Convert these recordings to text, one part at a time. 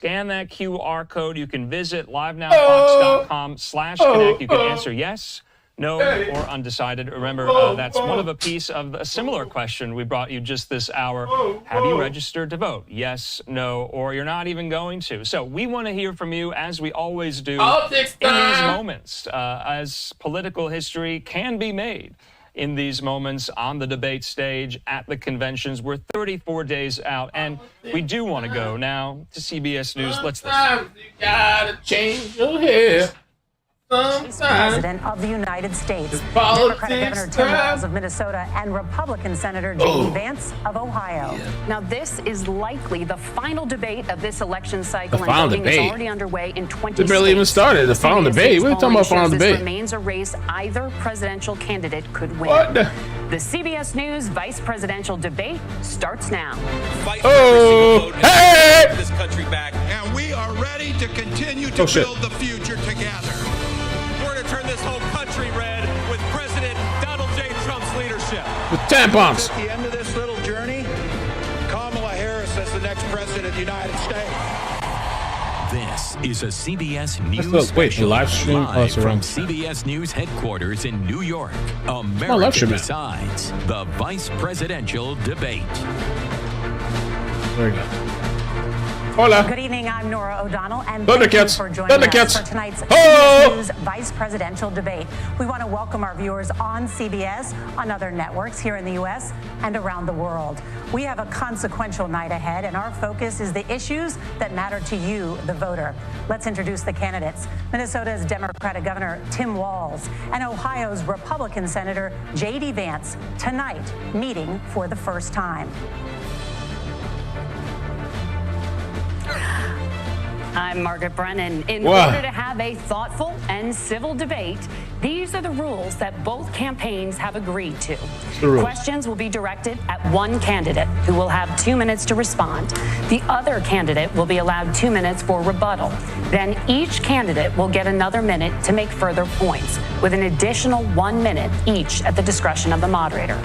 Scan that QR code. You can visit livenowfox.com/connect. You can answer yes, no, or undecided. Remember, that's one of a piece of a similar question we brought you just this hour. Have you registered to vote? Yes, no, or you're not even going to. So we want to hear from you, as we always do in these moments, as political history can be made in these moments on the debate stage, at the conventions. We're 34 days out, and we do want to go now to CBS News. Let's listen. You gotta change your hair. President of the United States, Democratic Governor Tim Walz of Minnesota, and Republican Senator J.D. Vance of Ohio. Now, this is likely the final debate of this election cycle, and voting is already underway in 20 states. It barely even started. The final debate. What are you talking about final debate? This remains a race either presidential candidate could win. What the? The CBS News vice presidential debate starts now. Hey! This country back, and we are ready to continue to build the future together. We're to turn this whole country red with President Donald J. Trump's leadership. With tampons. At the end of this little journey, Kamala Harris as the next president of the United States. This is a CBS News special live stream live from CBS News headquarters in New York. America decides the vice presidential debate. There we go. Hola. Good evening, I'm Nora O'Donnell, and thank you for joining us for tonight's CBS News Vice Presidential Debate. We want to welcome our viewers on CBS, on other networks here in the U.S. and around the world. We have a consequential night ahead, and our focus is the issues that matter to you, the voter. Let's introduce the candidates. Minnesota's Democratic Governor Tim Walz and Ohio's Republican Senator J.D. Vance, tonight meeting for the first time. I'm Margaret Brennan. In order to have a thoughtful and civil debate, these are the rules that both campaigns have agreed to. Questions will be directed at one candidate, who will have 2 minutes to respond. The other candidate will be allowed 2 minutes for rebuttal. Then each candidate will get another minute to make further points, with an additional 1 minute each at the discretion of the moderator.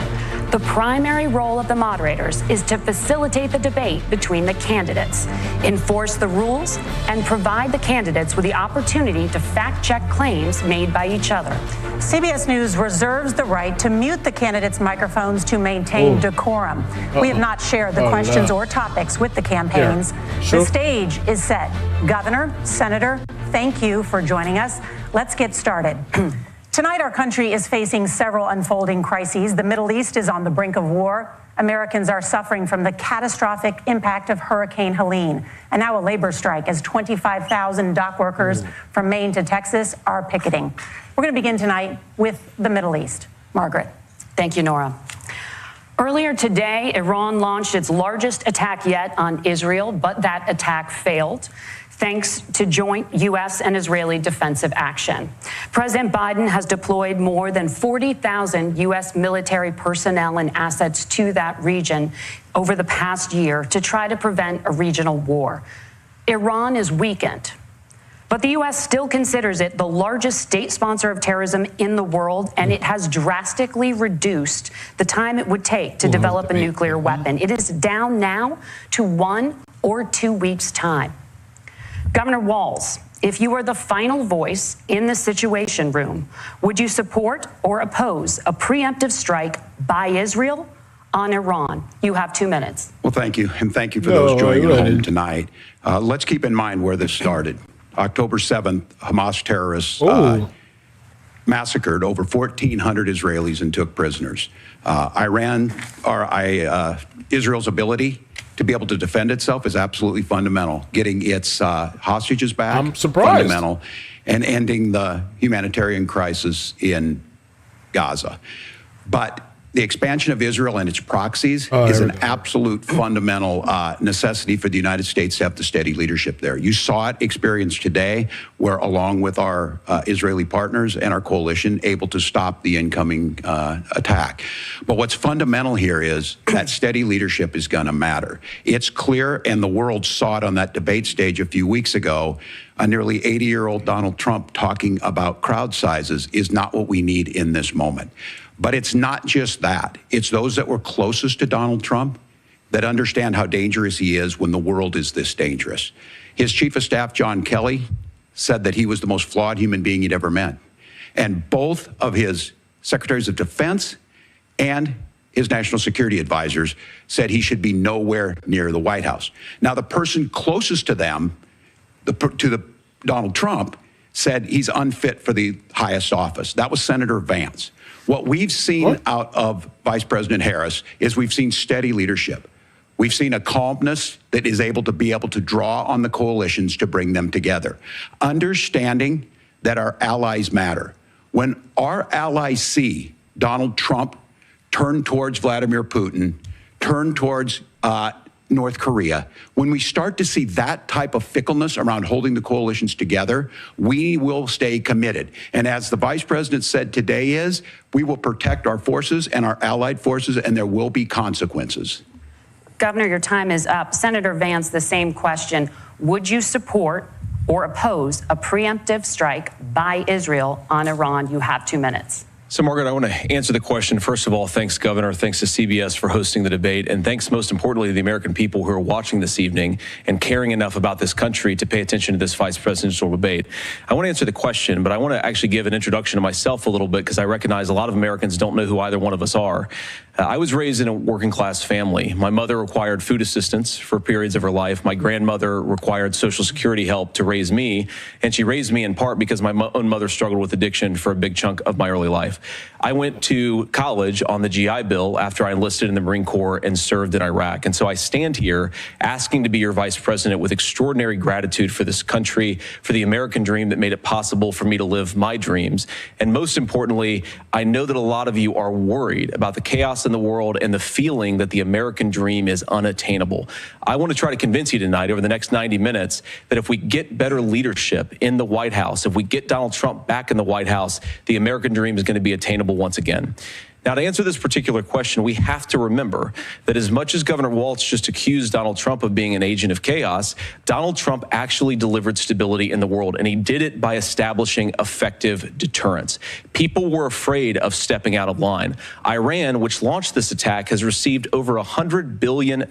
The primary role of the moderators is to facilitate the debate between the candidates, enforce the rules, and provide the candidates with the opportunity to fact-check claims made by each other. CBS News reserves the right to mute the candidates' microphones to maintain decorum. We have not shared the questions or topics with the campaigns. The stage is set. Governor, Senator, thank you for joining us. Let's get started. Tonight, our country is facing several unfolding crises. The Middle East is on the brink of war. Americans are suffering from the catastrophic impact of Hurricane Helene, and now a labor strike as 25,000 dock workers from Maine to Texas are picketing. We're going to begin tonight with the Middle East. Margaret. Thank you, Nora. Earlier today, Iran launched its largest attack yet on Israel, but that attack failed, thanks to joint U.S. and Israeli defensive action. President Biden has deployed more than 40,000 U.S. military personnel and assets to that region over the past year to try to prevent a regional war. Iran is weakened, but the U.S. still considers it the largest state sponsor of terrorism in the world, and it has drastically reduced the time it would take to develop a nuclear weapon. It is down now to 1 or 2 weeks' time. Governor Walz, if you were the final voice in the Situation Room, would you support or oppose a preemptive strike by Israel on Iran? You have 2 minutes. Well, thank you, and thank you for those joining at home tonight. Let's keep in mind where this started. October 7th, Hamas terrorists massacred over 1,400 Israelis and took prisoners. Israel's ability to be able to defend itself is absolutely fundamental. Getting its hostages back, I'm surprised. Fundamental, and ending the humanitarian crisis in Gaza. But the expansion of Israel and its proxies is an absolute fundamental necessity for the United States to have the steady leadership there. You saw it experienced today, where along with our Israeli partners and our coalition, able to stop the incoming attack. But what's fundamental here is that steady leadership is going to matter. It's clear, and the world saw it on that debate stage a few weeks ago, a nearly 80-year-old Donald Trump talking about crowd sizes is not what we need in this moment. But it's not just that. It's those that were closest to Donald Trump that understand how dangerous he is when the world is this dangerous. His chief of staff, John Kelly, said that he was the most flawed human being he'd ever met. And both of his secretaries of defense and his national security advisors said he should be nowhere near the White House. Now, the person closest to them, Donald Trump, said he's unfit for the highest office. That was Senator Vance. What we've seen out of Vice President Harris is we've seen steady leadership. We've seen a calmness that is able to draw on the coalitions to bring them together. Understanding that our allies matter. When our allies see Donald Trump turn towards Vladimir Putin, turn towards North Korea, when we start to see that type of fickleness around holding the coalitions together, we will stay committed. And as the Vice President said today we will protect our forces and our allied forces, and there will be consequences. Governor, your time is up. Senator Vance, the same question. Would you support or oppose a preemptive strike by Israel on Iran? You have 2 minutes. So, Margaret, I want to answer the question. First of all, thanks, Governor. Thanks to CBS for hosting the debate. And thanks, most importantly, to the American people who are watching this evening and caring enough about this country to pay attention to this vice presidential debate. I want to answer the question, but I want to actually give an introduction to myself a little bit because I recognize a lot of Americans don't know who either one of us are. I was raised in a working class family. My mother required food assistance for periods of her life. My grandmother required Social Security help to raise me. And she raised me in part because my own mother struggled with addiction for a big chunk of my early life. I went to college on the GI Bill after I enlisted in the Marine Corps and served in Iraq. And so I stand here asking to be your vice president with extraordinary gratitude for this country, for the American dream that made it possible for me to live my dreams. And most importantly, I know that a lot of you are worried about the chaos in the world and the feeling that the American dream is unattainable. I want to try to convince you tonight over the next 90 minutes that if we get better leadership in the White House, if we get Donald Trump back in the White House, the American dream is going to be attainable once again. Now, to answer this particular question, we have to remember that as much as Governor Walz just accused Donald Trump of being an agent of chaos, Donald Trump actually delivered stability in the world, and he did it by establishing effective deterrence. People were afraid of stepping out of line. Iran, which launched this attack, has received over $100 billion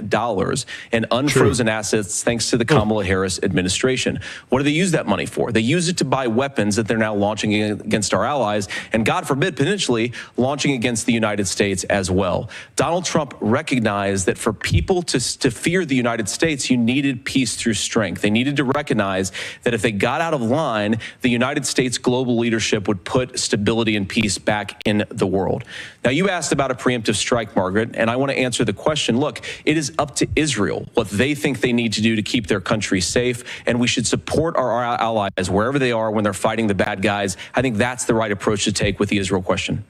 in unfrozen assets thanks to the Kamala Harris administration. What do they use that money for? They use it to buy weapons that they're now launching against our allies, and God forbid, potentially launching against the United States as well. Donald Trump recognized that for people to fear the United States, you needed peace through strength. They needed to recognize that if they got out of line, the United States global leadership would put stability and peace back in the world. Now, you asked about a preemptive strike, Margaret, and I want to answer the question. Look, it is up to Israel what they think they need to do to keep their country safe, and we should support our allies wherever they are when they're fighting the bad guys. I think that's the right approach to take with the Israel question.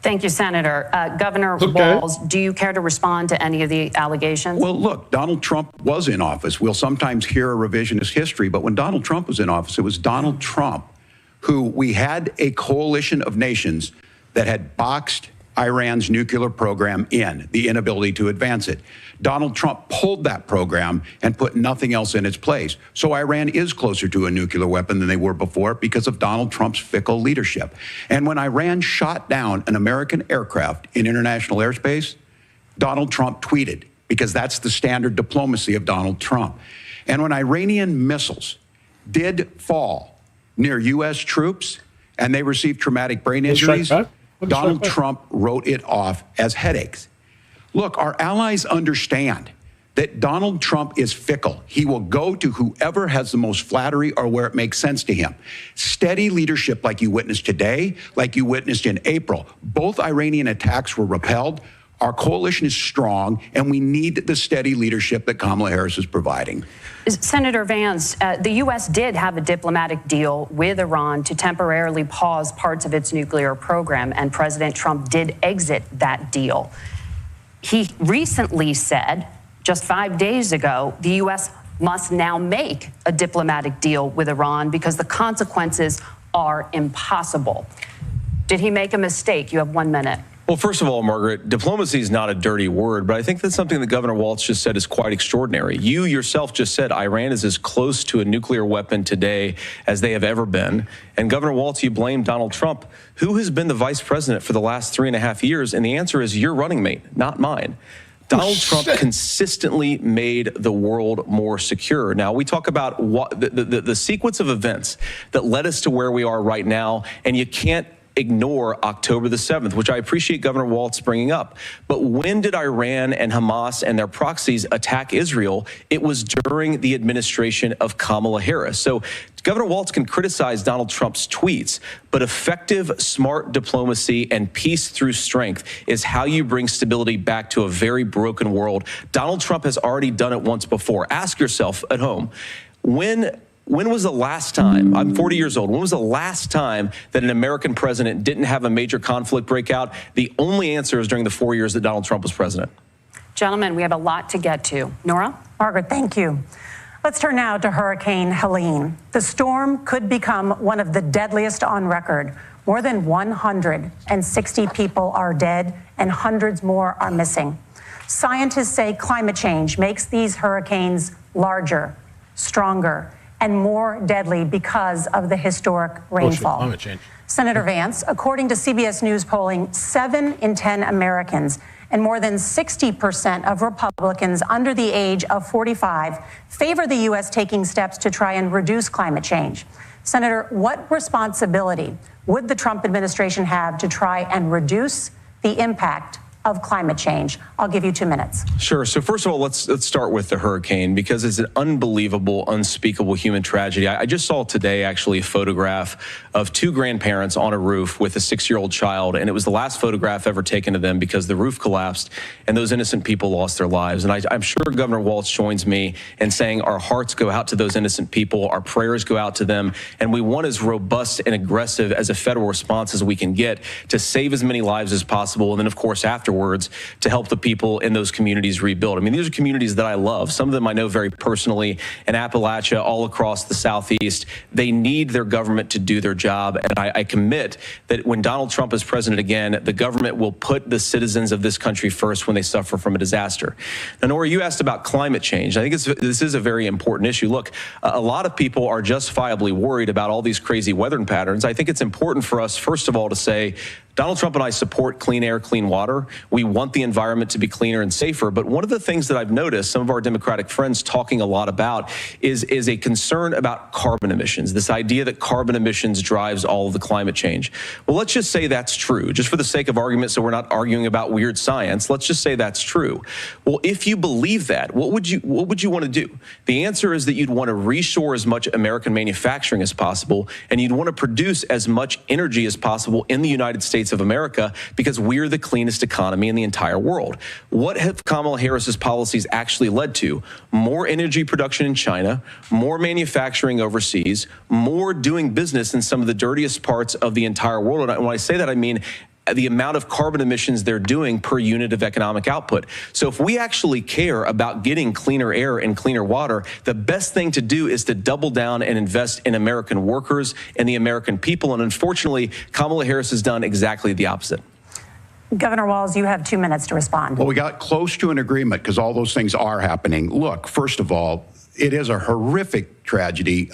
Thank you, Senator. Governor Walz, do you care to respond to any of the allegations? Well, look, Donald Trump was in office. We'll sometimes hear a revisionist history, but when Donald Trump was in office, it was Donald Trump who we had a coalition of nations that had boxed Iran's nuclear program in, the inability to advance it. Donald Trump pulled that program and put nothing else in its place. So Iran is closer to a nuclear weapon than they were before because of Donald Trump's fickle leadership. And when Iran shot down an American aircraft in international airspace, Donald Trump tweeted, because that's the standard diplomacy of Donald Trump. And when Iranian missiles did fall near U.S. troops and they received traumatic brain injuries, Donald Trump wrote it off as headaches. Look, our allies understand that Donald Trump is fickle. He will go to whoever has the most flattery or where it makes sense to him. Steady leadership like you witnessed today, like you witnessed in April. Both Iranian attacks were repelled. Our coalition is strong, and we need the steady leadership that Kamala Harris is providing. Senator Vance, the U.S. did have a diplomatic deal with Iran to temporarily pause parts of its nuclear program, and President Trump did exit that deal. He recently said, just 5 days ago, the U.S. must now make a diplomatic deal with Iran because the consequences are impossible. Did he make a mistake? You have 1 minute. Well, first of all, Margaret, diplomacy is not a dirty word, but I think that's something that Governor Walz just said is quite extraordinary. You yourself just said Iran is as close to a nuclear weapon today as they have ever been. And Governor Walz, you blame Donald Trump. Who has been the vice president for the last 3.5 years? And the answer is your running mate, not mine. Donald Trump consistently made the world more secure. Now, we talk about what the sequence of events that led us to where we are right now, and you can't ignore October the 7th, which I appreciate Governor Walz bringing up. But when did Iran and Hamas and their proxies attack Israel? It was during the administration of Kamala Harris. So Governor Walz can criticize Donald Trump's tweets, but effective, smart diplomacy and peace through strength is how you bring stability back to a very broken world. Donald Trump has already done it once before. Ask yourself at home, when was the last time, I'm 40 years old, when was the last time that an American president didn't have a major conflict break out? The only answer is during the 4 years that Donald Trump was president. Gentlemen, we have a lot to get to. Nora? Margaret, thank you. Let's turn now to Hurricane Helene. The storm could become one of the deadliest on record. More than 160 people are dead and hundreds more are missing. Scientists say climate change makes these hurricanes larger, stronger, and more deadly because of the historic rainfall. Climate change. Senator Vance, according to CBS News polling, 7 in 10 Americans and more than 60% of Republicans under the age of 45 favor the U.S. taking steps to try and reduce climate change. Senator, what responsibility would the Trump administration have to try and reduce the impact of climate change? I'll give you 2 minutes. Sure. So first of all, let's start with the hurricane, because it's an unbelievable, unspeakable human tragedy. I just saw today, actually, a photograph of 2 grandparents on a roof with a 6-year-old child, and it was the last photograph ever taken of them because the roof collapsed and those innocent people lost their lives. And I'm sure Governor Walz joins me in saying our hearts go out to those innocent people, our prayers go out to them, and we want as robust and aggressive as a federal response as we can get to save as many lives as possible, and then, of course, afterwards, to help the people in those communities rebuild. I mean, these are communities that I love. Some of them I know very personally, in Appalachia, all across the Southeast. They need their government to do their job, and I commit that when Donald Trump is president again, the government will put the citizens of this country first when they suffer from a disaster. Now, Nora, you asked about climate change. I think this is a very important issue. Look, a lot of people are justifiably worried about all these crazy weather patterns. I think it's important for us, first of all, to say Donald Trump and I support clean air, clean water. We want the environment to be cleaner and safer. But one of the things that I've noticed some of our Democratic friends talking a lot about is a concern about carbon emissions, this idea that carbon emissions drives all of the climate change. Well, let's just say that's true, just for the sake of argument, so we're not arguing about weird science. Let's just say that's true. Well, if you believe that, what would you want to do? The answer is that you'd want to reshore as much American manufacturing as possible, and you'd want to produce as much energy as possible in the United States of America, because we're the cleanest economy in the entire world. What have Kamala Harris's policies actually led to? More energy production in China, more manufacturing overseas, more doing business in some of the dirtiest parts of the entire world. And when I say that, I mean the amount of carbon emissions they're doing per unit of economic output. So if we actually care about getting cleaner air and cleaner water, the best thing to do is to double down and invest in American workers and the American people. And unfortunately, Kamala Harris has done exactly the opposite. Governor Walz, you have 2 minutes to respond. Well, we got close to an agreement because all those things are happening. Look, first of all, it is a horrific tragedy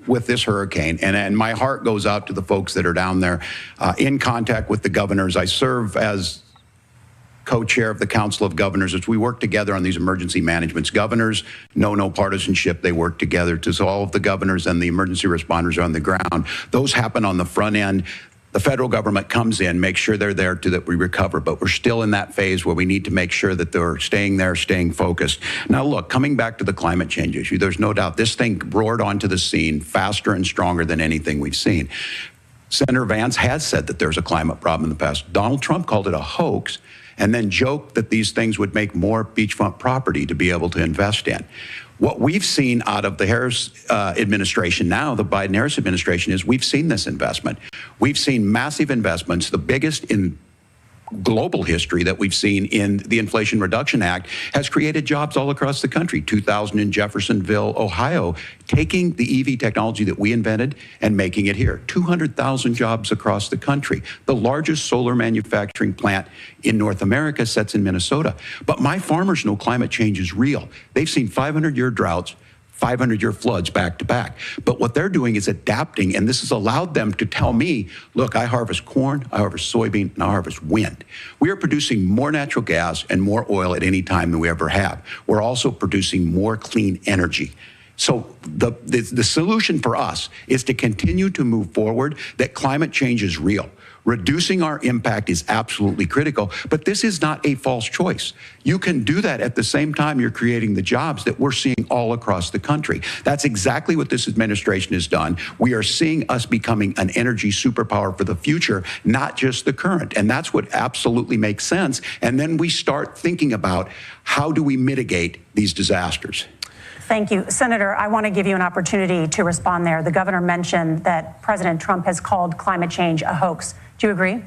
with this hurricane, and my heart goes out to the folks that are down there in contact with the governors. I serve as co-chair of the Council of Governors as we work together on these emergency managements. Governors know no partisanship. They work together. So all of the governors and the emergency responders are on the ground. Those happen on the front end. The federal government comes in, makes sure they're there to that we recover, but we're still in that phase where we need to make sure that they're staying there, staying focused. Now, look, coming back to the climate change issue, there's no doubt this thing roared onto the scene faster and stronger than anything we've seen. Senator Vance has said that there's a climate problem in the past. Donald Trump called it a hoax and then joked that these things would make more beachfront property to be able to invest in. What we've seen out of the Harris administration now, the Biden-Harris administration, is we've seen this investment. We've seen massive investments, the biggest in global history that we've seen in the Inflation Reduction Act, has created jobs all across the country. 2,000 in Jeffersonville, Ohio, taking the EV technology that we invented and making it here. 200,000 jobs across the country. The largest solar manufacturing plant in North America sits in Minnesota. But my farmers know climate change is real. They've seen 500-year droughts, 500-year floods back to back. But what they're doing is adapting, and this has allowed them to tell me, look, I harvest corn, I harvest soybean, and I harvest wind. We are producing more natural gas and more oil at any time than we ever have. We're also producing more clean energy. So the solution for us is to continue to move forward, that climate change is real. Reducing our impact is absolutely critical, but this is not a false choice. You can do that at the same time you're creating the jobs that we're seeing all across the country. That's exactly what this administration has done. We are seeing us becoming an energy superpower for the future, not just the current. And that's what absolutely makes sense. And then we start thinking about how do we mitigate these disasters. Thank you. Senator, I want to give you an opportunity to respond there. The governor mentioned that President Trump has called climate change a hoax. Do you agree?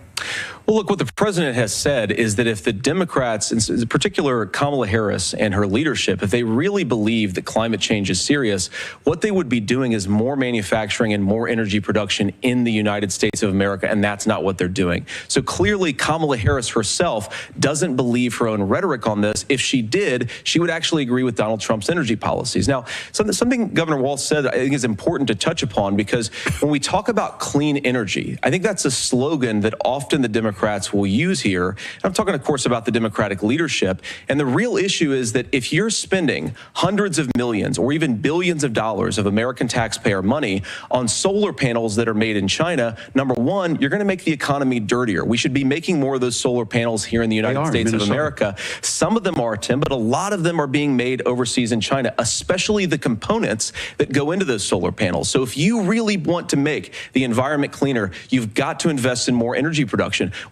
Well, look, what the president has said is that if the Democrats, in particular Kamala Harris and her leadership, if they really believe that climate change is serious, what they would be doing is more manufacturing and more energy production in the United States of America, and that's not what they're doing. So clearly, Kamala Harris herself doesn't believe her own rhetoric on this. If she did, she would actually agree with Donald Trump's energy policies. Now, something Governor Walz said I think is important to touch upon, because when we talk about clean energy, I think that's a slogan that often the Democrats will use here. And I'm talking, of course, about the Democratic leadership. And the real issue is that if you're spending hundreds of millions or even billions of dollars of American taxpayer money on solar panels that are made in China, number one, you're going to make the economy dirtier. We should be making more of those solar panels here in the United States of America. Some of them are, Tim, but a lot of them are being made overseas in China, especially the components that go into those solar panels. So if you really want to make the environment cleaner, you've got to invest in more energy production.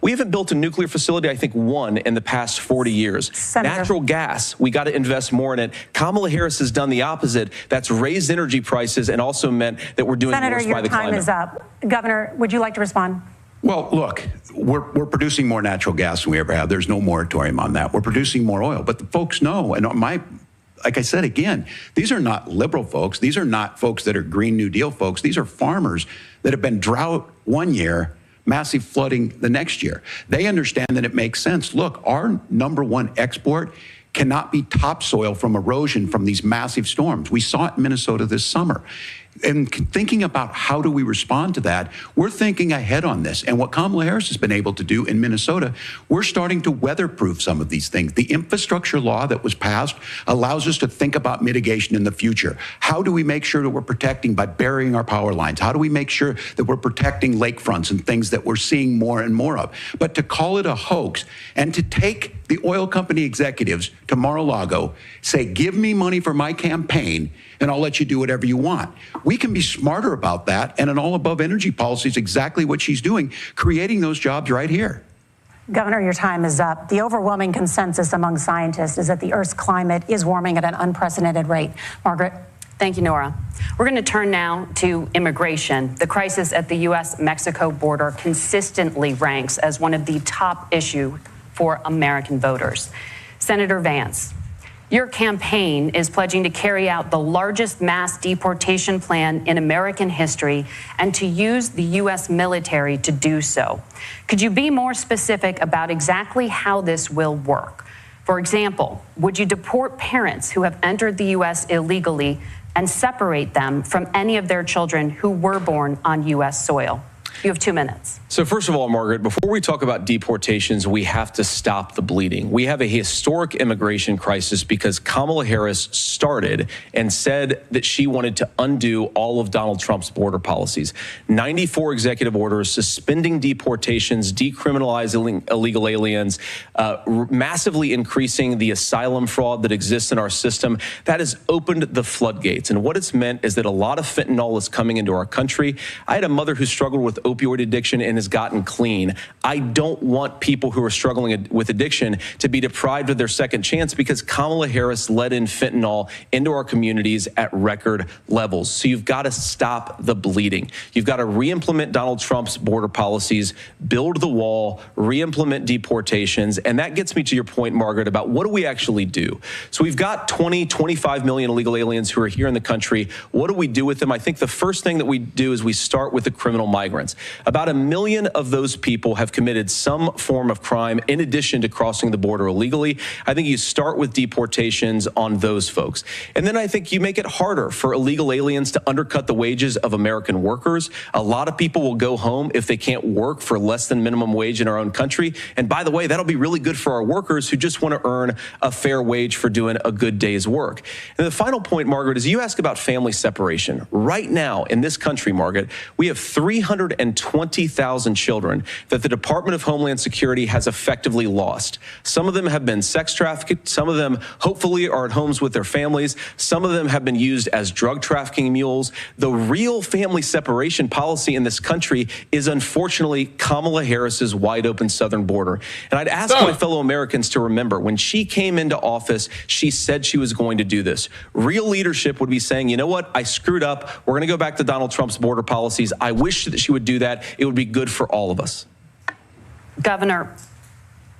We haven't built a nuclear facility, I think, one in the past 40 years. Senator. Natural gas, we got to invest more in it. Kamala Harris has done the opposite. That's raised energy prices and also meant that we're doing worse by the climate. Senator, your time is up. Governor, would you like to respond? Well, look, we're producing more natural gas than we ever have. There's no moratorium on that. We're producing more oil. But the folks know, and like I said again, these are not liberal folks. These are not folks that are Green New Deal folks. These are farmers that have been drought one year, massive flooding the next year. They understand that it makes sense. Look, our #1 export cannot be topsoil from erosion from these massive storms. We saw it in Minnesota this summer. And thinking about how do we respond to that, we're thinking ahead on this. And what Kamala Harris has been able to do in Minnesota, we're starting to weatherproof some of these things. The infrastructure law that was passed allows us to think about mitigation in the future. How do we make sure that we're protecting by burying our power lines? How do we make sure that we're protecting lakefronts and things that we're seeing more and more of? But to call it a hoax and to take the oil company executives to Mar-a-Lago, say, give me money for my campaign and I'll let you do whatever you want. We can be smarter about that, and an all-above energy policy is exactly what she's doing, creating those jobs right here. Governor, your time is up. The overwhelming consensus among scientists is that the Earth's climate is warming at an unprecedented rate. Margaret? Thank you, Nora. We're going to turn now to immigration. The crisis at the U.S.-Mexico border consistently ranks as one of the top issues for American voters. Senator Vance, your campaign is pledging to carry out the largest mass deportation plan in American history and to use the U.S. military to do so. Could you be more specific about exactly how this will work? For example, would you deport parents who have entered the U.S. illegally and separate them from any of their children who were born on U.S. soil? You have 2 minutes. So first of all, Margaret, before we talk about deportations, we have to stop the bleeding. We have a historic immigration crisis because Kamala Harris started and said that she wanted to undo all of Donald Trump's border policies. 94 executive orders, suspending deportations, decriminalizing illegal aliens, massively increasing the asylum fraud that exists in our system. That has opened the floodgates. And what it's meant is that a lot of fentanyl is coming into our country. I had a mother who struggled with opioid addiction and has gotten clean. I don't want people who are struggling with addiction to be deprived of their second chance because Kamala Harris let in fentanyl into our communities at record levels. So you've got to stop the bleeding. You've got to re-implement Donald Trump's border policies, build the wall, re-implement deportations. And that gets me to your point, Margaret, about what do we actually do? So we've got 25 million illegal aliens who are here in the country. What do we do with them? I think the first thing that we do is we start with the criminal migrants. About 1 million of those people have committed some form of crime in addition to crossing the border illegally. I think you start with deportations on those folks. And then I think you make it harder for illegal aliens to undercut the wages of American workers. A lot of people will go home if they can't work for less than minimum wage in our own country. And by the way, that'll be really good for our workers who just want to earn a fair wage for doing a good day's work. And the final point, Margaret, is you ask about family separation. Right now in this country, Margaret, we have 320,000 children that the Department of Homeland Security has effectively lost. Some of them have been sex trafficked. Some of them hopefully are at homes with their families. Some of them have been used as drug trafficking mules. The real family separation policy in this country is unfortunately Kamala Harris's wide open southern border. And I'd ask my fellow Americans to remember, when she came into office, she said she was going to do this. Real leadership would be saying, you know what, I screwed up. We're going to go back to Donald Trump's border policies. I wish that she would do that. It would be good for all of us. Governor,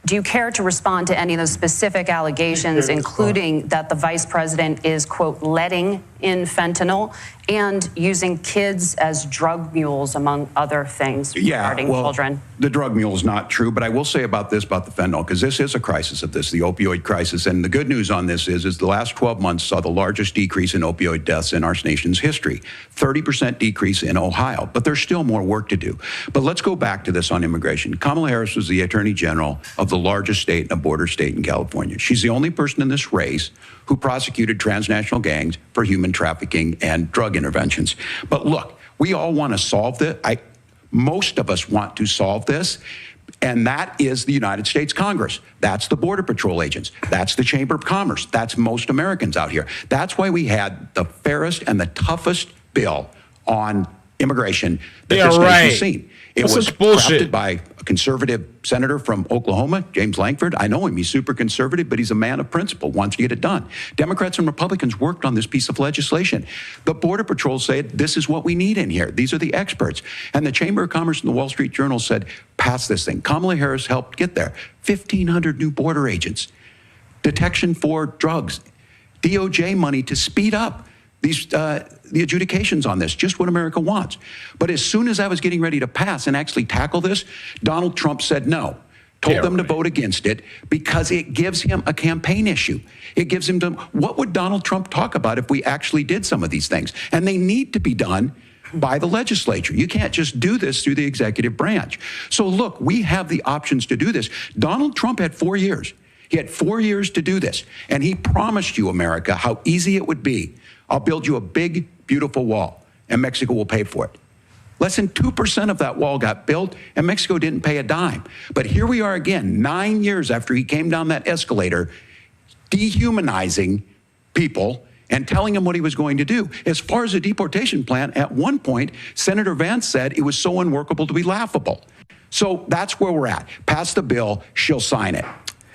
do you care to respond to any of those specific allegations, including that the vice president is, quote, letting in fentanyl and using kids as drug mules, among other things, regarding children? The drug mule is not true, but I will say about this, about the fentanyl, because this is a crisis of this, the opioid crisis. And the good news on this is the last 12 months saw the largest decrease in opioid deaths in our nation's history, 30% decrease in Ohio. But there's still more work to do. But let's go back to this on immigration. Kamala Harris was the Attorney General of the largest state and a border state in California. She's the only person in this race who prosecuted transnational gangs for human trafficking and drug interventions. But look, we all want to solve this. Most of us want to solve this, and that is the United States Congress. That's the Border Patrol agents. That's the Chamber of Commerce. That's most Americans out here. That's why we had the fairest and the toughest bill on immigration that this nation's seen. It was crafted by a conservative senator from Oklahoma, James Lankford. I know him. He's super conservative, but he's a man of principle, wants to get it done. Democrats and Republicans worked on this piece of legislation. The Border Patrol said, this is what we need in here. These are the experts. And the Chamber of Commerce and the Wall Street Journal said, pass this thing. Kamala Harris helped get there. 1,500 new border agents, detection for drugs, DOJ money to speed up the adjudications on this, just what America wants. But as soon as I was getting ready to pass and actually tackle this, Donald Trump said no, told them to vote against it because it gives him a campaign issue. It gives him what would Donald Trump talk about if we actually did some of these things? And they need to be done by the legislature. You can't just do this through the executive branch. So look, we have the options to do this. Donald Trump had 4 years. He had 4 years to do this. And he promised you, America, how easy it would be. I'll build you a big, beautiful wall, and Mexico will pay for it. Less than 2% of that wall got built, and Mexico didn't pay a dime. But here we are again, 9 years after he came down that escalator, dehumanizing people and telling them what he was going to do. As far as the deportation plan, at one point, Senator Vance said it was so unworkable to be laughable. So that's where we're at. Pass the bill, she'll sign it.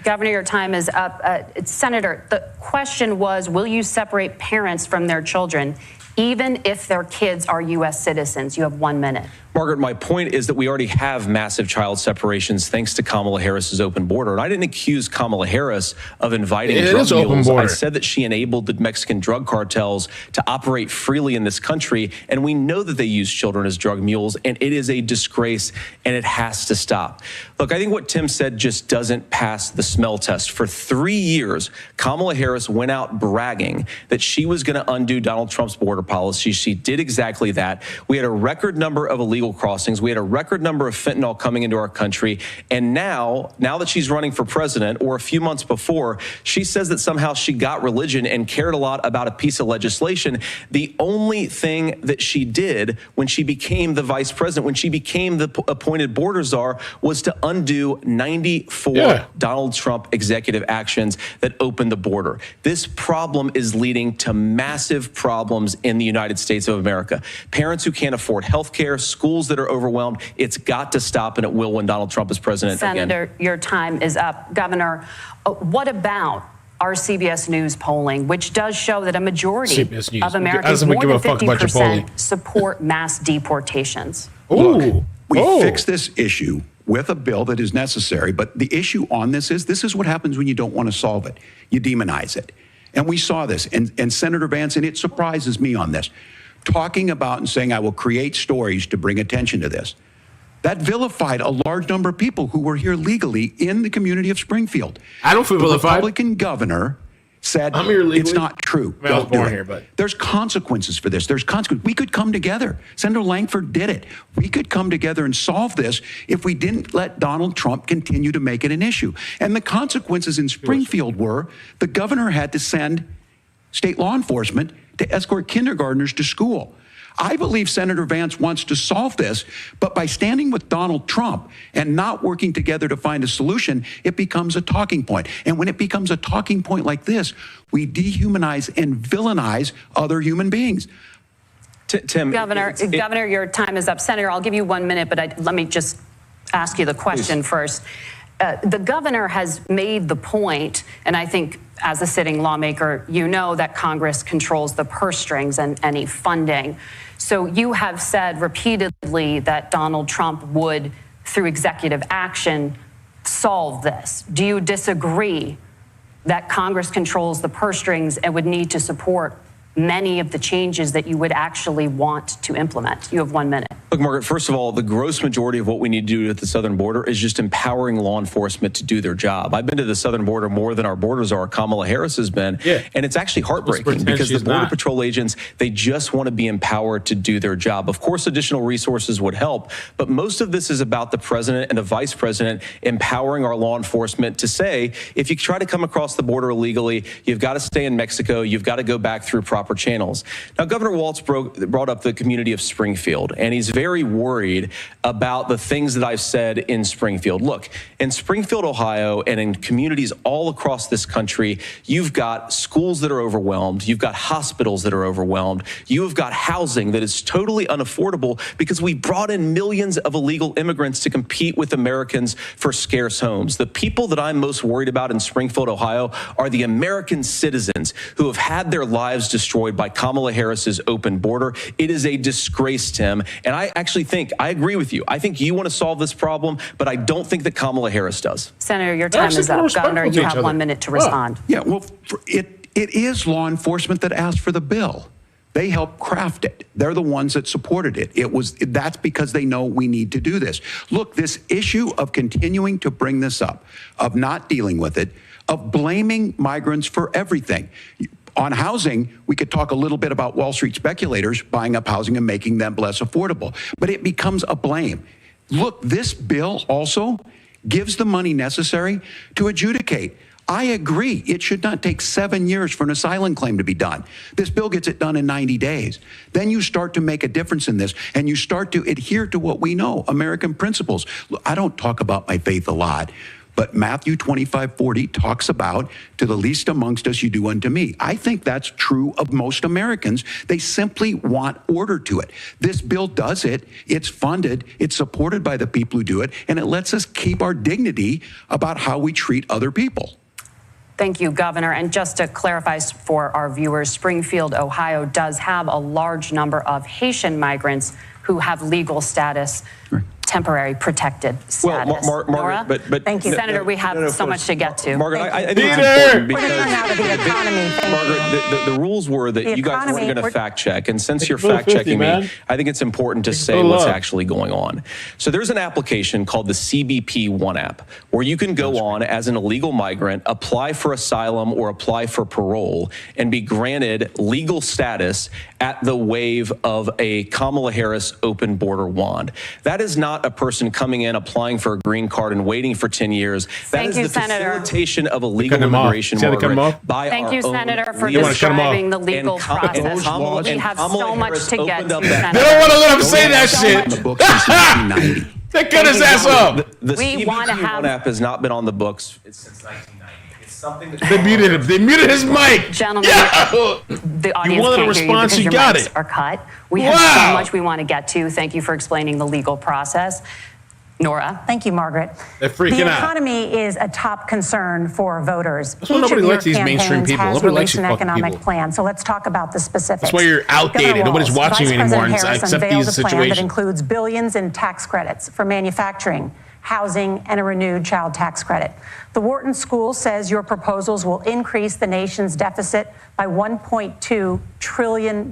Governor, your time is up. Senator, the question was, will you separate parents from their children, even if their kids are U.S. citizens? You have 1 minute. Margaret, my point is that we already have massive child separations thanks to Kamala Harris's open border. And I didn't accuse Kamala Harris of inviting drug mules. I said that she enabled the Mexican drug cartels to operate freely in this country. And we know that they use children as drug mules. And it is a disgrace, and it has to stop. Look, I think what Tim said just doesn't pass the smell test. For 3 years, Kamala Harris went out bragging that she was going to undo Donald Trump's border policy. She did exactly that. We had a record number of illegal crossings. We had a record number of fentanyl coming into our country. And now that she's running for president, or a few months before, she says that somehow she got religion and cared a lot about a piece of legislation. The only thing that she did when she became the vice president, when she became the appointed border czar, was to undo 94 Donald Trump executive actions that opened the border. This problem is leading to massive problems in the United States of America. Parents who can't afford health care, schools that are overwhelmed. It's got to stop, and it will when Donald Trump is president again. Senator, your time is up. Governor, what about our CBS News polling, which does show that a majority of Americans, more than 50%, support mass deportations? Look, we fixed this issue with a bill that is necessary, but the issue on this is what happens when you don't want to solve it. You demonize it. And we saw this, and Senator Vance, and it surprises me on this, talking about and saying, I will create stories to bring attention to this. That vilified a large number of people who were here legally in the community of Springfield. I don't feel vilified. The Republican governor said, I'm here legally. It's not true. I was Don't do born it. here, but there's consequences for this. There's consequences. We could come together. Senator Langford did it. We could come together and solve this if we didn't let Donald Trump continue to make it an issue. And the consequences in Springfield were the governor had to send state law enforcement to escort kindergartners to school. I believe Senator Vance wants to solve this, but by standing with Donald Trump and not working together to find a solution, it becomes a talking point. And when it becomes a talking point like this, we dehumanize and villainize other human beings. Tim, Governor, your time is up. Senator, I'll give you 1 minute, but let me just ask you the question first. The governor has made the point, and I think as a sitting lawmaker, you know that Congress controls the purse strings and any funding. So you have said repeatedly that Donald Trump would, through executive action, solve this. Do you disagree that Congress controls the purse strings and would need to support many of the changes that you would actually want to implement? You have 1 minute. Look, Margaret, first of all, the gross majority of what we need to do at the southern border is just empowering law enforcement to do their job. I've been to the southern border more than our borders are. Kamala Harris has been. Yeah. And it's actually heartbreaking because the Border Patrol agents, they just want to be empowered to do their job. Of course, additional resources would help, but most of this is about the president and the vice president empowering our law enforcement to say, if you try to come across the border illegally, you've got to stay in Mexico, you've got to go back through proper channels. Now, Governor Walz brought up the community of Springfield, and he's very worried about the things that I've said in Springfield. Look, in Springfield, Ohio, and in communities all across this country, you've got schools that are overwhelmed. You've got hospitals that are overwhelmed. You have got housing that is totally unaffordable because we brought in millions of illegal immigrants to compete with Americans for scarce homes. The people that I'm most worried about in Springfield, Ohio, are the American citizens who have had their lives destroyed by Kamala Harris's open border. It is a disgrace, Tim. And I actually think, I agree with you. I think you want to solve this problem, but I don't think that Kamala Harris does. Senator, your time is up. Governor, you have 1 minute to respond. Yeah, well, it is law enforcement that asked for the bill. They helped craft it. They're the ones that supported it. That's because they know we need to do this. Look, this issue of continuing to bring this up, of not dealing with it, of blaming migrants for everything. On housing, we could talk a little bit about Wall Street speculators buying up housing and making them less affordable, but it becomes a blame. Look, this bill also gives the money necessary to adjudicate. I agree. It should not take 7 years for an asylum claim to be done. This bill gets it done in 90 days. Then you start to make a difference in this, and you start to adhere to what we know, American principles. Look, I don't talk about my faith a lot, but Matthew 25:40 talks about, to the least amongst us you do unto me. I think that's true of most Americans. They simply want order to it. This bill does it. It's funded. It's supported by the people who do it. And it lets us keep our dignity about how we treat other people. Thank you, Governor. And just to clarify for our viewers, Springfield, Ohio does have a large number of Haitian migrants who have legal status, temporary protected status. Well, Margaret, but thank you, Senator. We have so much to get to. Margaret, I think it's important because Margaret, the rules were that you guys weren't going to fact check, and since you're fact checking me, I think it's important to say what's actually going on. So there's an application called the CBP One app, where you can go on as an illegal migrant, apply for asylum or apply for parole, and be granted legal status at the wave of a Kamala Harris open border wand. That is not a person coming in, applying for a green card and waiting for 10 years. That is the facilitation of illegal immigration, Margaret, by Thank you, our Senator, own for describing the legal process. We have so much to get to, Senator. They don't want to let him say that shit. They cut his ass up. The CBP One app has not been on the books since 1990. It's something that they muted him. They muted his mic. Gentlemen, the audience wanted a can't response, hear you you because got your mics it. are cut. We have so much we want to get to. Thank you for explaining the legal process. Nora. Thank you, Margaret. They're freaking the out. economy is a top concern for voters. That's why nobody likes these mainstream people. Has Nobody likes released you an fucking economic people. plan. So let's talk about the specifics. That's why you're outdated. Governor Nobody's Walz, watching you Vice anymore President Harris except unveiled these a plan that situations. includes billions in tax credits for manufacturing, housing, and a renewed child tax credit. The Wharton School says your proposals will increase the nation's deficit by $1.2 trillion.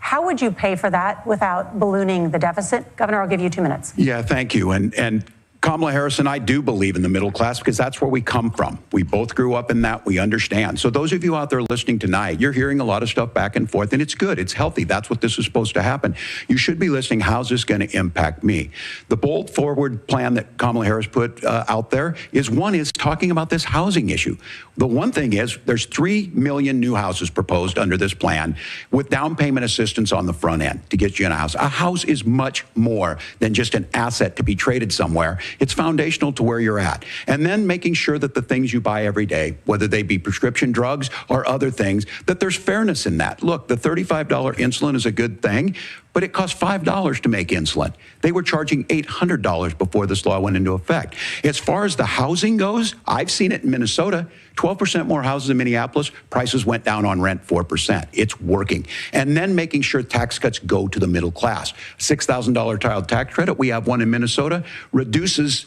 How would you pay for that without ballooning the deficit? Governor, I'll give you 2 minutes. Yeah, thank you. And Kamala Harris and I do believe in the middle class because that's where we come from. We both grew up in that. We understand. So those of you out there listening tonight, you're hearing a lot of stuff back and forth, and it's good. It's healthy. That's what this is supposed to happen. You should be listening. How's this going to impact me? The bold forward plan that Kamala Harris put out there is talking about this housing issue. The one thing is there's 3 million new houses proposed under this plan with down payment assistance on the front end to get you in a house. A house is much more than just an asset to be traded somewhere. It's foundational to where you're at. And then making sure that the things you buy every day, whether they be prescription drugs or other things, that there's fairness in that. Look, the $35 insulin is a good thing, but it costs $5 to make insulin. They were charging $800 before this law went into effect. As far as the housing goes, I've seen it in Minnesota. 12% more houses in Minneapolis, prices went down on rent 4%. It's working. And then making sure tax cuts go to the middle class. $6,000 child tax credit, we have one in Minnesota, reduces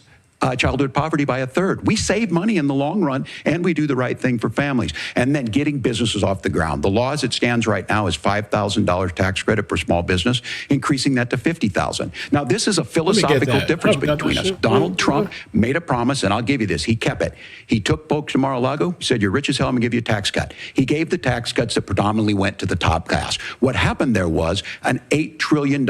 childhood poverty by 1/3. We save money in the long run, and we do the right thing for families. And then getting businesses off the ground. The law as it stands right now is $5,000 tax credit for small business, increasing that to $50,000. Now, this is a philosophical difference between us. Donald Trump made a promise, and I'll give you this. He kept it. He took folks to Mar-a-Lago, said, you're rich as hell, I'm going to give you a tax cut. He gave the tax cuts that predominantly went to the top class. What happened there was an $8 trillion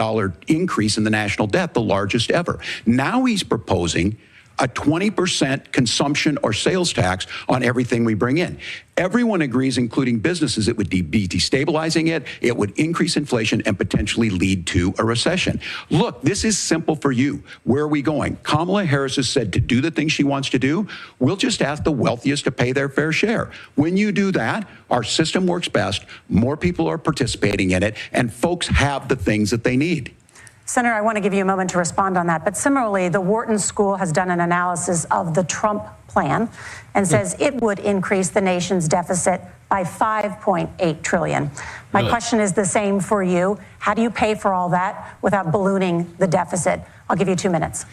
increase in the national debt, the largest ever. Now he's proposing a 20% consumption or sales tax on everything we bring in. Everyone agrees, including businesses, it would be destabilizing it, it would increase inflation and potentially lead to a recession. Look, this is simple for you. Where are we going? Kamala Harris has said to do the things she wants to do, we'll just ask the wealthiest to pay their fair share. When you do that, our system works best, more people are participating in it, and folks have the things that they need. Senator, I want to give you a moment to respond on that. But similarly, the Wharton School has done an analysis of the Trump plan and says it would increase the nation's deficit by $5.8 trillion. My question is the same for you. How do you pay for all that without ballooning the deficit? I'll give you 2 minutes.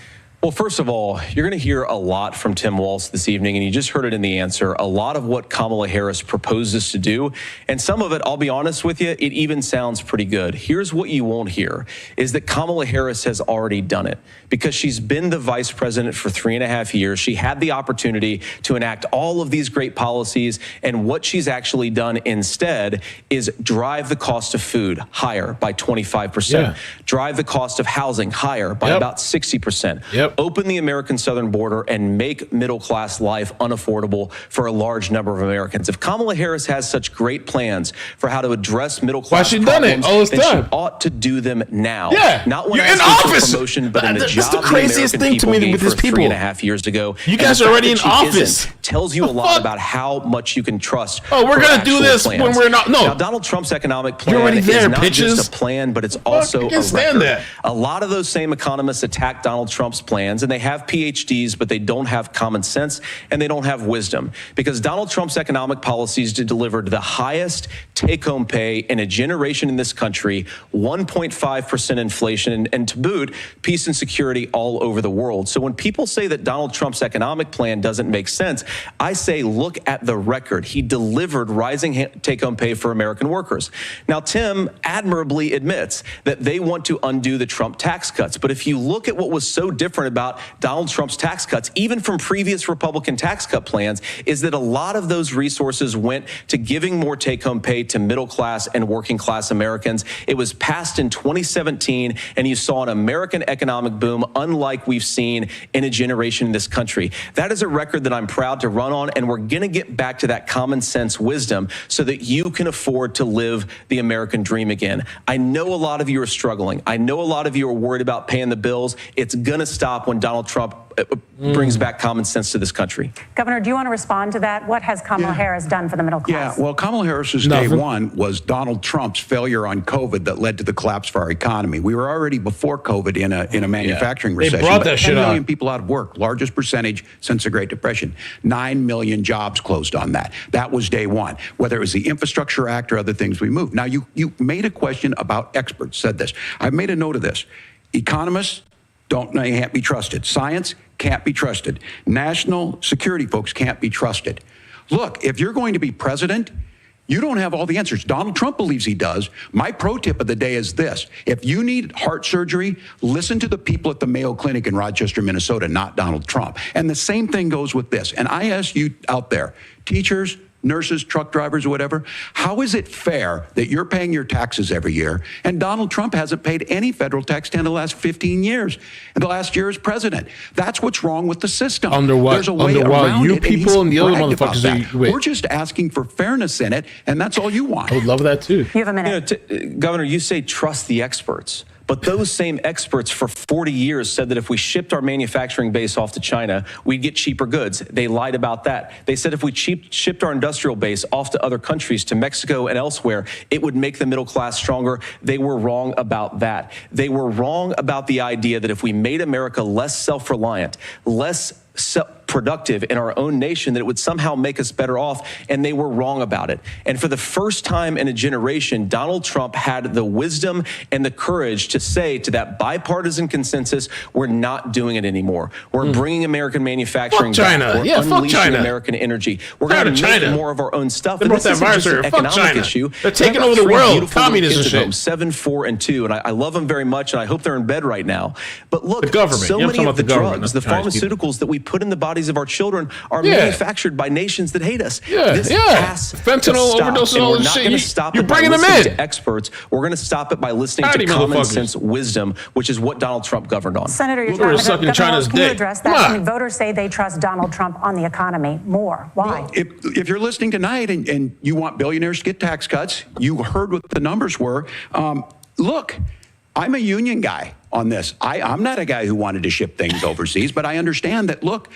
Well, first of all, you're going to hear a lot from Tim Walz this evening, and you just heard it in the answer, a lot of what Kamala Harris proposes to do. And some of it, I'll be honest with you, it even sounds pretty good. Here's what you won't hear, is that Kamala Harris has already done it. Because she's been the vice president for 3.5 years. She had the opportunity to enact all of these great policies, and what she's actually done instead is drive the cost of food higher by 25%, drive the cost of housing higher by about 60%, open the American southern border and make middle-class life unaffordable for a large number of Americans. If Kamala Harris has such great plans for how to address middle-class problems, then she ought to do them now. Not when asking for promotion, but in the job the craziest thing to me with these people 3.5 years ago. You guys are already in office. Tells you a lot about how much you can trust. Oh, we're going to do this when we're not. No. Now, Donald Trump's economic plan is not just a plan, but it's also a record. A lot of those same economists attack Donald Trump's plans, and they have PhDs, but they don't have common sense and they don't have wisdom. Because Donald Trump's economic policies delivered the highest take-home pay in a generation in this country, 1.5% inflation, and to boot, peace and security all over the world. So when people say that Donald Trump's economic plan doesn't make sense, I say look at the record. He delivered rising take-home pay for American workers. Now, Tim admirably admits that they want to undo the Trump tax cuts. But if you look at what was so different about Donald Trump's tax cuts, even from previous Republican tax cut plans, is that a lot of those resources went to giving more take-home pay to middle-class and working-class Americans. It was passed in 2017, and you saw an American economic boom unlike we've seen in a generation in this country. That is a record that I'm proud to run on, and we're going to get back to that common sense wisdom so that you can afford to live the American dream again. I know a lot of you are struggling. I know a lot of you are worried about paying the bills. It's going to stop when Donald Trump brings back common sense to this country. Governor, do you want to respond to that? What has Kamala Harris done for the middle class? Yeah, well, Kamala Harris's day one was Donald Trump's failure on COVID that led to the collapse of our economy. We were already before COVID in a manufacturing recession. They brought that shit 10 million people out of work, largest percentage since the Great Depression. 9 million jobs closed on that. That was day one. Whether it was the Infrastructure Act or other things we moved. Now, you made a question about experts, said this. I've made a note of this. Economists can't be trusted. Science can't be trusted. National security folks can't be trusted. Look, if you're going to be president, You don't have all the answers. Donald Trump believes he does. My pro tip of the day is this. If you need heart surgery, listen to the people at the Mayo Clinic in Rochester, Minnesota, not Donald Trump. And the same thing goes with this. And I ask you out there, teachers, nurses, truck drivers, or whatever, how is it fair that you're paying your taxes every year and Donald Trump hasn't paid any federal tax in the last 15 years, and the last year as president? That's what's wrong with the system. Under what? There's a way Under what? around You it, people and the other bragged about motherfuckers. that. Wait. We're just asking for fairness in it, and that's all you want. I would love that too. You have a minute. Governor, you say trust the experts. But those same experts for 40 years said that if we shipped our manufacturing base off to China, we'd get cheaper goods. They lied about that. They said if we shipped our industrial base off to other countries, to Mexico and elsewhere, it would make the middle class stronger. They were wrong about that. They were wrong about the idea that if we made America less self-reliant, less productive in our own nation, that it would somehow make us better off, and they were wrong about it. And for the first time in a generation, Donald Trump had the wisdom and the courage to say to that bipartisan consensus, we're not doing it anymore. We're bringing American manufacturing back. We're unleashing American energy. We're going to make more of our own stuff. They brought that virus here. Fuck China. Issue. They're taking over the world. Communism shit. 7, 4, and 2, and I love them very much, and I hope they're in bed right now. But look, the government. So many of the drugs, the pharmaceuticals that we put in the bodies of our children are manufactured by nations that hate us. This has fentanyl overdoses, all this shit. You're bringing them in. To experts. We're going to stop it by listening to common sense wisdom, which is what Donald Trump governed on. Senator, your time is up. Can you address that? I mean, voters say they trust Donald Trump on the economy more. Why? Well, if you're listening tonight and you want billionaires to get tax cuts, you heard what the numbers were. Look, I'm a union guy on this. I'm not a guy who wanted to ship things overseas, but I understand that, look,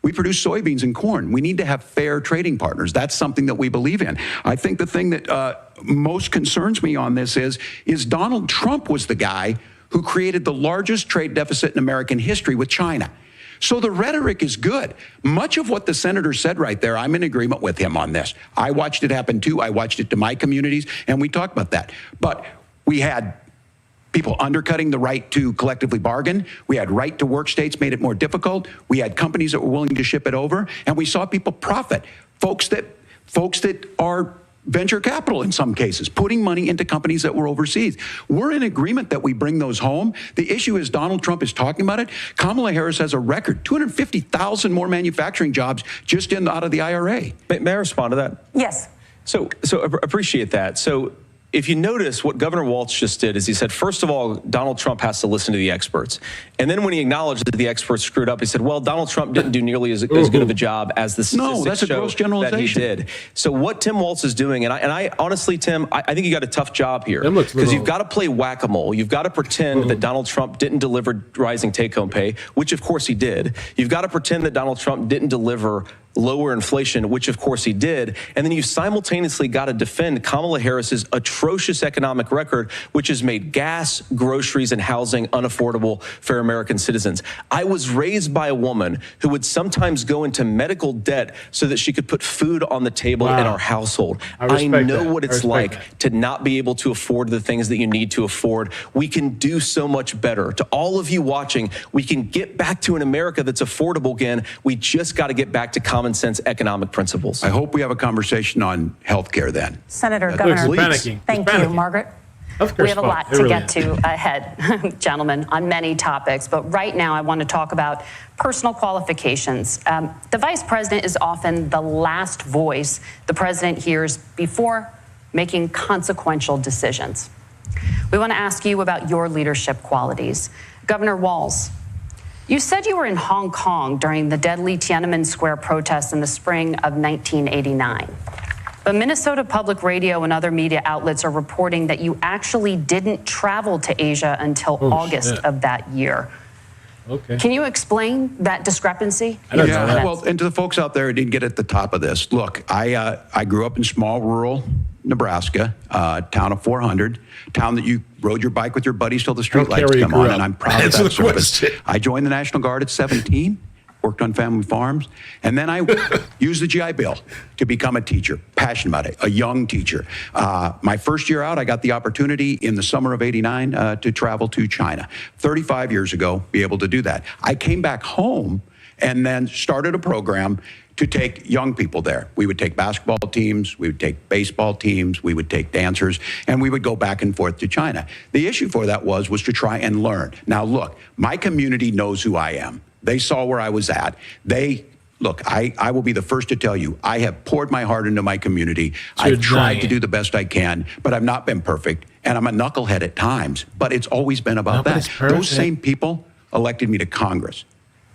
we produce soybeans and corn. We need to have fair trading partners. That's something that we believe in. I think the thing that most concerns me on this is Donald Trump was the guy who created the largest trade deficit in American history with China. So the rhetoric is good. Much of what the senator said right there, I'm in agreement with him on this. I watched it happen too. I watched it to my communities, and we talked about that. But we had people undercutting the right to collectively bargain. We had right to work states made it more difficult. We had companies that were willing to ship it over, and we saw people profit. Folks that are venture capital in some cases, putting money into companies that were overseas. We're in agreement that we bring those home. The issue is Donald Trump is talking about it. Kamala Harris has a record, 250,000 more manufacturing jobs just out of the IRA. May I respond to that? Yes. So appreciate that. So if you notice, what Governor Walz just did is he said, first of all, Donald Trump has to listen to the experts. And then when he acknowledged that the experts screwed up, he said, well, Donald Trump didn't do nearly as good of a job as the statistics show that he did. So what Tim Walz is doing, and I honestly, Tim, I think you got a tough job here. Because you've got to play whack-a-mole. You've got to pretend that Donald Trump didn't deliver rising take-home pay, which of course he did. You've got to pretend that Donald Trump didn't deliver lower inflation, which of course he did. And then you simultaneously got to defend Kamala Harris's atrocious economic record, which has made gas, groceries, and housing unaffordable for American citizens. I was raised by a woman who would sometimes go into medical debt so that she could put food on the table in our household. I know what it's like to not be able to afford the things that you need to afford. We can do so much better. To all of you watching, we can get back to an America that's affordable again. We just got to get back to common sense economic principles. I hope we have a conversation on health care then. Senator, Governor, thank you, Margaret. We have a lot to get to ahead, gentlemen, on many topics. But right now, I want to talk about personal qualifications. The vice president is often the last voice the president hears before making consequential decisions. We want to ask you about your leadership qualities. Governor Walz, you said you were in Hong Kong during the deadly Tiananmen Square protests in the spring of 1989. But Minnesota Public Radio and other media outlets are reporting that you actually didn't travel to Asia until August of that year. Okay. Can you explain that discrepancy? Yeah, well, and to the folks out there who didn't get at the top of this, look, I grew up in small rural Nebraska, town of 400, town that you rode your bike with your buddies till the street lights come on, and I'm proud of that service. I joined the National Guard at 17, worked on family farms, and then I used the GI Bill to become a teacher, passionate about it, a young teacher. My first year out, I got the opportunity in the summer of '89 to travel to China. 35 years ago, be able to do that. I came back home and then started a program to take young people there. We would take basketball teams, we would take baseball teams, we would take dancers, and we would go back and forth to China. The issue for that was to try and learn. Now, look, my community knows who I am. They saw where I was at. Look, I will be the first to tell you, I have poured my heart into my community. I've tried to do the best I can, but I've not been perfect. And I'm a knucklehead at times, but it's always been about that. Those same people elected me to Congress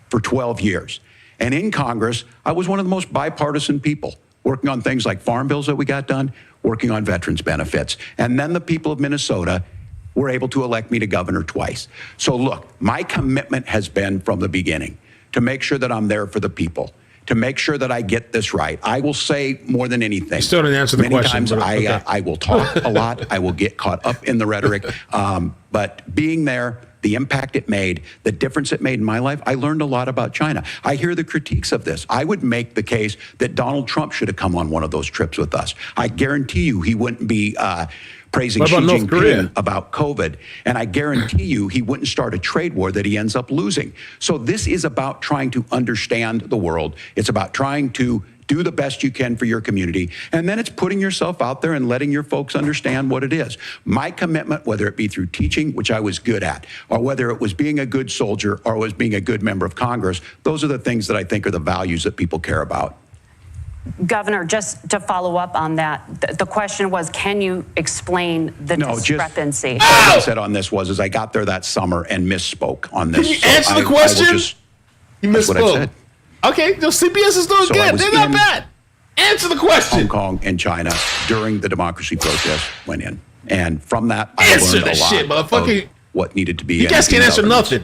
for 12 years. And in Congress, I was one of the most bipartisan people, working on things like farm bills that we got done, working on veterans benefits. And then the people of Minnesota were able to elect me to governor twice. So look, my commitment has been from the beginning to make sure that I'm there for the people, to make sure that I get this right. I will say more than anything. You still didn't answer the question. Many times I will talk a lot. I will get caught up in the rhetoric. But being there, the impact it made, the difference it made in my life, I learned a lot about China. I hear the critiques of this. I would make the case that Donald Trump should have come on one of those trips with us. I guarantee you he wouldn't be praising Xi Jinping about COVID. And I guarantee you he wouldn't start a trade war that he ends up losing. So this is about trying to understand the world. It's about trying to do the best you can for your community. And then it's putting yourself out there and letting your folks understand what it is. My commitment, whether it be through teaching, which I was good at, or whether it was being a good soldier or was being a good member of Congress, those are the things that I think are the values that people care about. Governor, just to follow up on that, the question was, can you explain the discrepancy? What I said on this was I got there that summer and misspoke on this. Can you answer the question? You misspoke. What I said. Okay, no, CBS is doing good. They're not bad. Answer the question. Hong Kong and China during the democracy protest went in. And from that, I learned a lot of what needed to be. You guys can't answer nothing.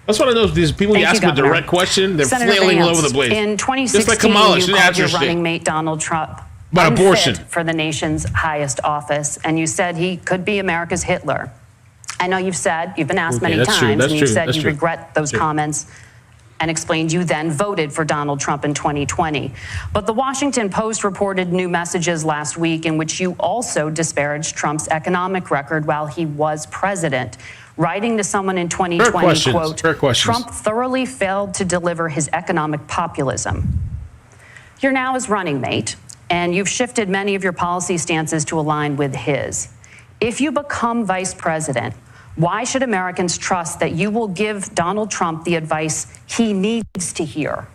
That's what I know. These people, you ask them a direct question, they're flailing all over the place. In 2016, you called your running mate Donald Trump unfit for the nation's highest office, and you said he could be America's Hitler. I know you've been asked many times, and you've said you regret those comments and explained you then voted for Donald Trump in 2020. But the Washington Post reported new messages last week in which you also disparaged Trump's economic record while he was president. Writing to someone in 2020, quote, Trump thoroughly failed to deliver his economic populism. You're now his running mate, and you've shifted many of your policy stances to align with his. If you become vice president, why should Americans trust that you will give Donald Trump the advice he needs to hear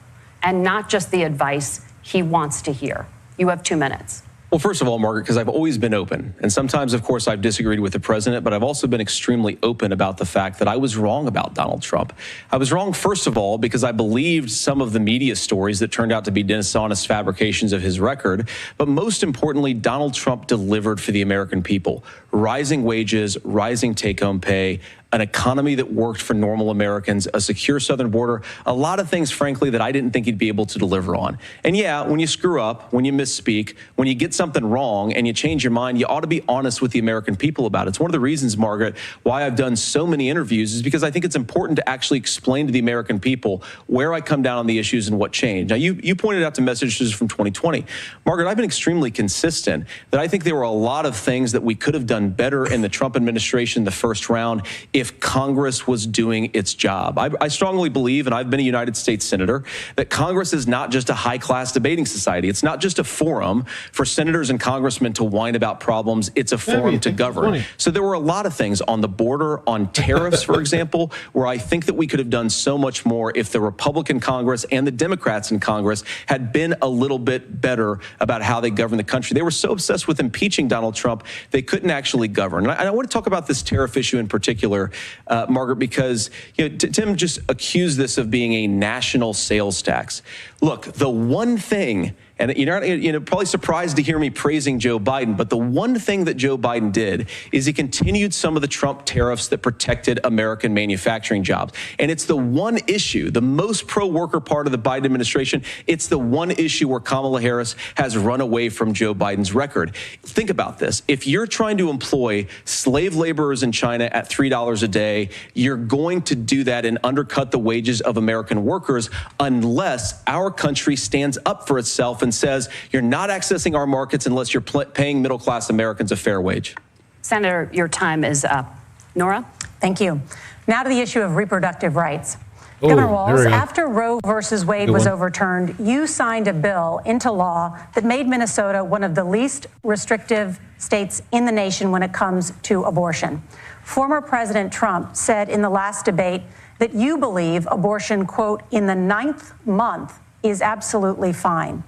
and not just the advice he wants to hear? You have 2 minutes. Well, first of all, Margaret, because I've always been open. And sometimes, of course, I've disagreed with the president, but I've also been extremely open about the fact that I was wrong about Donald Trump. I was wrong, first of all, because I believed some of the media stories that turned out to be dishonest fabrications of his record. But most importantly, Donald Trump delivered for the American people. Rising wages, rising take-home pay, an economy that worked for normal Americans, a secure southern border, a lot of things, frankly, that I didn't think he'd be able to deliver on. And yeah, when you screw up, when you misspeak, when you get something wrong and you change your mind, you ought to be honest with the American people about it. It's one of the reasons, Margaret, why I've done so many interviews is because I think it's important to actually explain to the American people where I come down on the issues and what changed. Now, you pointed out the messages from 2020. Margaret, I've been extremely consistent that I think there were a lot of things that we could have done better in the Trump administration the first round if Congress was doing its job. I strongly believe, and I've been a United States Senator, that Congress is not just a high-class debating society. It's not just a forum for senators and congressmen to whine about problems. It's a forum to govern. So there were a lot of things on the border, on tariffs, for example, where I think that we could have done so much more if the Republican Congress and the Democrats in Congress had been a little bit better about how they govern the country. They were so obsessed with impeaching Donald Trump, they couldn't actually govern. And I want to talk about this tariff issue in particular, Margaret, because Tim just accused this of being a national sales tax. Look, the one thing, and you're probably surprised to hear me praising Joe Biden, but the one thing that Joe Biden did is he continued some of the Trump tariffs that protected American manufacturing jobs. And it's the one issue, the most pro-worker part of the Biden administration, it's the one issue where Kamala Harris has run away from Joe Biden's record. Think about this. If you're trying to employ slave laborers in China at $3 a day, you're going to do that and undercut the wages of American workers unless our country stands up for itself and says you're not accessing our markets unless you're paying middle-class Americans a fair wage. Senator, your time is up. Nora? Thank you. Now to the issue of reproductive rights. Governor Walz, after Roe versus Wade was overturned, you signed a bill into law that made Minnesota one of the least restrictive states in the nation when it comes to abortion. Former President Trump said in the last debate that you believe abortion, quote, in the 9th month is absolutely fine.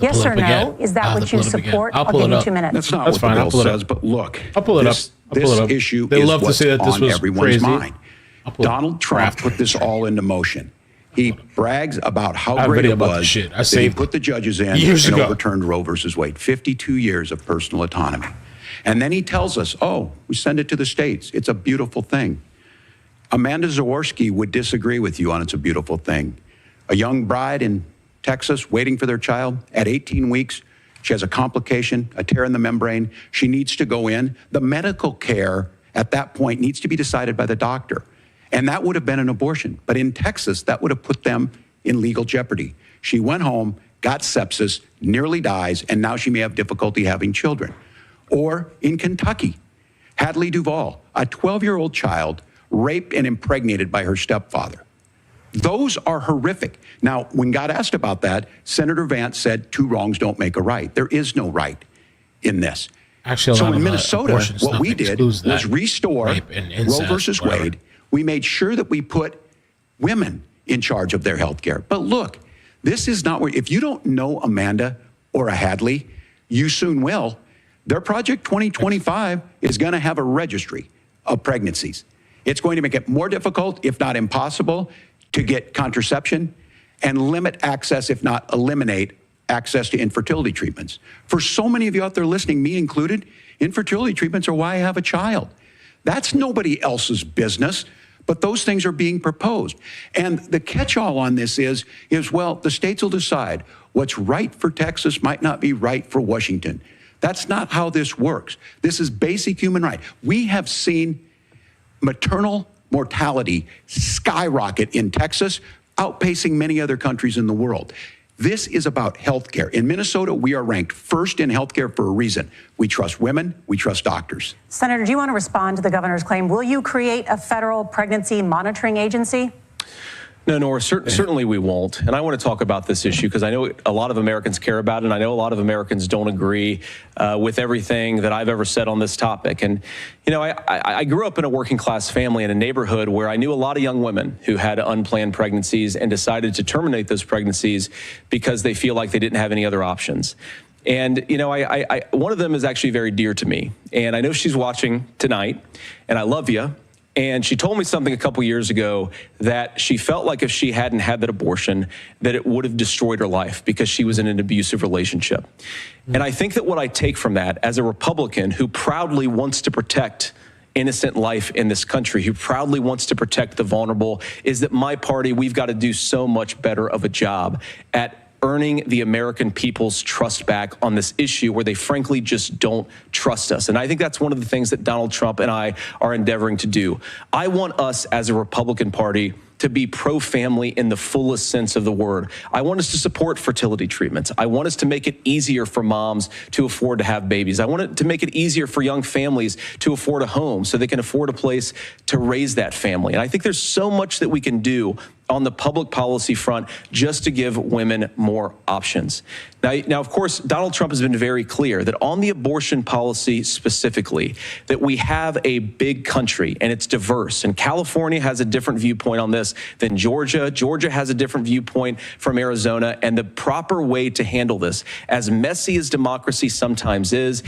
Yes or no? Is that what you support? I'll give you 2 minutes. That's not what the bill says, but look. I'll pull it up. This issue is what's on everyone's mind. Donald Trump put this all into motion. He brags about how great it was that he put the judges in and overturned Roe versus Wade. 52 years of personal autonomy. And then he tells us, oh, we send it to the states. It's a beautiful thing. Amanda Zaworski would disagree with you on it's a beautiful thing. A young bride in Texas waiting for their child at 18 weeks. She has a complication, a tear in the membrane. She needs to go in. The medical care at that point needs to be decided by the doctor. And that would have been an abortion. But in Texas, that would have put them in legal jeopardy. She went home, got sepsis, nearly dies, and now she may have difficulty having children. Or in Kentucky, Hadley Duvall, a 12-year-old child raped and impregnated by her stepfather. Those are horrific. Now, when God asked about that, Senator Vance said 2 wrongs don't make a right. There is no right in this. Actually, so in Minnesota, what we did was restore Roe versus Wade. We made sure that we put women in charge of their health care. But look, this is not where, if you don't know Amanda or a Hadley, you soon will. Their Project 2025 is going to have a registry of pregnancies. It's going to make it more difficult, if not impossible, to get contraception and limit access, if not eliminate access to infertility treatments. For so many of you out there listening, me included, infertility treatments are why I have a child. That's nobody else's business, but those things are being proposed. And the catch-all on this is, well, the states will decide what's right for Texas might not be right for Washington. That's not how this works. This is basic human right. We have seen maternal mortality skyrocket in Texas, outpacing many other countries in the world. This is about health care. In Minnesota, we are ranked first in health care for a reason. We trust women, we trust doctors. Senator, do you want to respond to the governor's claim? Will you create a federal pregnancy monitoring agency? No, Nora, certainly we won't. And I want to talk about this issue because I know a lot of Americans care about it, and I know a lot of Americans don't agree with everything that I've ever said on this topic. And, you know, I grew up in a working class family in a neighborhood where I knew a lot of young women who had unplanned pregnancies and decided to terminate those pregnancies because they feel like they didn't have any other options. And, you know, one of them is actually very dear to me. And I know she's watching tonight, and I love you. And she told me something a couple years ago that she felt like if she hadn't had that abortion, that it would have destroyed her life because she was in an abusive relationship. And I think that what I take from that as a Republican who proudly wants to protect innocent life in this country, who proudly wants to protect the vulnerable, is that my party, we've got to do so much better of a job at earning the American people's trust back on this issue where they frankly just don't trust us. And I think that's one of the things that Donald Trump and I are endeavoring to do. I want us as a Republican Party to be pro-family in the fullest sense of the word. I want us to support fertility treatments. I want us to make it easier for moms to afford to have babies. I want it to make it easier for young families to afford a home so they can afford a place to raise that family. And I think there's so much that we can do on the public policy front just to give women more options. Now, of course, Donald Trump has been very clear that on the abortion policy specifically, that we have a big country and it's diverse. And California has a different viewpoint on this than Georgia. Georgia has a different viewpoint from Arizona. And the proper way to handle this, as messy as democracy sometimes is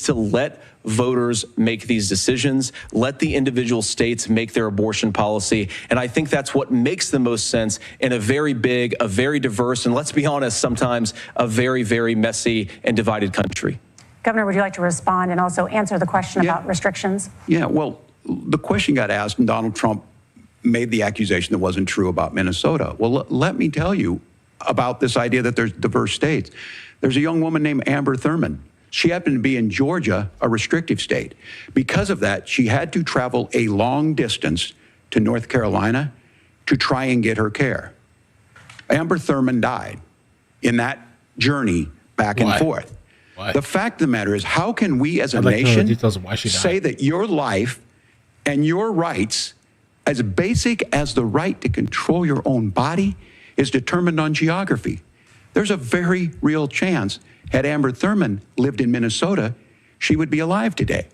to let voters make these decisions, let the individual states make their abortion policy. And I think that's what makes the most sense in a very big, a very diverse, and let's be honest, sometimes a very, very messy and divided country. Governor, would you like to respond and also answer the question about restrictions? Yeah, well, the question got asked and Donald Trump made the accusation that wasn't true about Minnesota. Well, let me tell you about this idea that there's diverse states. There's a young woman named Amber Thurman. She happened to be in Georgia, a restrictive state. Because of that, she had to travel a long distance to North Carolina to try and get her care. Amber Thurman died in that journey back and forth. Why? The fact of the matter is, how can we as a nation say that your life and your rights as basic as the right to control your own body is determined on geography. There's a very real chance, had Amber Thurman lived in Minnesota, she would be alive today.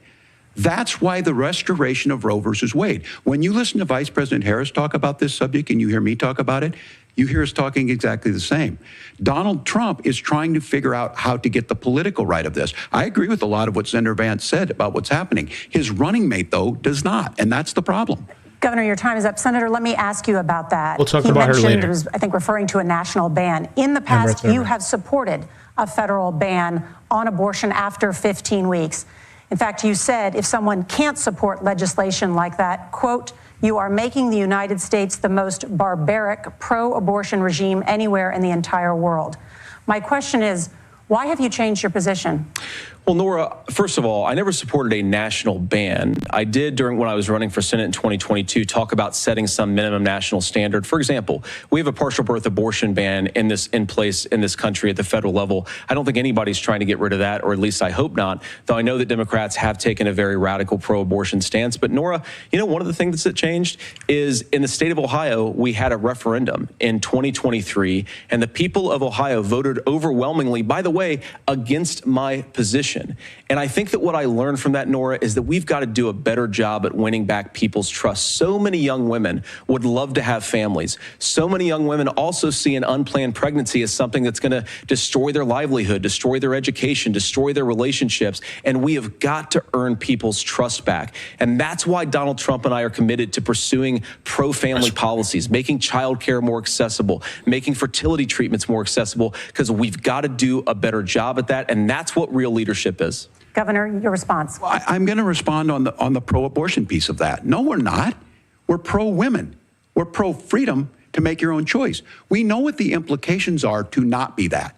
That's why the restoration of Roe versus Wade. When you listen to Vice President Harris talk about this subject and you hear me talk about it, you hear us talking exactly the same. Donald Trump is trying to figure out how to get the political right of this. I agree with a lot of what Senator Vance said about what's happening. His running mate, though, does not, and that's the problem. Governor, your time is up. Senator, let me ask you about that. We'll talk about her later. He mentioned, I think, referring to a national ban. In the past, you have supported a federal ban on abortion after 15 weeks. In fact, you said if someone can't support legislation like that, quote, you are making the United States the most barbaric pro-abortion regime anywhere in the entire world. My question is, why have you changed your position? Well, Nora, first of all, I never supported a national ban. I did when I was running for Senate in 2022 talk about setting some minimum national standard. For example, we have a partial birth abortion ban in place in this country at the federal level. I don't think anybody's trying to get rid of that, or at least I hope not, though I know that Democrats have taken a very radical pro-abortion stance. But Nora, you know, one of the things that changed is in the state of Ohio, we had a referendum in 2023, and the people of Ohio voted overwhelmingly, by the way, against my position. And I think that what I learned from that, Nora, is that we've got to do a better job at winning back people's trust. So many young women would love to have families. So many young women also see an unplanned pregnancy as something that's going to destroy their livelihood, destroy their education, destroy their relationships. And we have got to earn people's trust back. And that's why Donald Trump and I are committed to pursuing pro-family policies, making childcare more accessible, making fertility treatments more accessible, because we've got to do a better job at that. And that's what real leadership is. Governor, your response. Well, I'm going to respond on the pro-abortion piece of that. No, we're not. We're pro-women. We're pro-freedom to make your own choice. We know what the implications are to not be that.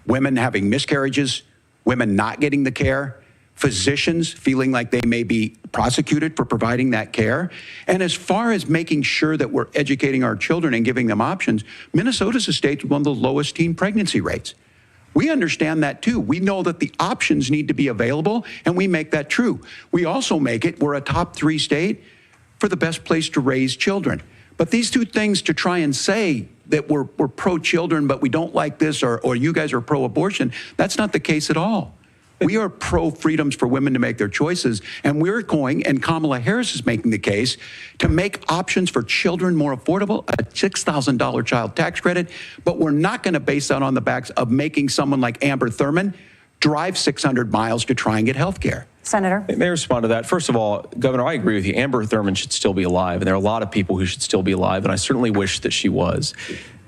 Women having miscarriages, women not getting the care, physicians feeling like they may be prosecuted for providing that care. And as far as making sure that we're educating our children and giving them options, Minnesota's a state with one of the lowest teen pregnancy rates. We understand that too. We know that the options need to be available, and we make that true. We also make it, we're a top 3 state for the best place to raise children. But these two things, to try and say that we're pro-children, but we don't like this, or you guys are pro-abortion, that's not the case at all. We are pro-freedoms for women to make their choices, and we're going, and Kamala Harris is making the case, to make options for children more affordable, a $6,000 child tax credit, but we're not going to base that on the backs of making someone like Amber Thurman drive 600 miles to try and get health care. Senator? May I respond to that? First of all, Governor, I agree with you. Amber Thurman should still be alive, and there are a lot of people who should still be alive, and I certainly wish that she was.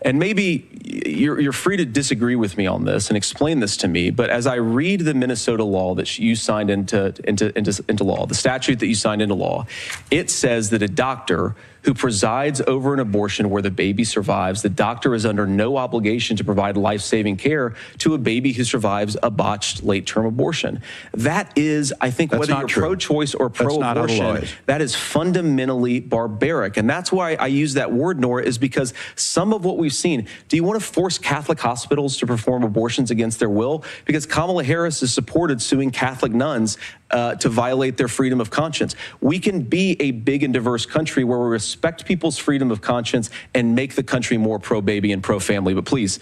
And maybe you're free to disagree with me on this and explain this to me, but as I read the Minnesota law that you signed into law, the statute that you signed into law, it says that a doctor who presides over an abortion where the baby survives, the doctor is under no obligation to provide life-saving care to a baby who survives a botched late-term abortion. That is, I think, whether you're pro-choice or pro-abortion, that is fundamentally barbaric. And that's why I use that word, Nora, is because some of what we've seen, do you want to force Catholic hospitals to perform abortions against their will? Because Kamala Harris has supported suing Catholic nuns to violate their freedom of conscience. We can be a big and diverse country where we respect people's freedom of conscience and make the country more pro-baby and pro-family. But please.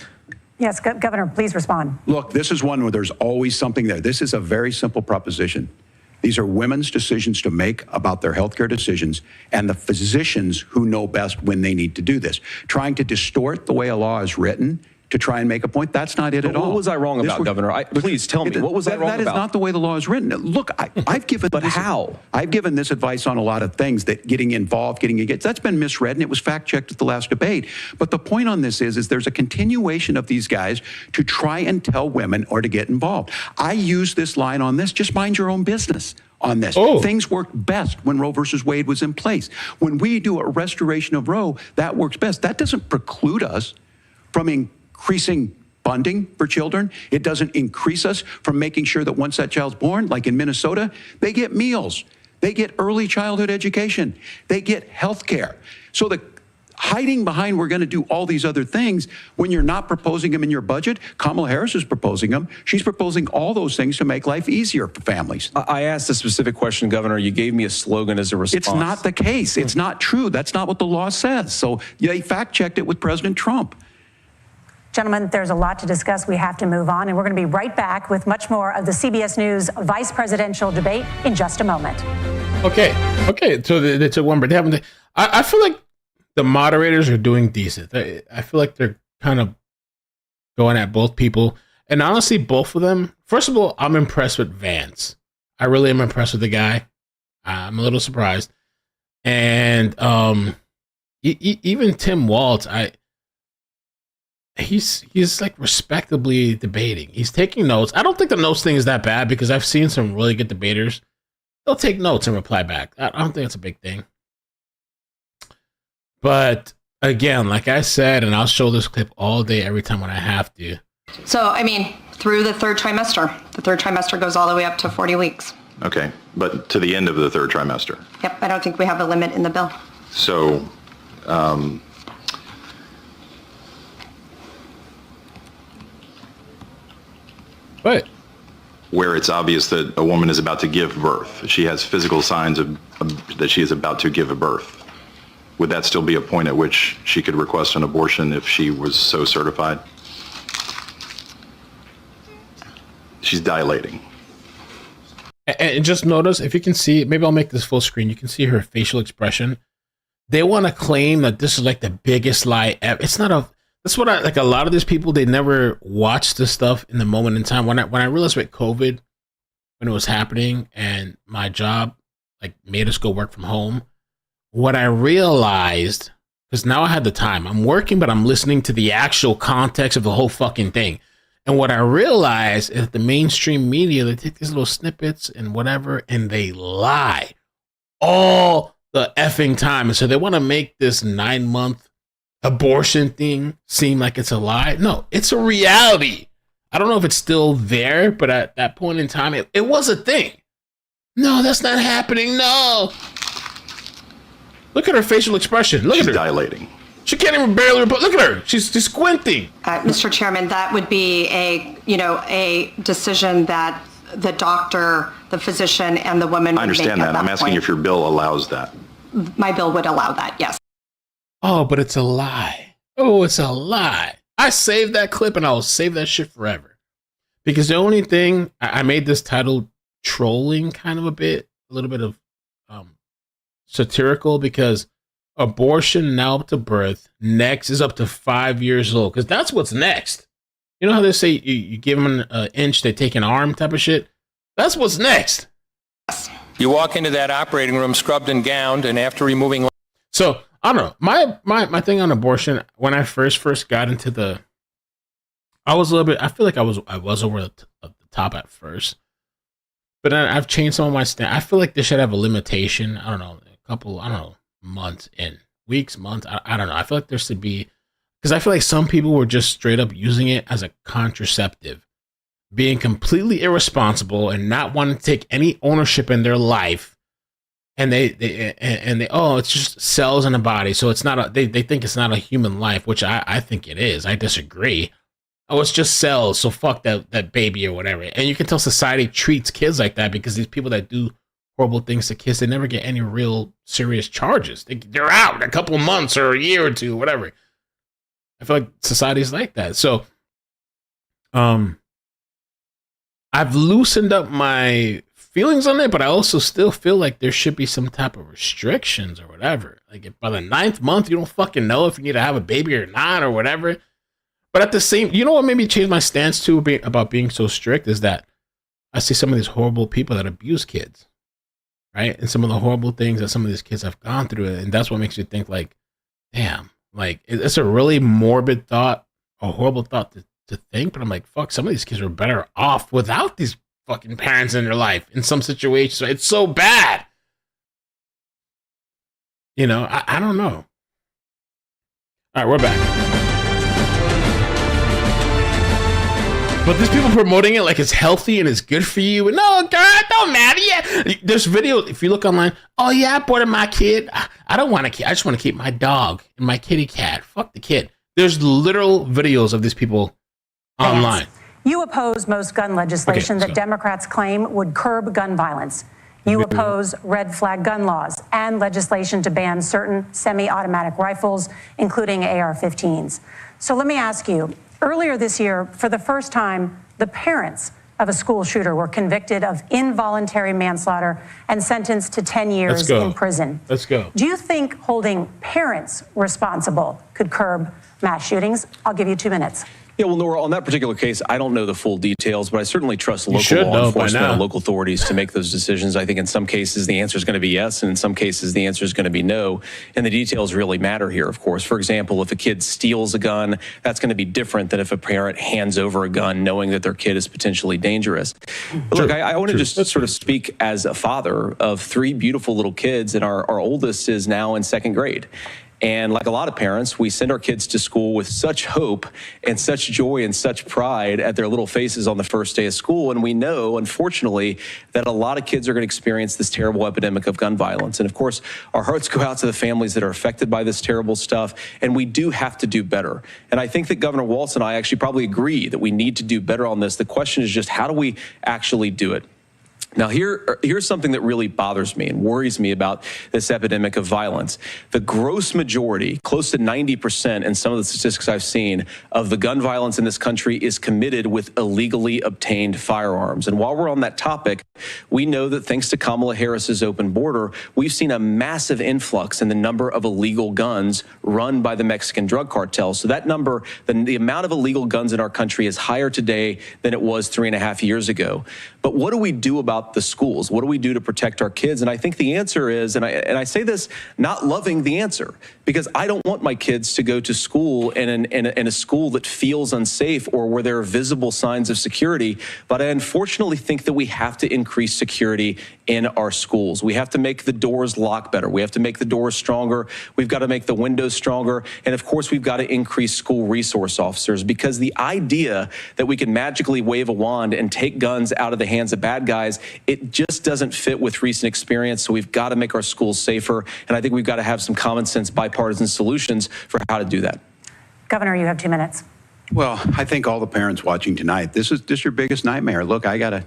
Yes, Governor, please respond. Look, this is one where there's always something there. This is a very simple proposition. These are women's decisions to make about their healthcare decisions, and the physicians who know best when they need to do this. Trying to distort the way a law is written to try and make a point, that's not it at all. What was I wrong about, Governor? Please tell me, what was I wrong about? That is not the way the law is written. Look, I've given But how? I've given this advice on a lot of things, that getting involved, getting engaged, that's been misread, and it was fact-checked at the last debate. But the point on this is there's a continuation of these guys to try and tell women or to get involved. I use this line on this, just mind your own business on this. Things worked best when Roe versus Wade was in place. When we do a restoration of Roe, that works best. That doesn't preclude us from increasing funding for children. It doesn't increase us from making sure that once that child's born, like in Minnesota, they get meals, they get early childhood education, they get health care. So hiding behind we're going to do all these other things when you're not proposing them in your budget. Kamala Harris is proposing them. She's proposing all those things to make life easier for families. I asked a specific question, Governor. You gave me a slogan as a response. It's not the case. It's not true. That's not what the law says. So they fact-checked it with President Trump. Gentlemen, there's a lot to discuss. We have to move on, and we're going to be right back with much more of the CBS News vice presidential debate in just a moment. Okay. So they took one, but they haven't. I feel like the moderators are doing decent. I feel like they're kind of going at both people. And honestly, both of them, first of all, I'm impressed with Vance. I really am impressed with the guy. I'm a little surprised. And even Tim Walz, he's like respectably debating. He's taking notes. I don't think the notes thing is that bad because I've seen some really good debaters. They'll take notes and reply back. I don't think it's a big thing. But again, like I said, and I'll show this clip all day, every time when I have to. So, I mean, through the third trimester. The third trimester goes all the way up to 40 weeks. Okay, but to the end of the third trimester. Yep, I don't think we have a limit in the bill. So, What? Where it's obvious that a woman is about to give birth. She has physical signs of that she is about to give a birth. Would that still be a point at which she could request an abortion if she was so certified? She's dilating. And just notice, if you can see, maybe I'll make this full screen. You can see her facial expression. They want to claim that this is like the biggest lie ever. It's not a. That's what like a lot of these people, they never watch this stuff in the moment in time. When I realized with COVID, when it was happening, and my job like made us go work from home. What I realized, because now I had the time, I'm working, but I'm listening to the actual context of the whole fucking thing. And what I realized is the mainstream media, they take these little snippets and whatever, and they lie all the effing time. And so they want to make this 9-month abortion thing seem like it's a lie. No, it's a reality. I don't know if it's still there, but at that point in time, it was a thing. No, that's not happening. No. Look at her facial expression. Look at her. She's dilating. She can't even barely. Look at her. She's squinting. Mr. Chairman, that would be a decision that the doctor, the physician, and the woman would make. I understand that. I'm asking if your bill allows that. My bill would allow that, yes. Oh, but it's a lie. Oh, it's a lie. I saved that clip and I'll save that shit forever. Because the only thing, I made this title trolling kind of a little bit of satirical, because abortion now up to birth, next is up to 5 years old, because that's what's next. You know how they say you give them an inch, they take an arm type of shit? That's what's next. You walk into that operating room scrubbed and gowned, and after removing... So, I don't know. My thing on abortion, when I first got into the... I was a little bit... I feel like I was over the top at first. But then I've changed some of my stand. I feel like this should have a limitation. I don't know. Months in. Weeks, months. I don't know. I feel like there should be... Because I feel like some people were just straight up using it as a contraceptive. Being completely irresponsible and not wanting to take any ownership in their life. And they it's just cells in the body. So it's not they think it's not a human life, which I think it is. I disagree. Oh, it's just cells. So fuck that baby or whatever. And you can tell society treats kids like that because these people that do horrible things to kids, they never get any real serious charges. They're out in a couple of months or a year or two, whatever. I feel like society's like that. So, I've loosened up my feelings on it, but I also still feel like there should be some type of restrictions or whatever. Like if by the 9th month, you don't fucking know if you need to have a baby or not or whatever. But at the same, you know what made me change my stance too about being so strict is that I see some of these horrible people that abuse kids. Right? And some of the horrible things that some of these kids have gone through. And that's what makes you think like, damn, like it's a really morbid thought, a horrible thought to think. But I'm like, fuck, some of these kids are better off without these fucking parents in their life in some situations. It's so bad. You know, I don't know. All right, we're back. But there's people promoting it like it's healthy and it's good for you. And no, girl, it don't matter. Yeah, there's videos. If you look online, oh yeah, I bought my kid. I don't want a kid. I just want to keep my dog and my kitty cat. Fuck the kid. There's literal videos of these people online. You oppose most gun legislation that Democrats claim would curb gun violence. You oppose red flag gun laws and legislation to ban certain semi-automatic rifles, including AR-15s. So let me ask you, earlier this year, for the first time, the parents of a school shooter were convicted of involuntary manslaughter and sentenced to 10 years in prison. Let's go. Do you think holding parents responsible could curb mass shootings? I'll give you 2 minutes. Yeah, well, Nora, on that particular case, I don't know the full details, but I certainly trust local law enforcement and local authorities to make those decisions. I think in some cases the answer is going to be yes, and in some cases the answer is going to be no. And the details really matter here, of course. For example, if a kid steals a gun, that's going to be different than if a parent hands over a gun knowing that their kid is potentially dangerous. But look, I want to just sort of speak as a father of 3 beautiful little kids, and our oldest is now in 2nd grade. And like a lot of parents, we send our kids to school with such hope and such joy and such pride at their little faces on the first day of school. And we know, unfortunately, that a lot of kids are going to experience this terrible epidemic of gun violence. And of course, our hearts go out to the families that are affected by this terrible stuff. And we do have to do better. And I think that Governor Walz and I actually probably agree that we need to do better on this. The question is just, how do we actually do it? Now, here's something that really bothers me and worries me about this epidemic of violence. The gross majority, close to 90% in some of the statistics I've seen, of the gun violence in this country is committed with illegally obtained firearms. And while we're on that topic, we know that thanks to Kamala Harris's open border, we've seen a massive influx in the number of illegal guns run by the Mexican drug cartels. So that number, the amount of illegal guns in our country is higher today than it was 3.5 years ago. But what do we do about the schools? What do we do to protect our kids? And I think the answer is, and I say this not loving the answer, because I don't want my kids to go to school in a school that feels unsafe or where there are visible signs of security. But I unfortunately think that we have to increase security in our schools. We have to make the doors lock better. We have to make the doors stronger. We've got to make the windows stronger. And of course, we've got to increase school resource officers, because the idea that we can magically wave a wand and take guns out of the hands of bad guys, it just doesn't fit with recent experience. So we've got to make our schools safer. And I think we've got to have some common sense bipartisan solutions for how to do that. Governor, you have 2 minutes. Well, I think all the parents watching tonight, this is your biggest nightmare. Look, I got a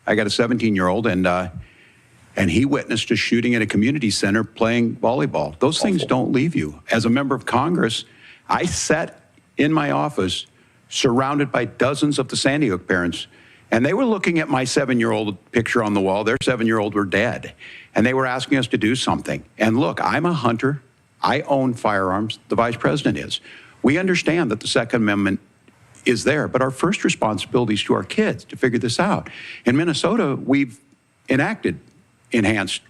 17-year-old, and he witnessed a shooting at a community center playing volleyball. Those things don't leave you. As a member of Congress, I sat in my office surrounded by dozens of the Sandy Hook parents, and they were looking at my 7-year-old picture on the wall. Their 7-year-old were dead, and they were asking us to do something. And look, I'm a hunter. I own firearms. The vice president is. We understand that the Second Amendment is there, but our first responsibility is to our kids to figure this out. In Minnesota, we've enacted enhanced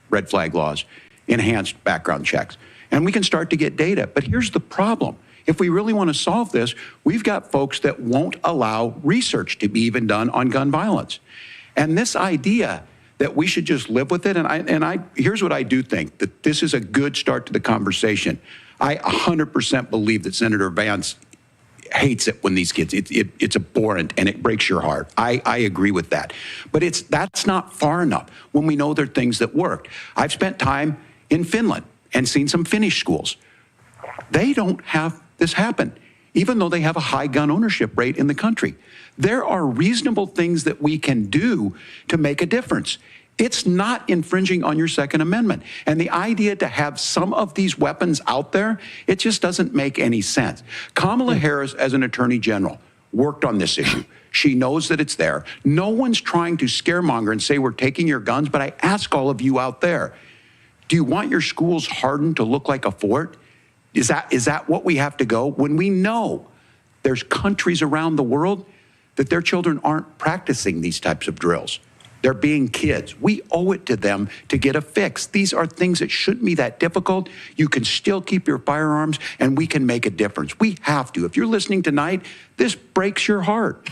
red flag laws, enhanced background checks, and we can start to get data. But here's the problem. If we really want to solve this, we've got folks that won't allow research to be even done on gun violence. And this idea that we should just live with it, here's what I do think, that this is a good start to the conversation. I 100% believe that Senator Vance hates it when these kids, it's abhorrent and it breaks your heart. I agree with that. But that's not far enough when we know there are things that worked. I've spent time in Finland and seen some Finnish schools. They don't have this happen, even though they have a high gun ownership rate in the country. There are reasonable things that we can do to make a difference. It's not infringing on your Second Amendment. And the idea to have some of these weapons out there, it just doesn't make any sense. Kamala Harris, as an attorney general, worked on this issue. She knows that it's there. No one's trying to scaremonger and say we're taking your guns, but I ask all of you out there, do you want your schools hardened to look like a fort? Is that what we have to go? When we know there's countries around the world that their children aren't practicing these types of drills. They're being kids. We owe it to them to get a fix. These are things that shouldn't be that difficult. You can still keep your firearms, and we can make a difference. We have to. If you're listening tonight, this breaks your heart.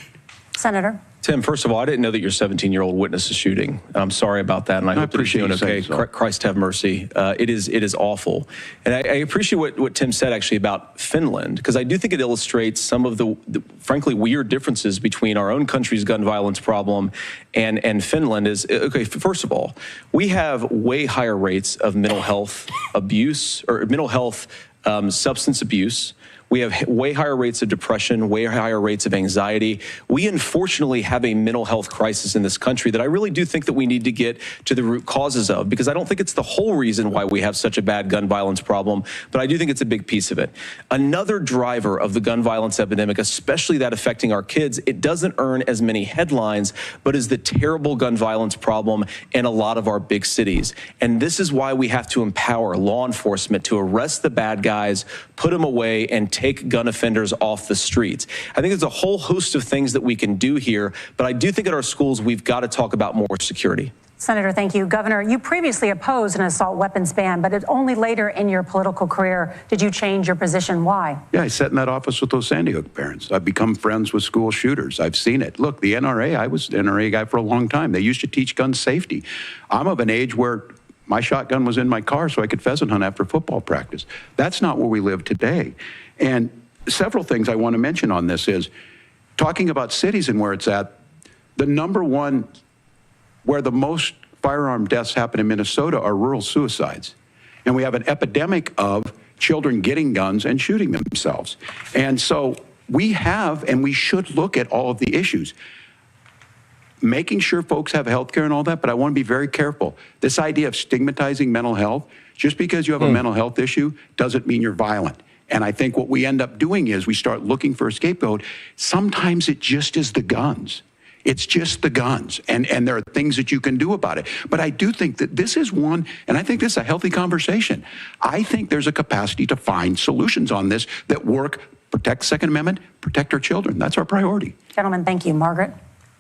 Senator. Tim, first of all, I didn't know that your 17-year-old witnessed a shooting. I'm sorry about that, and I hope that he's doing okay. So. Christ have mercy. It is awful. And I appreciate what Tim said, actually, about Finland, because I do think it illustrates some of the frankly, weird differences between our own country's gun violence problem and Finland. Is, okay, first of all, we have way higher rates of mental health abuse, or mental health substance abuse. We have way higher rates of depression, way higher rates of anxiety. We unfortunately have a mental health crisis in this country that I really do think that we need to get to the root causes of, because I don't think it's the whole reason why we have such a bad gun violence problem, but I do think it's a big piece of it. Another driver of the gun violence epidemic, especially that affecting our kids, it doesn't earn as many headlines, but is the terrible gun violence problem in a lot of our big cities. And this is why we have to empower law enforcement to arrest the bad guys, put them away, and take gun offenders off the streets. I think there's a whole host of things that we can do here, but I do think at our schools we've got to talk about more security. Senator, thank you. Governor, you previously opposed an assault weapons ban, but it's only later in your political career did you change your position. Why? Yeah, I sat in that office with those Sandy Hook parents. I've become friends with school shooters. I've seen it. Look, the NRA, I was an NRA guy for a long time. They used to teach gun safety. I'm of an age where my shotgun was in my car so I could pheasant hunt after football practice. That's not where we live today. And several things I want to mention on this is talking about cities and where it's at. The number one where the most firearm deaths happen in Minnesota are rural suicides. And we have an epidemic of children getting guns and shooting themselves. And so we have, and we should look at all of the issues. Making sure folks have health care and all that, but I want to be very careful. This idea of stigmatizing mental health, just because you have a mental health issue doesn't mean you're violent. And I think what we end up doing is we start looking for a scapegoat. Sometimes it just is the guns. It's just the guns. And there are things that you can do about it. But I do think that this is one, and I think this is a healthy conversation. I think there's a capacity to find solutions on this that work, protect Second Amendment, protect our children. That's our priority. Gentlemen, thank you. Margaret?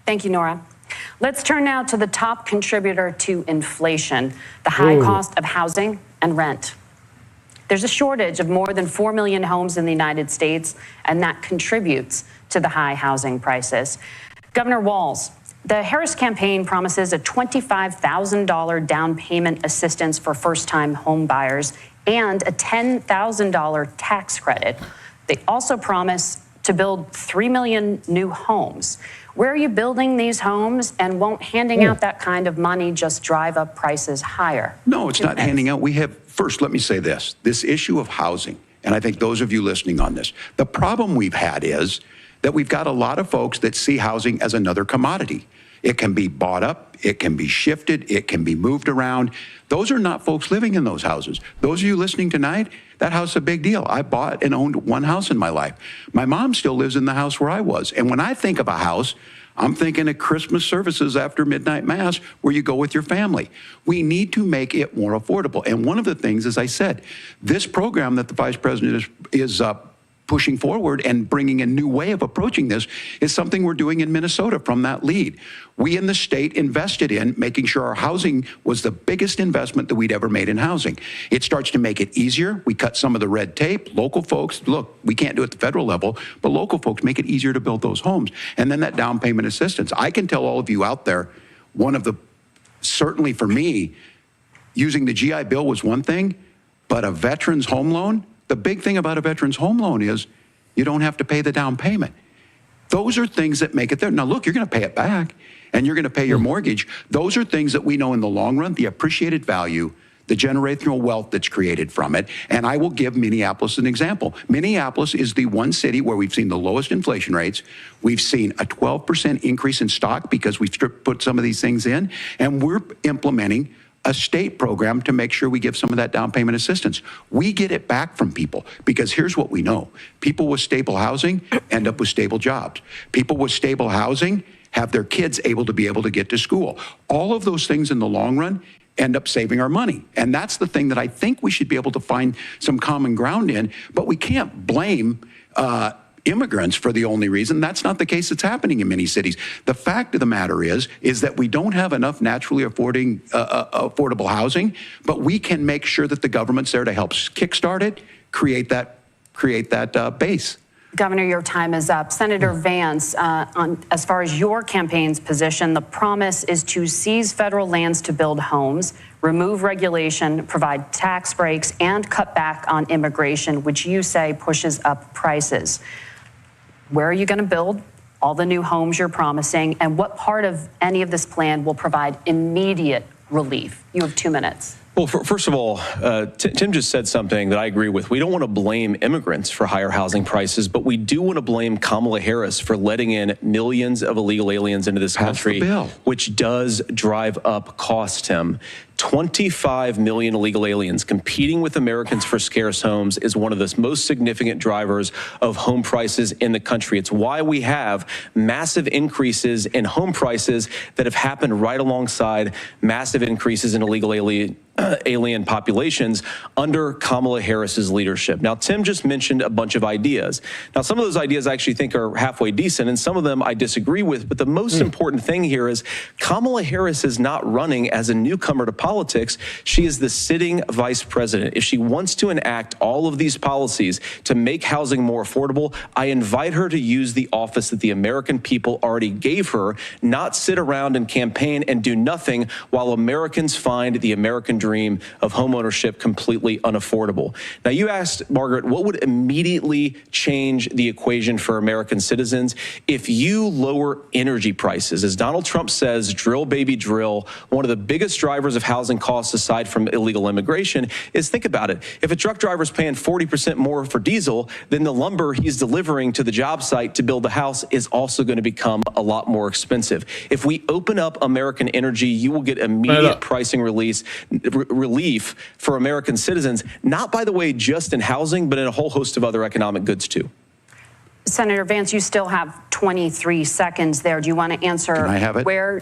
Thank you, Nora. Let's turn now to the top contributor to inflation, the high cost of housing and rent. There's a shortage of more than 4 million homes in the United States, and that contributes to the high housing prices. Governor Walz, the Harris campaign promises a $25,000 down payment assistance for first-time home buyers and a $10,000 tax credit. They also promise to build 3 million new homes. Where are you building these homes, and won't handing out that kind of money just drive up prices higher? No, it's not handing out. We have, first, let me say this issue of housing, and I think those of you listening on this, the problem we've had is that we've got a lot of folks that see housing as another commodity. It can be bought up, it can be shifted, it can be moved around. Those are not folks living in those houses. Those of you listening tonight, that house is a big deal. I bought and owned one house in my life. My mom still lives in the house where I was. And when I think of a house, I'm thinking of Christmas services after midnight mass where you go with your family. We need to make it more affordable. And one of the things, as I said, this program that the Vice President is pushing forward and bringing a new way of approaching this is something we're doing in Minnesota from that lead. We in the state invested in making sure our housing was the biggest investment that we'd ever made in housing. It starts to make it easier. We cut some of the red tape. Local folks, look, we can't do it at the federal level, but local folks make it easier to build those homes. And then that down payment assistance. I can tell all of you out there, one of the, certainly for me, using the GI Bill was one thing, but a veteran's home loan, the big thing about a veteran's home loan is you don't have to pay the down payment. Those are things that make it there. Now, look, you're going to pay it back, and you're going to pay your mortgage. Those are things that we know in the long run, the appreciated value, the generational wealth that's created from it. And I will give Minneapolis an example. Minneapolis is the one city where we've seen the lowest inflation rates. We've seen a 12% increase in stock because we've put some of these things in, and we're implementing a state program to make sure we give some of that down payment assistance. We get it back from people because here's what we know. People with stable housing end up with stable jobs. People with stable housing have their kids able to get to school. All of those things in the long run end up saving our money. And that's the thing that I think we should be able to find some common ground in, but we can't blame immigrants for the only reason. That's not the case that's happening in many cities. The fact of the matter is that we don't have enough naturally affordable housing, but we can make sure that the government's there to help kickstart it, create that base. Governor, your time is up. Senator Vance, as far as your campaign's position, the promise is to seize federal lands to build homes, remove regulation, provide tax breaks, and cut back on immigration, which you say pushes up prices. Where are you going to build all the new homes you're promising, and what part of any of this plan will provide immediate relief? You have 2 minutes. Well, first of all, Tim just said something that I agree with. We don't want to blame immigrants for higher housing prices, but we do want to blame Kamala Harris for letting in millions of illegal aliens into this country, which does drive up costs, Tim. 25 million illegal aliens competing with Americans for scarce homes is one of the most significant drivers of home prices in the country. It's why we have massive increases in home prices that have happened right alongside massive increases in illegal alien populations under Kamala Harris's leadership. Now, Tim just mentioned a bunch of ideas. Now, some of those ideas I actually think are halfway decent, and some of them I disagree with. But the most important thing here is Kamala Harris is not running as a newcomer to politics. She is the sitting vice president. If she wants to enact all of these policies to make housing more affordable, I invite her to use the office that the American people already gave her, not sit around and campaign and do nothing while Americans find the American dream of homeownership completely unaffordable. Now, you asked, Margaret, what would immediately change the equation for American citizens? If you lower energy prices, as Donald Trump says, drill, baby, drill, one of the biggest drivers of housing costs aside from illegal immigration is, think about it. If a truck driver's paying 40% more for diesel, then the lumber he's delivering to the job site to build the house is also going to become a lot more expensive. If we open up American energy, you will get immediate pricing relief for American citizens, not, by the way, just in housing, but in a whole host of other economic goods, too. Senator Vance, you still have 23 seconds there. Do you want to answer? Can I have it? Where,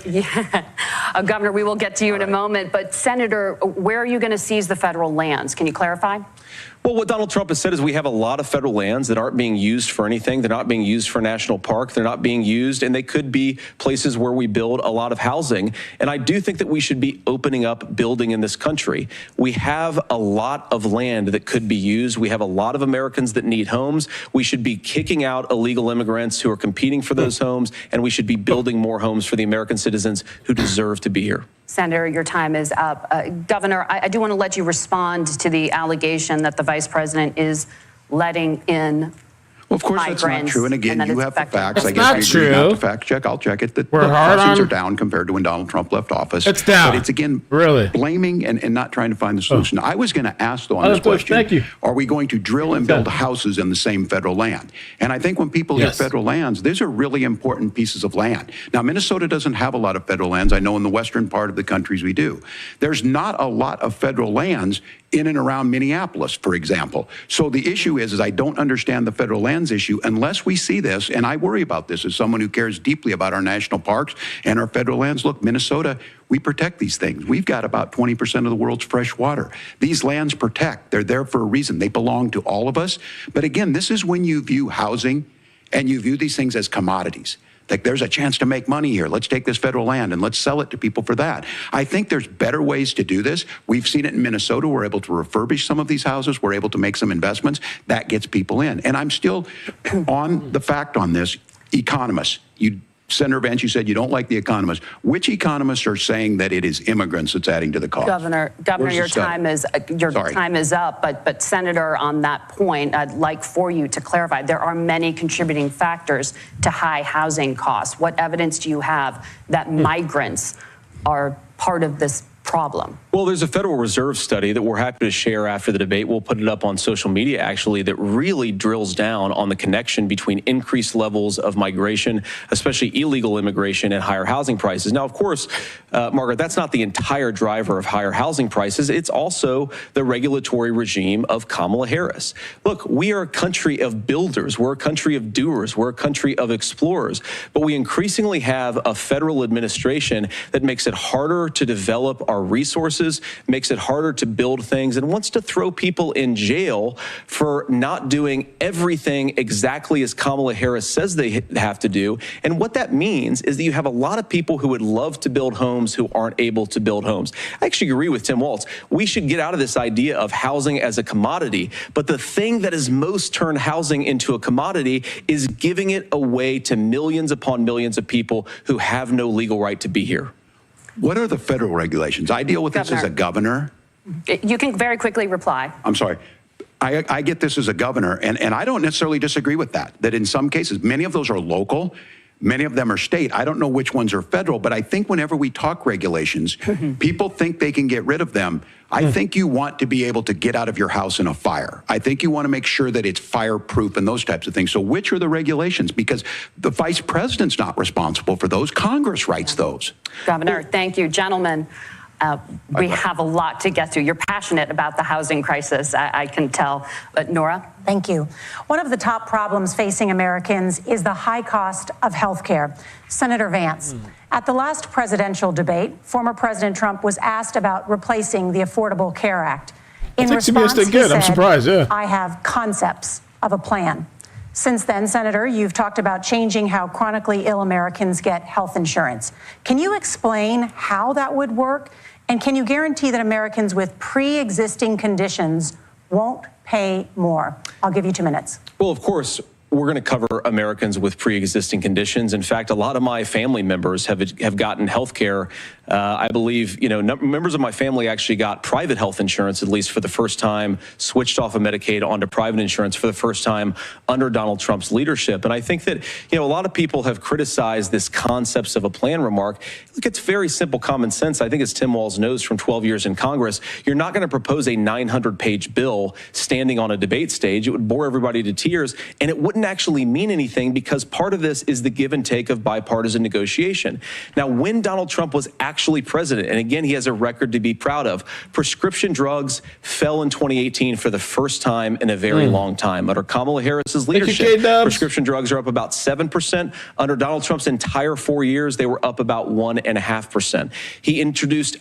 Governor, we will get to you in a moment. But, Senator, where are you going to seize the federal lands? Can you clarify? Well, what Donald Trump has said is we have a lot of federal lands that aren't being used for anything. They're not being used for national park. They're not being used, and they could be places where we build a lot of housing. And I do think that we should be opening up building in this country. We have a lot of land that could be used. We have a lot of Americans that need homes. We should be kicking out illegal immigrants who are competing for those homes, and we should be building more homes for the American citizens who deserve to be here. Senator, your time is up. Governor, I do want to let you respond to the allegation that the vice president is letting in Well, of course, that's not true. And again, you have the facts. I That's guess we agree not not true. to fact check. I'll check it. That We're the hard crossings on- are down compared to when Donald Trump left office. It's down. But it's, again, Really? blaming and not trying to find the solution. I was going to ask, though, on Oh, this of course. question, Thank you. are we going to drill and build houses in the same federal land? And I think when people hear Yes. federal lands, these are really important pieces of land. Now, Minnesota doesn't have a lot of federal lands. I know in the western part of the countries we do. There's not a lot of federal lands in and around Minneapolis, for example. So the issue is I don't understand the federal lands issue unless we see this, and I worry about this as someone who cares deeply about our national parks and our federal lands. Look, Minnesota, we protect these things. We've got about 20% of the world's fresh water. These lands protect. They're there for a reason. They belong to all of us. But again, this is when you view housing and you view these things as commodities. Like, there's a chance to make money here. Let's take this federal land and let's sell it to people for that. I think there's better ways to do this. We've seen it in Minnesota. We're able to refurbish some of these houses. We're able to make some investments. That gets people in. And I'm still on the fact on this. Economists, Senator Vance, you said you don't like the economists. Which economists are saying that it is immigrants that's adding to the cost? Governor, your time is up. But Senator, on that point, I'd like for you to clarify. There are many contributing factors to high housing costs. What evidence do you have that migrants are part of this problem? Well, there's a Federal Reserve study that we're happy to share after the debate. We'll put it up on social media, actually, that really drills down on the connection between increased levels of migration, especially illegal immigration, and higher housing prices. Now, of course, Margaret, that's not the entire driver of higher housing prices. It's also the regulatory regime of Kamala Harris. Look, we are a country of builders. We're a country of doers. We're a country of explorers. But we increasingly have a federal administration that makes it harder to develop our our resources, makes it harder to build things, and wants to throw people in jail for not doing everything exactly as Kamala Harris says they have to do. And what that means is that you have a lot of people who would love to build homes who aren't able to build homes. I actually agree with Tim Walz. We should get out of this idea of housing as a commodity. But the thing that has most turned housing into a commodity is giving it away to millions upon millions of people who have no legal right to be here. What are the federal regulations? I deal with this as a governor. You can very quickly reply. I'm sorry. I get this as a governor, and I don't necessarily disagree with that, that in some cases, many of those are local, many of them are state. I don't know which ones are federal, but I think whenever we talk regulations, people think they can get rid of them. I think you want to be able to get out of your house in a fire. I think you want to make sure that it's fireproof and those types of things. So which are the regulations? Because the vice president's not responsible for those. Congress writes those. Governor, thank you. Gentlemen, we have a lot to get to. You're passionate about the housing crisis, I can tell. But Nora? Thank you. One of the top problems facing Americans is the high cost of health care. Senator Vance, at the last presidential debate, former President Trump was asked about replacing the Affordable Care Act. In response, he said, I'm surprised, yeah. I have concepts of a plan. Since then, Senator, you've talked about changing how chronically ill Americans get health insurance. Can you explain how that would work? And can you guarantee that Americans with pre-existing conditions won't pay more? I'll give you 2 minutes. Well, of course, we're going to cover Americans with pre-existing conditions. In fact, a lot of my family members have gotten health care. I believe, members of my family actually got private health insurance, at least for the first time, switched off of Medicaid onto private insurance for the first time under Donald Trump's leadership. And I think that, a lot of people have criticized this concepts of a plan remark. Look, it's very simple common sense. I think as Tim Walz knows from 12 years in Congress, you're not going to propose a 900-page bill standing on a debate stage. It would bore everybody to tears, and it wouldn't actually mean anything because part of this is the give and take of bipartisan negotiation. Now, when Donald Trump was actually president, and again, he has a record to be proud of, prescription drugs fell in 2018 for the first time in a very long time. Under Kamala Harris's leadership, prescription drugs are up about 7%. Under Donald Trump's entire 4 years, they were up about 1.5%. He introduced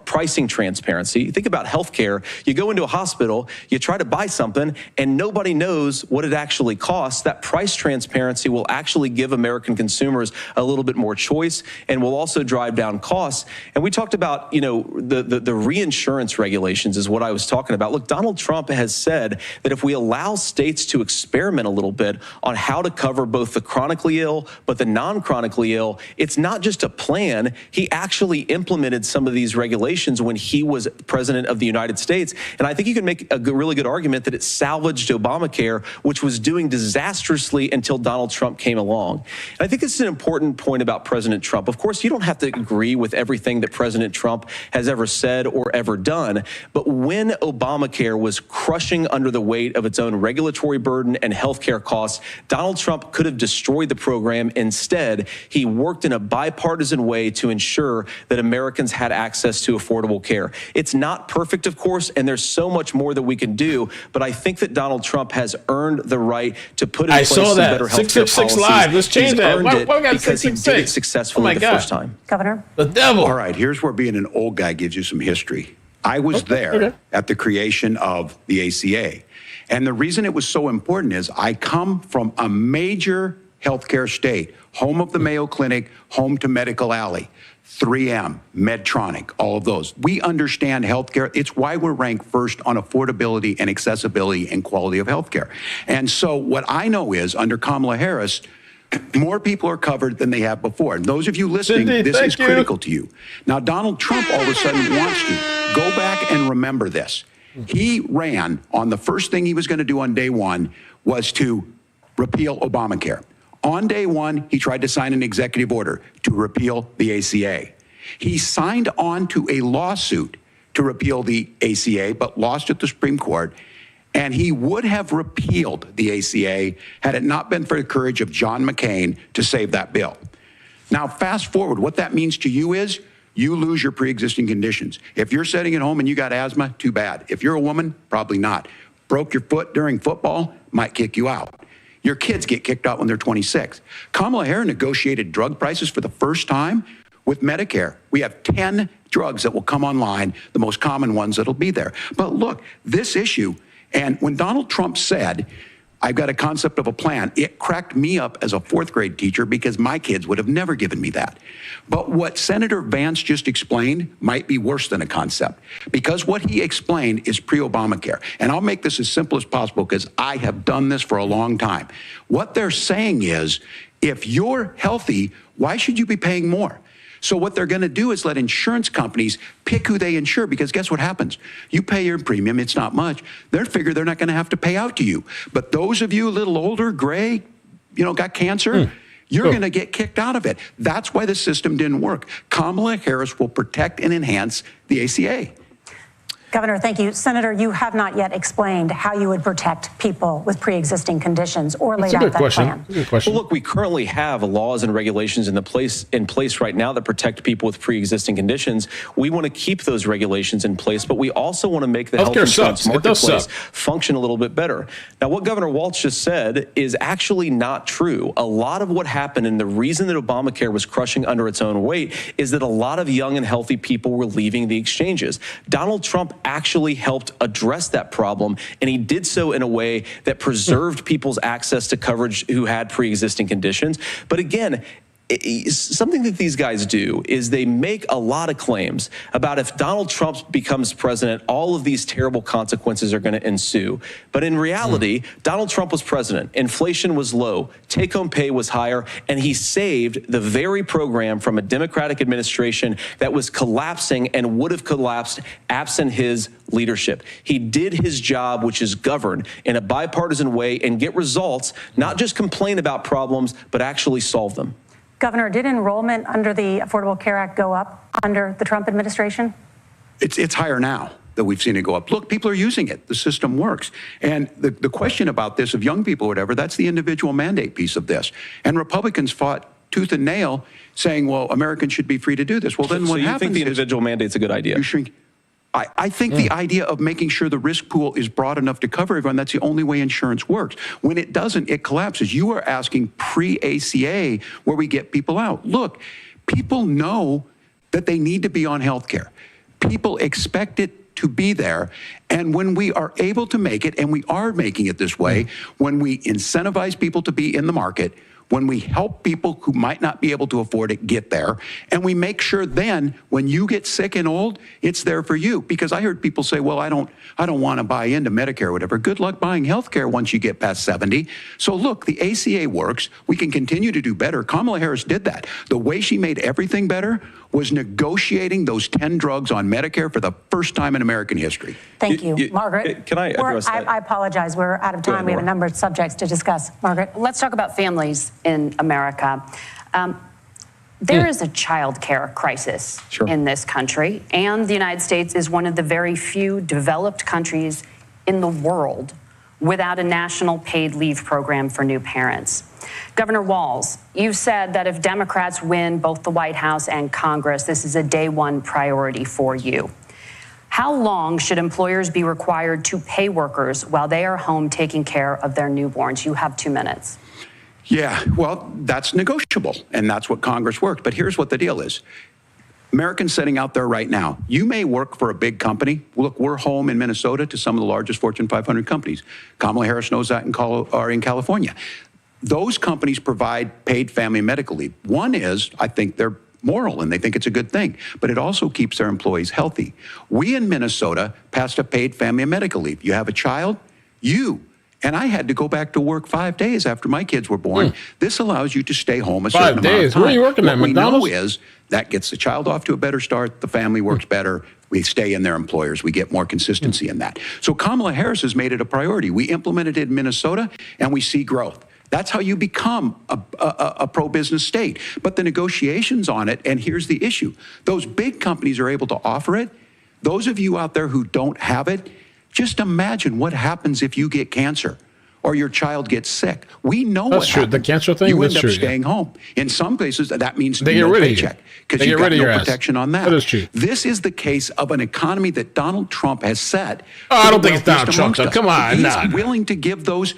pricing transparency. Think about healthcare. You go into a hospital, you try to buy something, and nobody knows what it actually costs. That price transparency will actually give American consumers a little bit more choice and will also drive down costs. And we talked about, the reinsurance regulations is what I was talking about. Look, Donald Trump has said that if we allow states to experiment a little bit on how to cover both the chronically ill, but the non-chronically ill, it's not just a plan. He actually implemented some of these regulations when he was president of the United States. And I think you can make a really good argument that it salvaged Obamacare, which was doing disastrously until Donald Trump came along. And I think this is an important point about President Trump. Of course, you don't have to agree with everything that President Trump has ever said or ever done. But when Obamacare was crushing under the weight of its own regulatory burden and healthcare costs, Donald Trump could have destroyed the program. Instead, he worked in a bipartisan way to ensure that Americans had access to affordable care. It's not perfect, of course, and there's so much more that we can do. But I think that Donald Trump has earned the right to put in place some better healthcare policies. Live. Let's change that. Why because he did it successfully the first time. Governor? The devil. All right, here's where being an old guy gives you some history. I was there at the creation of the ACA. And the reason it was so important is I come from a major healthcare state, home of the Mayo Clinic, home to Medical Alley, 3M, Medtronic, all of those. We understand healthcare. It's why we're ranked first on affordability and accessibility and quality of healthcare. And so what I know is under Kamala Harris, more people are covered than they have before. And those of you listening, this is critical to you. Now, Donald Trump all of a sudden wants to go back and remember this. He ran on the first thing he was going to do on day one was to repeal Obamacare. On day one, he tried to sign an executive order to repeal the ACA. He signed on to a lawsuit to repeal the ACA, but lost at the Supreme Court. And he would have repealed the ACA had it not been for the courage of John McCain to save that bill. Now, fast forward, what that means to you is you lose your pre-existing conditions. If you're sitting at home and you got asthma, too bad. If you're a woman, probably not. Broke your foot during football, might kick you out. Your kids get kicked out when they're 26. Kamala Harris negotiated drug prices for the first time with Medicare. We have 10 drugs that will come online, the most common ones that'll be there. But look, this issue, and when Donald Trump said, I've got a concept of a plan, it cracked me up as a fourth grade teacher because my kids would have never given me that. But what Senator Vance just explained might be worse than a concept, because what he explained is pre-Obamacare. And I'll make this as simple as possible because I have done this for a long time. What they're saying is, if you're healthy, why should you be paying more? So what they're going to do is let insurance companies pick who they insure, because guess what happens? You pay your premium, it's not much. They figure they're not going to have to pay out to you. But those of you a little older, gray, got cancer, you're going to get kicked out of it. That's why the system didn't work. Kamala Harris will protect and enhance the ACA. Governor, thank you. Senator, you have not yet explained how you would protect people with pre-existing conditions or laid out that plan. Good question. Well, look, we currently have laws and regulations in place right now that protect people with pre-existing conditions. We want to keep those regulations in place, but we also want to make the health insurance marketplace function a little bit better. Now, what Governor Walz just said is actually not true. A lot of what happened, and the reason that Obamacare was crushing under its own weight, is that a lot of young and healthy people were leaving the exchanges. Donald Trump actually helped address that problem, and he did so in a way that preserved people's access to coverage who had pre-existing conditions. But again, something that these guys do is they make a lot of claims about if Donald Trump becomes president, all of these terrible consequences are going to ensue. But in reality, Donald Trump was president. Inflation was low. Take-home pay was higher. And he saved the very program from a Democratic administration that was collapsing and would have collapsed absent his leadership. He did his job, which is govern in a bipartisan way and get results, not just complain about problems, but actually solve them. Governor, did enrollment under the Affordable Care Act go up under the Trump administration? It's higher now that we've seen it go up. Look, people are using it. The system works. And the question about this of young people or whatever, that's the individual mandate piece of this. And Republicans fought tooth and nail saying, well, Americans should be free to do this. Well, then what happens is... So you think the individual mandate's a good idea? You shrink. I think the idea of making sure the risk pool is broad enough to cover everyone, that's the only way insurance works. When it doesn't, it collapses. You are asking pre-ACA where we get people out. Look, people know that they need to be on health care. People expect it to be there. And when we are able to make it, and we are making it this way, when we incentivize people to be in the market, when we help people who might not be able to afford it get there, and we make sure then when you get sick and old, it's there for you. Because I heard people say, well, I don't want to buy into Medicare or whatever. Good luck buying health care once you get past 70. So look, the ACA works. We can continue to do better. Kamala Harris did that. The way she made everything better was negotiating those 10 drugs on Medicare for the first time in American history. Thank you. Margaret. Can I address that? I apologize. We're out of time. We have a number of subjects to discuss. Margaret. Let's talk about families in America. There is a child care crisis in this country, and the United States is one of the very few developed countries in the world without a national paid leave program for new parents. Governor Walz, you've said that if Democrats win both the White House and Congress, this is a day one priority for you. How long should employers be required to pay workers while they are home taking care of their newborns? You have 2 minutes. Yeah, well, that's negotiable, and that's what Congress worked. But here's what the deal is. Americans sitting out there right now, you may work for a big company. Look, we're home in Minnesota to some of the largest Fortune 500 companies. Kamala Harris knows that in California. Those companies provide paid family medical leave. One is, I think they're moral and they think it's a good thing, but it also keeps their employees healthy. We in Minnesota passed a paid family medical leave. You have a child, and I had to go back to work 5 days after my kids were born. This allows you to stay home a certain amount of time. 5 days? Where are you working at, McDonald's? What we know is that gets the child off to a better start, the family works better, we stay in their employers, we get more consistency in that. So Kamala Harris has made it a priority. We implemented it in Minnesota, and we see growth. That's how you become a pro-business state. But the negotiations on it, and here's the issue, those big companies are able to offer it. Those of you out there who don't have it, just imagine what happens if you get cancer or your child gets sick. We know what happens. The cancer thing, you end up staying home. In some places, that means no paycheck because you've got no protection on that. That is true. This is the case of an economy that Donald Trump has set. I don't think it's Donald Trump. Come on, he's willing to give those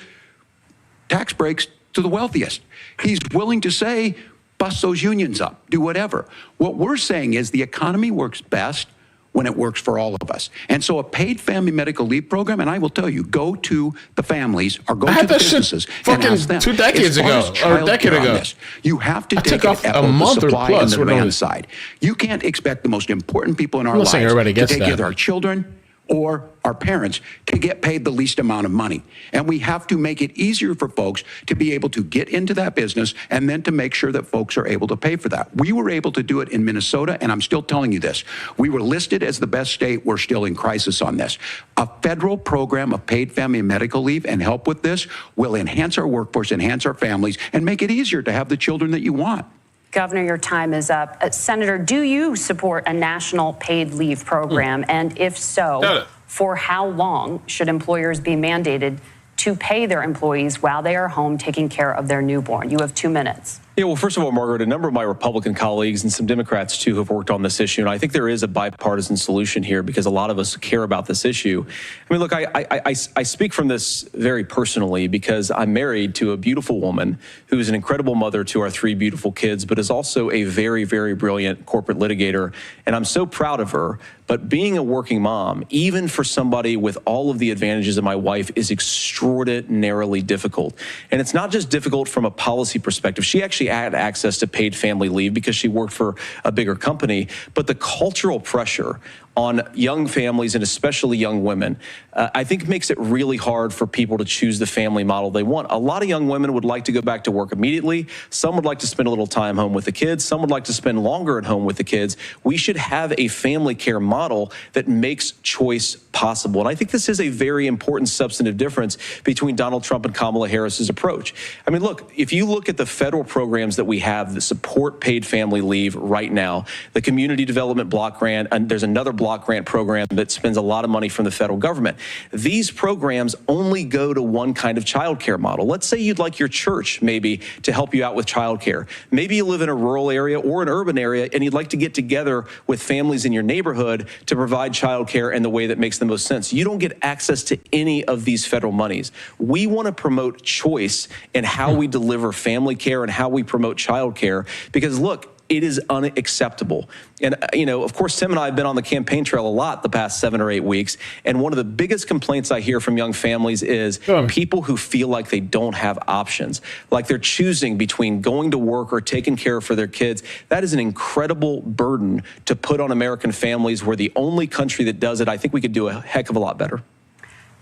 tax breaks to the wealthiest. He's willing to say bust those unions up, do whatever. What we're saying is the economy works best when it works for all of us. And so a paid family medical leave program, and I will tell you, go to the families or go to the businesses and ask them. 2 decades ago or a decade ago. You have to take off it a month the or supply plus. and the demand side. You can't expect the most important people in our lives to take care of our children or our parents to get paid the least amount of money. And we have to make it easier for folks to be able to get into that business and then to make sure that folks are able to pay for that. We were able to do it in Minnesota, and I'm still telling you this. We were listed as the best state. We're still in crisis on this. A federal program of paid family and medical leave and help with this will enhance our workforce, enhance our families, and make it easier to have the children that you want. Governor, your time is up. Senator, do you support a national paid leave program? And if so, for how long should employers be mandated to pay their employees while they are home taking care of their newborn? You have 2 minutes. Yeah, well, first of all, Margaret, a number of my Republican colleagues and some Democrats, too, have worked on this issue. And I think there is a bipartisan solution here because a lot of us care about this issue. I mean, look, I speak from this very personally because I'm married to a beautiful woman who is an incredible mother to our 3 beautiful kids, but is also a very, very brilliant corporate litigator. And I'm so proud of her. But being a working mom, even for somebody with all of the advantages of my wife, is extraordinarily difficult. And it's not just difficult from a policy perspective. She actually had access to paid family leave because she worked for a bigger company. But the cultural pressure on young families and especially young women, I think makes it really hard for people to choose the family model they want. A lot of young women would like to go back to work immediately. Some would like to spend a little time home with the kids. Some would like to spend longer at home with the kids. We should have a family care model that makes choice possible. And I think this is a very important substantive difference between Donald Trump and Kamala Harris's approach. I mean, look, if you look at the federal programs that we have that support paid family leave right now, the Community Development Block Grant, and there's another block grant program that spends a lot of money from the federal government. These programs only go to one kind of childcare model. Let's say you'd like your church maybe to help you out with childcare. Maybe you live in a rural area or an urban area and you'd like to get together with families in your neighborhood to provide childcare in the way that makes the most sense. You don't get access to any of these federal monies. We want to promote choice in how we deliver family care and how we promote childcare because look, it is unacceptable. And, you know, of course, Tim and I have been on the campaign trail a lot the past 7 or 8 weeks. And one of the biggest complaints I hear from young families is people who feel like they don't have options, like they're choosing between going to work or taking care for their kids. That is an incredible burden to put on American families. We're the only country that does it. I think we could do a heck of a lot better.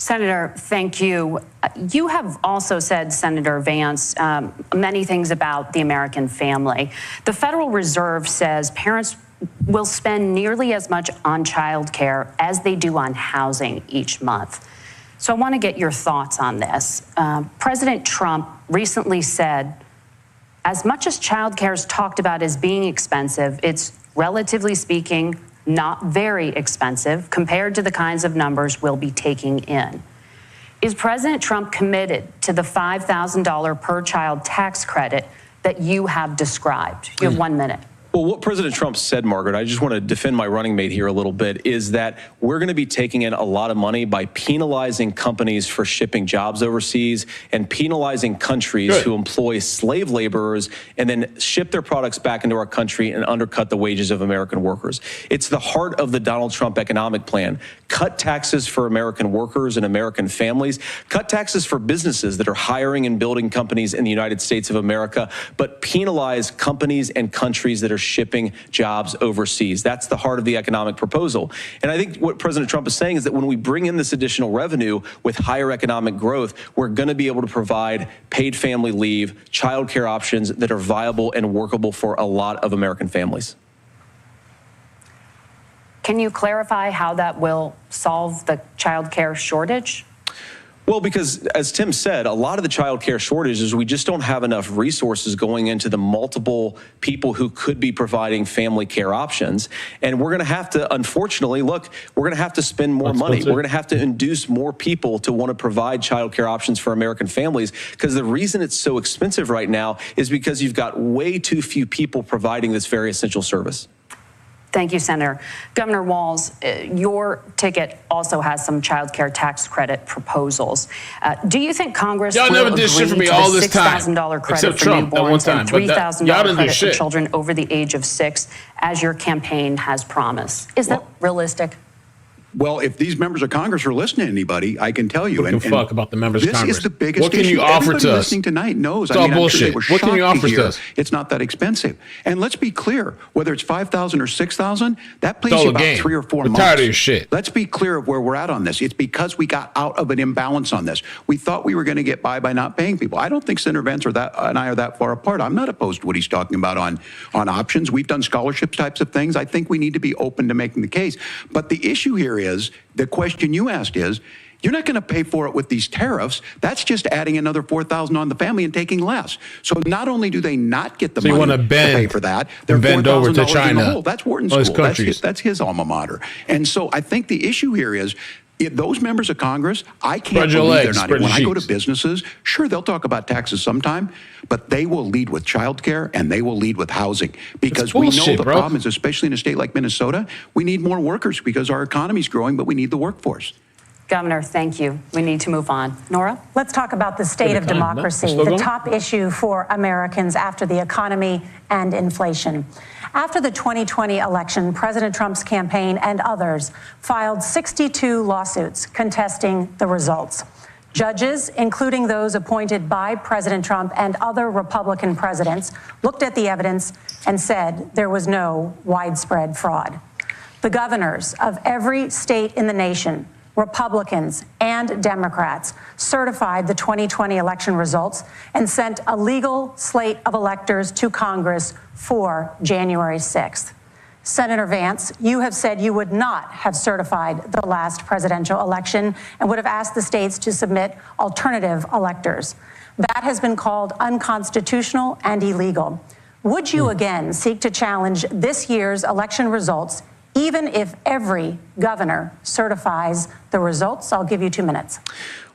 Senator, thank you. You have also said, Senator Vance, many things about the American family. The Federal Reserve says parents will spend nearly as much on child care as they do on housing each month. So I want to get your thoughts on this. President Trump recently said, as much as child care is talked about as being expensive, it's relatively speaking not very expensive compared to the kinds of numbers we'll be taking in. Is President Trump committed to the $5,000 per child tax credit that you have described? You have 1 minute. Well, what President Trump said, Margaret, I just want to defend my running mate here a little bit, is that we're going to be taking in a lot of money by penalizing companies for shipping jobs overseas and penalizing countries who employ slave laborers and then ship their products back into our country and undercut the wages of American workers. It's the heart of the Donald Trump economic plan. Cut taxes for American workers and American families. Cut taxes for businesses that are hiring and building companies in the United States of America, but penalize companies and countries that are shipping jobs overseas. That's the heart of the economic proposal. And I think what President Trump is saying is that when we bring in this additional revenue with higher economic growth, we're going to be able to provide paid family leave, childcare options that are viable and workable for a lot of American families. Can you clarify how that will solve the child care shortage? Well, because as Tim said, a lot of the child care shortage is we just don't have enough resources going into the multiple people who could be providing family care options. And we're going to have to, unfortunately, look, we're going to have to spend more money. We're going to have to induce more people to want to provide child care options for American families, because the reason it's so expensive right now is because you've got way too few people providing this very essential service. Thank you, Senator. Governor Walz, your ticket also has some child care tax credit proposals. Do you think Congress will agree to the $6,000 credit for newborns and $3,000 credit for children over the age of 6, as your campaign has promised? Is that realistic? Well, if these members of Congress are listening to anybody, I can tell you. And fuck about the members of Congress. This is the biggest What can issue. you offer Everybody to us? Listening tonight knows. It's all bullshit. What can you offer to us? It's not that expensive. And let's be clear, whether it's 5,000 or 6,000, that plays you about 3 or 4 months. Tired of your shit. Let's be clear of where we're at on this. It's because we got out of an imbalance on this. We thought we were going to get by not paying people. I don't think Senator Vance and I are that far apart. I'm not opposed to what he's talking about on options. We've done scholarships types of things. I think we need to be open to making the case. But the issue here is, the question you asked is, you're not going to pay for it with these tariffs. That's just adding another $4,000 on the family and taking less. So not only do they not get the money to pay for that, they're $4,000 in the hole. That's Wharton School. That's his alma mater. And so I think the issue here is, those members of Congress, I can't believe they're not. When I go to businesses, sure, they'll talk about taxes sometime, but they will lead with childcare and they will lead with housing, because we know the problem is, especially in a state like Minnesota, we need more workers because our economy's growing, but we need the workforce. Governor, thank you. We need to move on. Nora? Let's talk about the state of democracy, the top issue for Americans after the economy and inflation. After the 2020 election, President Trump's campaign and others filed 62 lawsuits contesting the results. Judges, including those appointed by President Trump and other Republican presidents, looked at the evidence and said there was no widespread fraud. The governors of every state in the nation, Republicans and Democrats, certified the 2020 election results and sent a legal slate of electors to Congress for January 6th. Senator Vance, you have said you would not have certified the last presidential election and would have asked the states to submit alternative electors. That has been called unconstitutional and illegal. Would you again seek to challenge this year's election results, even if every governor certifies the results? I'll give you 2 minutes.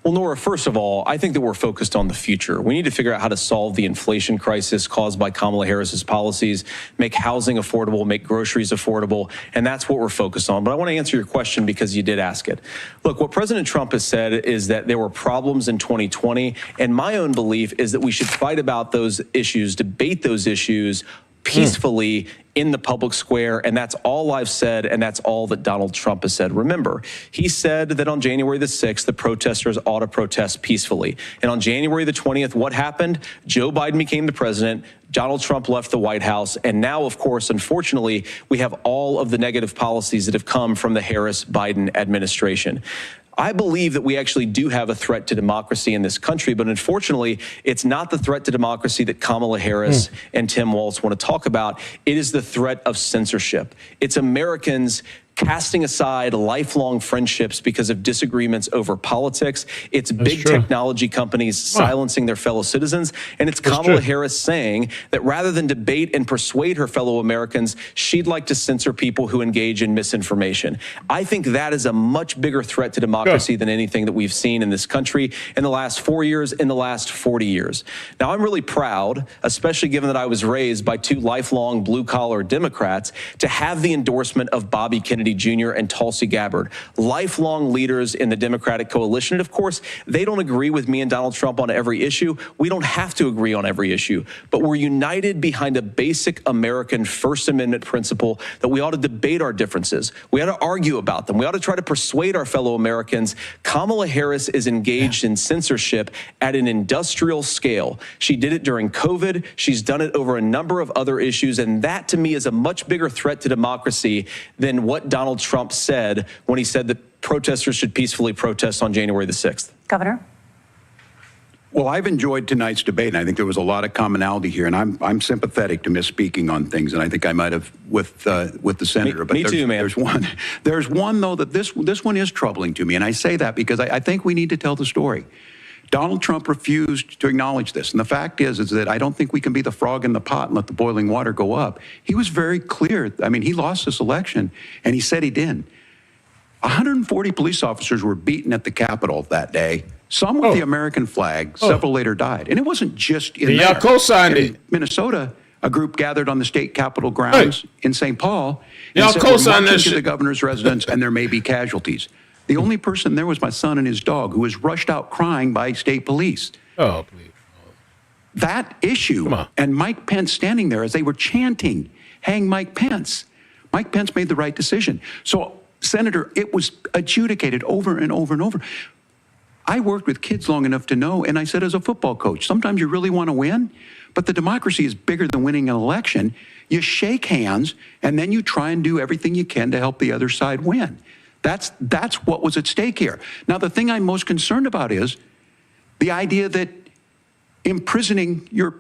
Well, Nora, first of all, I think that we're focused on the future. We need to figure out how to solve the inflation crisis caused by Kamala Harris's policies, make housing affordable, make groceries affordable, and that's what we're focused on. But I want to answer your question because you did ask it. Look, what President Trump has said is that there were problems in 2020, and my own belief is that we should fight about those issues, debate those issues peacefully in the public square, and that's all I've said, and that's all that Donald Trump has said. Remember, he said that on January the 6th, the protesters ought to protest peacefully. And on January the 20th, what happened? Joe Biden became the president, Donald Trump left the White House, and now, of course, unfortunately, we have all of the negative policies that have come from the Harris-Biden administration. I believe that we actually do have a threat to democracy in this country, but unfortunately, it's not the threat to democracy that Kamala Harris and Tim Walz want to talk about. It is the threat of censorship. It's Americans casting aside lifelong friendships because of disagreements over politics. It's big technology companies silencing their fellow citizens. And it's Kamala Harris saying that rather than debate and persuade her fellow Americans, she'd like to censor people who engage in misinformation. I think that is a much bigger threat to democracy than anything that we've seen in this country in the last 4 years, in the last 40 years. Now, I'm really proud, especially given that I was raised by 2 lifelong blue-collar Democrats, to have the endorsement of Bobby Kennedy Jr. and Tulsi Gabbard, lifelong leaders in the Democratic coalition. And of course, they don't agree with me and Donald Trump on every issue. We don't have to agree on every issue, but we're united behind a basic American First Amendment principle that we ought to debate our differences. We ought to argue about them. We ought to try to persuade our fellow Americans. Kamala Harris is engaged in censorship at an industrial scale. She did it during COVID. She's done it over a number of other issues. And that, to me, is a much bigger threat to democracy than what Donald Trump said when he said that protesters should peacefully protest on January the 6th. Governor? Well, I've enjoyed tonight's debate, and I think there was a lot of commonality here, and I'm sympathetic to misspeaking on things, and I think I might have with the senator. Me too, man. There's one though that this one is troubling to me, and I say that because I think we need to tell the story. Donald Trump refused to acknowledge this, and the fact is that I don't think we can be the frog in the pot and let the boiling water go up. He was very clear. I mean, he lost this election, and he said he didn't. 140 police officers were beaten at the Capitol that day. Some with the American flag. Several later died. And it wasn't just in there. Co-signed in Minnesota, a group gathered on the state capitol grounds in St. Paul and said, co-sign we're that marching to shit. the governor's residence and there may be casualties. The only person there was my son and his dog, who was rushed out crying by state police. Oh, please. That issue and Mike Pence standing there as they were chanting, hang Mike Pence. Mike Pence made the right decision. So, Senator, it was adjudicated over and over and over. I worked with kids long enough to know, and I said as a football coach, sometimes you really want to win, but the democracy is bigger than winning an election. You shake hands, and then you try and do everything you can to help the other side win. That's what was at stake here. Now, the thing I'm most concerned about is the idea that imprisoning your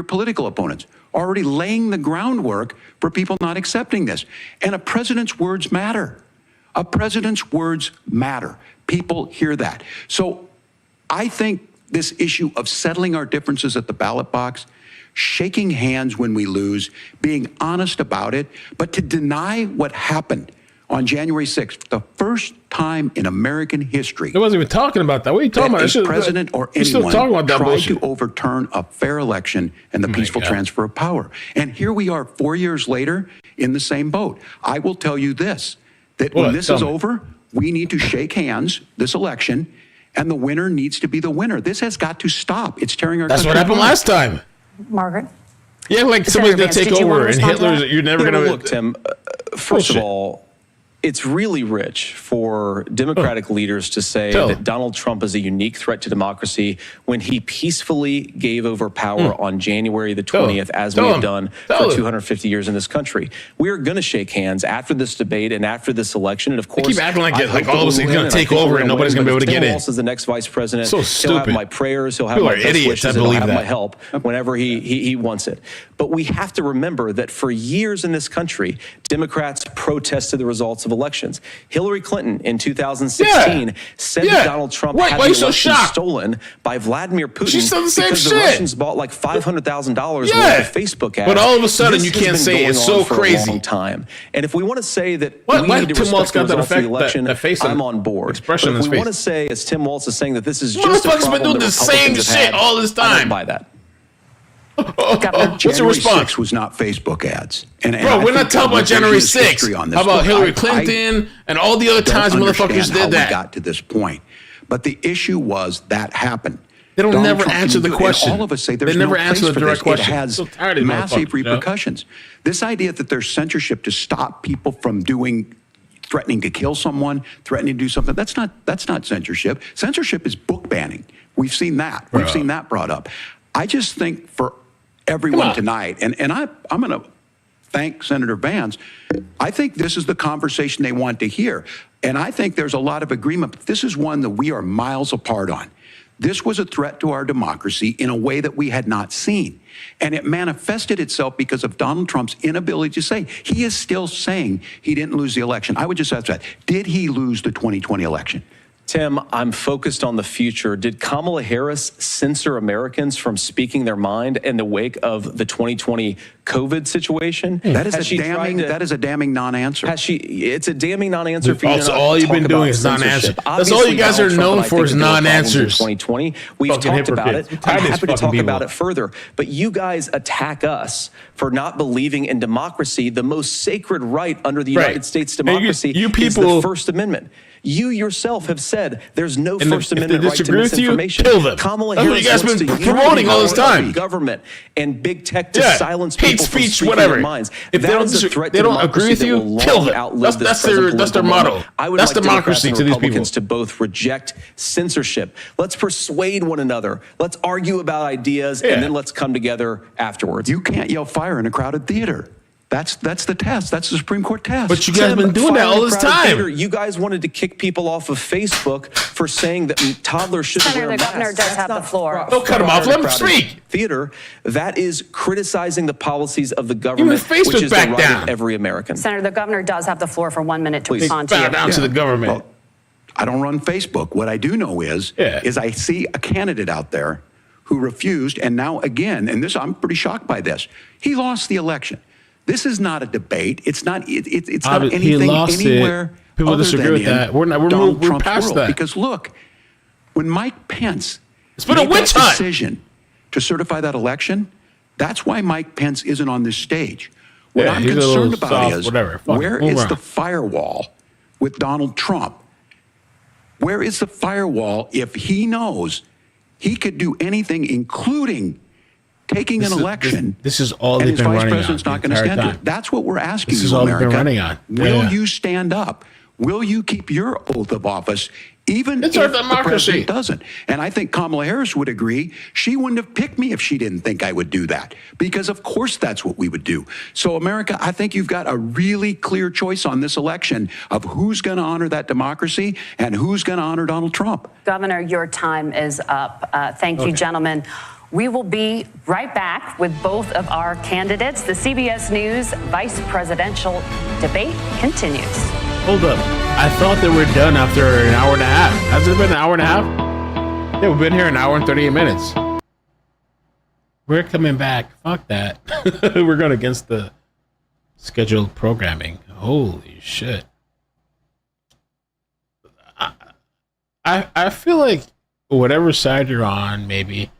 political opponents, already laying the groundwork for people not accepting this. And a president's words matter. A president's words matter. People hear that. So I think this issue of settling our differences at the ballot box, shaking hands when we lose, being honest about it, but to deny what happened on January 6th, the first time in American history. They wasn't even talking about that. What are you talking about? A president or anyone tried to overturn a fair election and the peaceful transfer of power. And here we are 4 years later in the same boat. I will tell you this, that when this is over, we need to shake hands this election, and the winner needs to be the winner. This has got to stop. It's tearing our country apart. That's what happened last time. Margaret? Yeah, like somebody's going to take over, and Hitler's, you're never going to... Look, Tim, first of all, it's really rich for Democratic leaders to say that Donald Trump is a unique threat to democracy when he peacefully gave over power on January the 20th, as we have done for 250 years in this country. We are going to shake hands after this debate and after this election. And of course, they keep acting like all of us are going to take over and nobody's going to be able to get in. Walz is the next vice president. So stupid. He'll have my prayers. He'll have my best wishes. He'll have my help whenever he wants it. But we have to remember that for years in this country, Democrats protested the results of elections. Hillary Clinton in 2016 said that Donald Trump had the election stolen by Vladimir Putin. She said the same because shit. The Russians bought like $500,000 worth of Facebook ads. But all of a sudden, you can't say it's so crazy. For a long time. And if we want to say that we need to respect the results of the election, that I'm on board. Expression but if we want to say, as Tim Walz is saying, that this is just a problem been doing the same shit all this time. I don't buy that. What's your response? 6th was not Facebook ads. And bro, we're not talking about January 6th. How about Hillary Clinton and all the other times motherfuckers did that? We got to this point. But the issue was that happened. They don't never answer the question. All of us say there's never no answer place the for direct this. question. It has massive repercussions. This idea that there's censorship to stop people from threatening to kill someone, threatening to do something, that's not censorship. Censorship is book banning. We've seen that. We've seen that brought up. I just think for everyone tonight, and I'm going to thank Senator Vance. I think this is the conversation they want to hear. And I think there's a lot of agreement, but this is one that we are miles apart on. This was a threat to our democracy in a way that we had not seen. And it manifested itself because of Donald Trump's inability to say. He is still saying he didn't lose the election. I would just ask that. Did he lose the 2020 election? Tim, I'm focused on the future. Did Kamala Harris censor Americans from speaking their mind in the wake of the 2020 COVID situation? That is a damning non-answer. It's a damning non-answer for you. Also, all you've been doing is non-answer. That's all you guys are known for is non-answers. 2020. We've talked about it. I'm happy to talk about it further. But you guys attack us for not believing in democracy. The most sacred right under the United States democracy is the First Amendment. You yourself have said there's no First Amendment right to misinformation. Kamala Harris wants to promoting all this time. Government and big tech to silence people from speaking their minds. If they don't agree with you, kill them. That's their motto. That's democracy to these people. To both reject censorship. Let's persuade one another. Let's argue about ideas, and then let's come together afterwards. You can't yell fire in a crowded theater. That's the test. That's the Supreme Court test. But you guys have been doing that all this time. You guys wanted to kick people off of Facebook for saying that toddlers shouldn't wear masks. Senator, the governor does have the floor. Don't cut him off. Let him speak. Theater, that is criticizing the policies of the government, which is the right of every American. Senator, the governor does have the floor for 1 minute to respond to you. Bow down to the government. Well, I don't run Facebook. What I do know is I see a candidate out there who refused, and now again, and this I'm pretty shocked by this. He lost the election. This is not a debate. It's not. It's not anything anywhere. People disagree with that. We're past that. Because look, when Mike Pence made that decision to certify that election, That's why Mike Pence isn't on this stage. What I'm he's a concerned little about soft, is whatever. Fuck it, where move is on. the firewall with Donald Trump? Where is the firewall if he knows he could do anything, including taking an election? This is all and they've his been vice running president's on not the going to entire stand time. it. That's what we're asking This is you, all they've been America. running on. Will Yeah. you stand up? Will you keep your oath of office, even It's if our the democracy. president doesn't? And I think Kamala Harris would agree. She wouldn't have picked me if she didn't think I would do that, because of course that's what we would do. So, America, I think you've got a really clear choice on this election of who's going to honor that democracy and who's going to honor Donald Trump. Governor, your time is up. Thank you, gentlemen. We will be right back with both of our candidates. The CBS News vice presidential debate continues. Hold up. I thought they were done after an hour and a half. Has it been an hour and a half? Yeah, we've been here an hour and 38 minutes. We're coming back. Fuck that. We're going against the scheduled programming. Holy shit. I feel like whatever side you're on, maybe,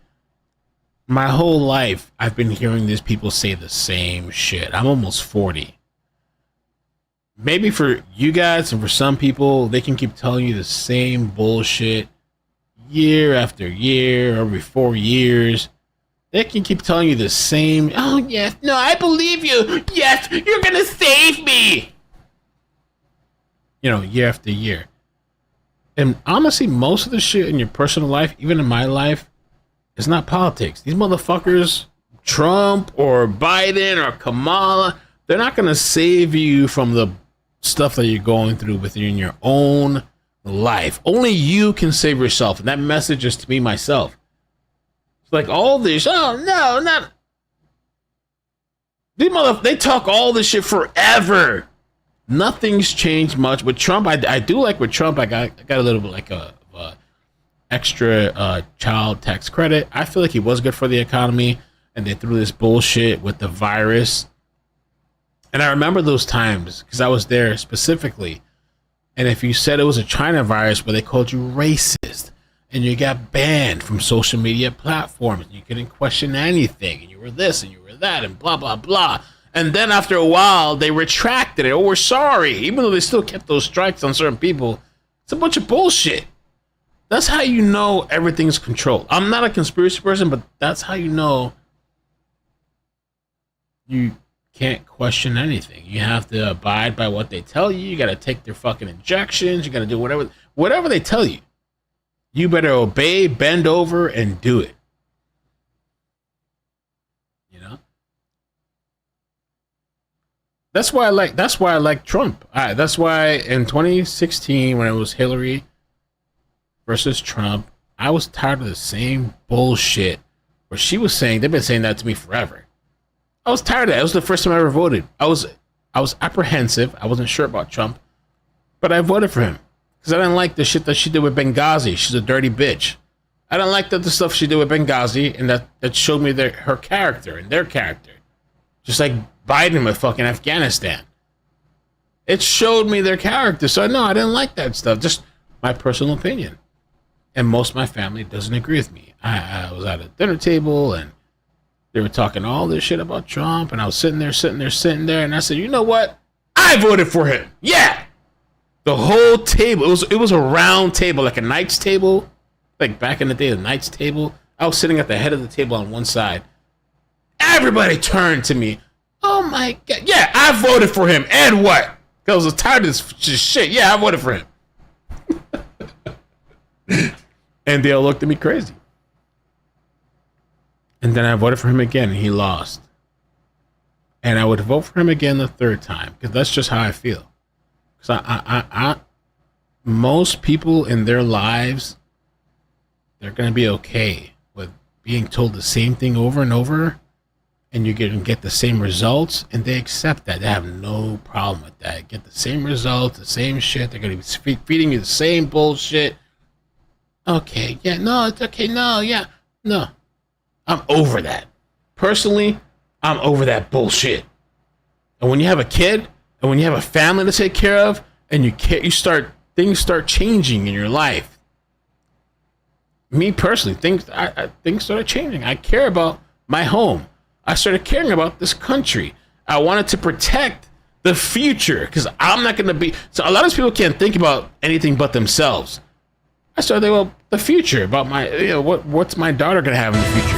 my whole life I've been hearing these people say the same shit. I'm almost 40. Maybe for you guys and for some people, they can keep telling you the same bullshit year after year, every 4 years. They can keep telling you the same, oh, yes, no, I believe you. Yes, you're going to save me. You know, year after year. And honestly, most of the shit in your personal life, even in my life, is not politics. These motherfuckers, Trump or Biden or Kamala, they're not going to save you from the stuff that you're going through within your own life. Only you can save yourself. And that message is to me, myself. It's like all this, oh, no, not. They talk all this shit forever. Nothing's changed much. With Trump, I do like with Trump, I got a little bit like a extra child tax credit. I feel like he was good for the economy, and they threw this bullshit with the virus. And I remember those times because I was there specifically. And if you said it was a China virus, but they called you racist, and you got banned from social media platforms, and you couldn't question anything, and you were this and you were that, and blah blah blah. And then after a while, they retracted it. Oh, we're sorry, even though they still kept those strikes on certain people. It's a bunch of bullshit. That's how you know everything's controlled. I'm not a conspiracy person, but that's how you know you can't question anything. You have to abide by what they tell you. You got to take their fucking injections. You got to do whatever they tell you. You better obey, bend over, and do it. You know? That's why I like Trump. That's why in 2016, when it was Hillary versus Trump, I was tired of the same bullshit where she was saying, they've been saying that to me forever. I was tired of that. It was the first time I ever voted. I was apprehensive. I wasn't sure about Trump, but I voted for him because I didn't like the shit that she did with Benghazi. She's a dirty bitch. I didn't like the stuff she did with Benghazi, and that showed me her character and their character. Just like Biden with fucking Afghanistan. It showed me their character. So no, I didn't like that stuff. Just my personal opinion. And most of my family doesn't agree with me. I was at a dinner table and they were talking all this shit about Trump, and I was sitting there, and I said, you know what? I voted for him. Yeah. The whole table. It was a round table, like a Knights table. Like back in the day, the Knights table. I was sitting at the head of the table on one side. Everybody turned to me. Oh my God. Yeah, I voted for him. And what? Because I was tired of this shit. Yeah, I voted for him. And they all looked at me crazy. And then I voted for him again, and he lost. And I would vote for him again the third time, because that's just how I feel. Because most people in their lives, they're going to be okay with being told the same thing over and over, and you're going to get the same results, and they accept that. They have no problem with that. Get the same results, the same shit. They're going to be feeding you the same bullshit. Okay, yeah, no, it's okay, no, yeah, no. I'm over that. Personally, I'm over that bullshit. And when you have a kid, and when you have a family to take care of, and things start changing in your life. Me personally, things started changing. I care about my home. I started caring about this country. I wanted to protect the future because I'm not going to be. So a lot of people can't think about anything but themselves. I started thinking about the future, about my, what's my daughter going to have in the future.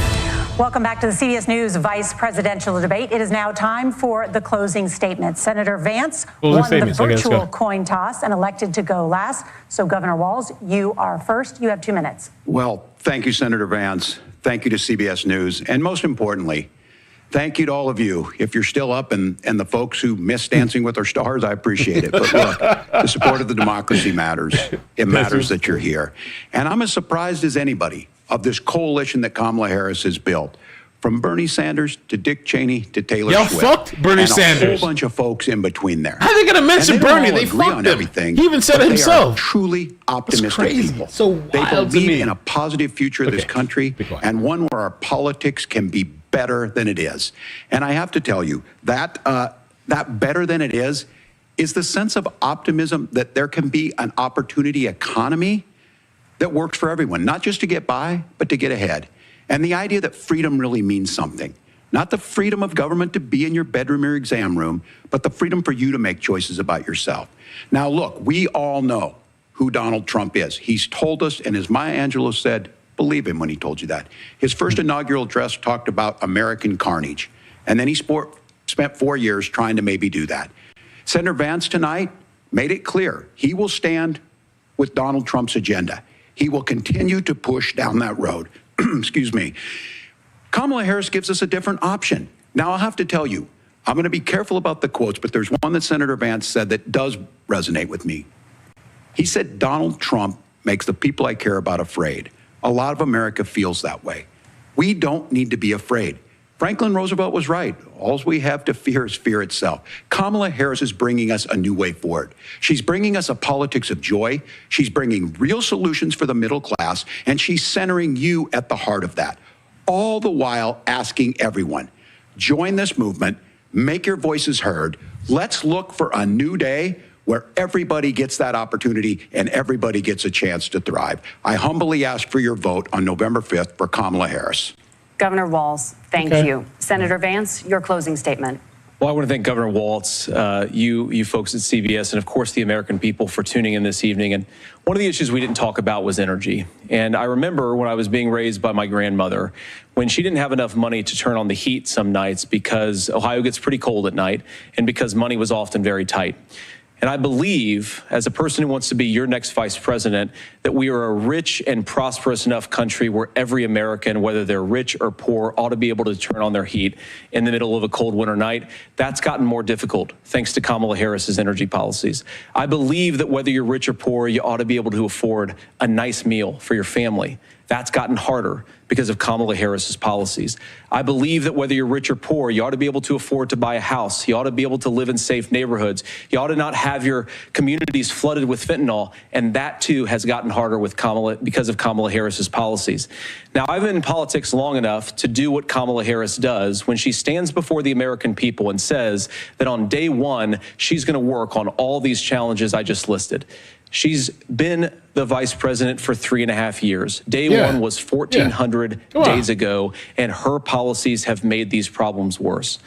Welcome back to the CBS News vice presidential debate. It is now time for the closing statements. Senator Vance won the virtual coin toss and elected to go last. So, Governor Walz, you are first. You have 2 minutes. Well, thank you, Senator Vance. Thank you to CBS News. And most importantly, thank you to all of you. If you're still up and the folks who miss Dancing with Our Stars, I appreciate it. But look, the support of the democracy matters. It matters that you're here. And I'm as surprised as anybody of this coalition that Kamala Harris has built, from Bernie Sanders to Dick Cheney to Taylor Swift. Y'all fucked Bernie Sanders. A whole bunch of folks in between there. How are they going to mention Bernie? They fucked him. He even said it himself. They are truly optimistic people. So they believe in a positive future of this country and one where our politics can be better than it is. And I have to tell you, that better than it is the sense of optimism that there can be an opportunity economy that works for everyone, not just to get by, but to get ahead. And the idea that freedom really means something. Not the freedom of government to be in your bedroom or exam room, but the freedom for you to make choices about yourself. Now, look, we all know who Donald Trump is. He's told us, and as Maya Angelou said, believe him when he told you that. His first inaugural address talked about American carnage. And then he spent 4 years trying to maybe do that. Senator Vance tonight made it clear he will stand with Donald Trump's agenda. He will continue to push down that road. Excuse me. Kamala Harris gives us a different option. Now, I'll have to tell you, I'm going to be careful about the quotes, but there's one that Senator Vance said that does resonate with me. He said, Donald Trump makes the people I care about afraid. A lot of America feels that way. We don't need to be afraid. Franklin Roosevelt was right. All we have to fear is fear itself. Kamala Harris is bringing us a new way forward. She's bringing us a politics of joy. She's bringing real solutions for the middle class, and she's centering you at the heart of that. All the while asking everyone, join this movement, make your voices heard. Let's look for a new day where everybody gets that opportunity and everybody gets a chance to thrive. I humbly ask for your vote on November 5th for Kamala Harris. Governor Walz, thank you. Senator Vance, your closing statement. Well, I want to thank Governor Walz, you folks at CBS, and of course the American people for tuning in this evening. And one of the issues we didn't talk about was energy. And I remember when I was being raised by my grandmother, when she didn't have enough money to turn on the heat some nights because Ohio gets pretty cold at night and because money was often very tight. And I believe, as a person who wants to be your next vice president, that we are a rich and prosperous enough country where every American, whether they're rich or poor, ought to be able to turn on their heat in the middle of a cold winter night. That's gotten more difficult thanks to Kamala Harris's energy policies. I believe that whether you're rich or poor, you ought to be able to afford a nice meal for your family. That's gotten harder because of Kamala Harris's policies. I believe that whether you're rich or poor, you ought to be able to afford to buy a house. You ought to be able to live in safe neighborhoods. You ought to not have your communities flooded with fentanyl. And that too has gotten harder with because of Kamala Harris's policies. Now, I've been in politics long enough to do what Kamala Harris does when she stands before the American people and says that on day one, she's going to work on all these challenges I just listed. She's been the vice president for 3.5 years. Day one was 1,400 days ago, and her policies have made these problems worse.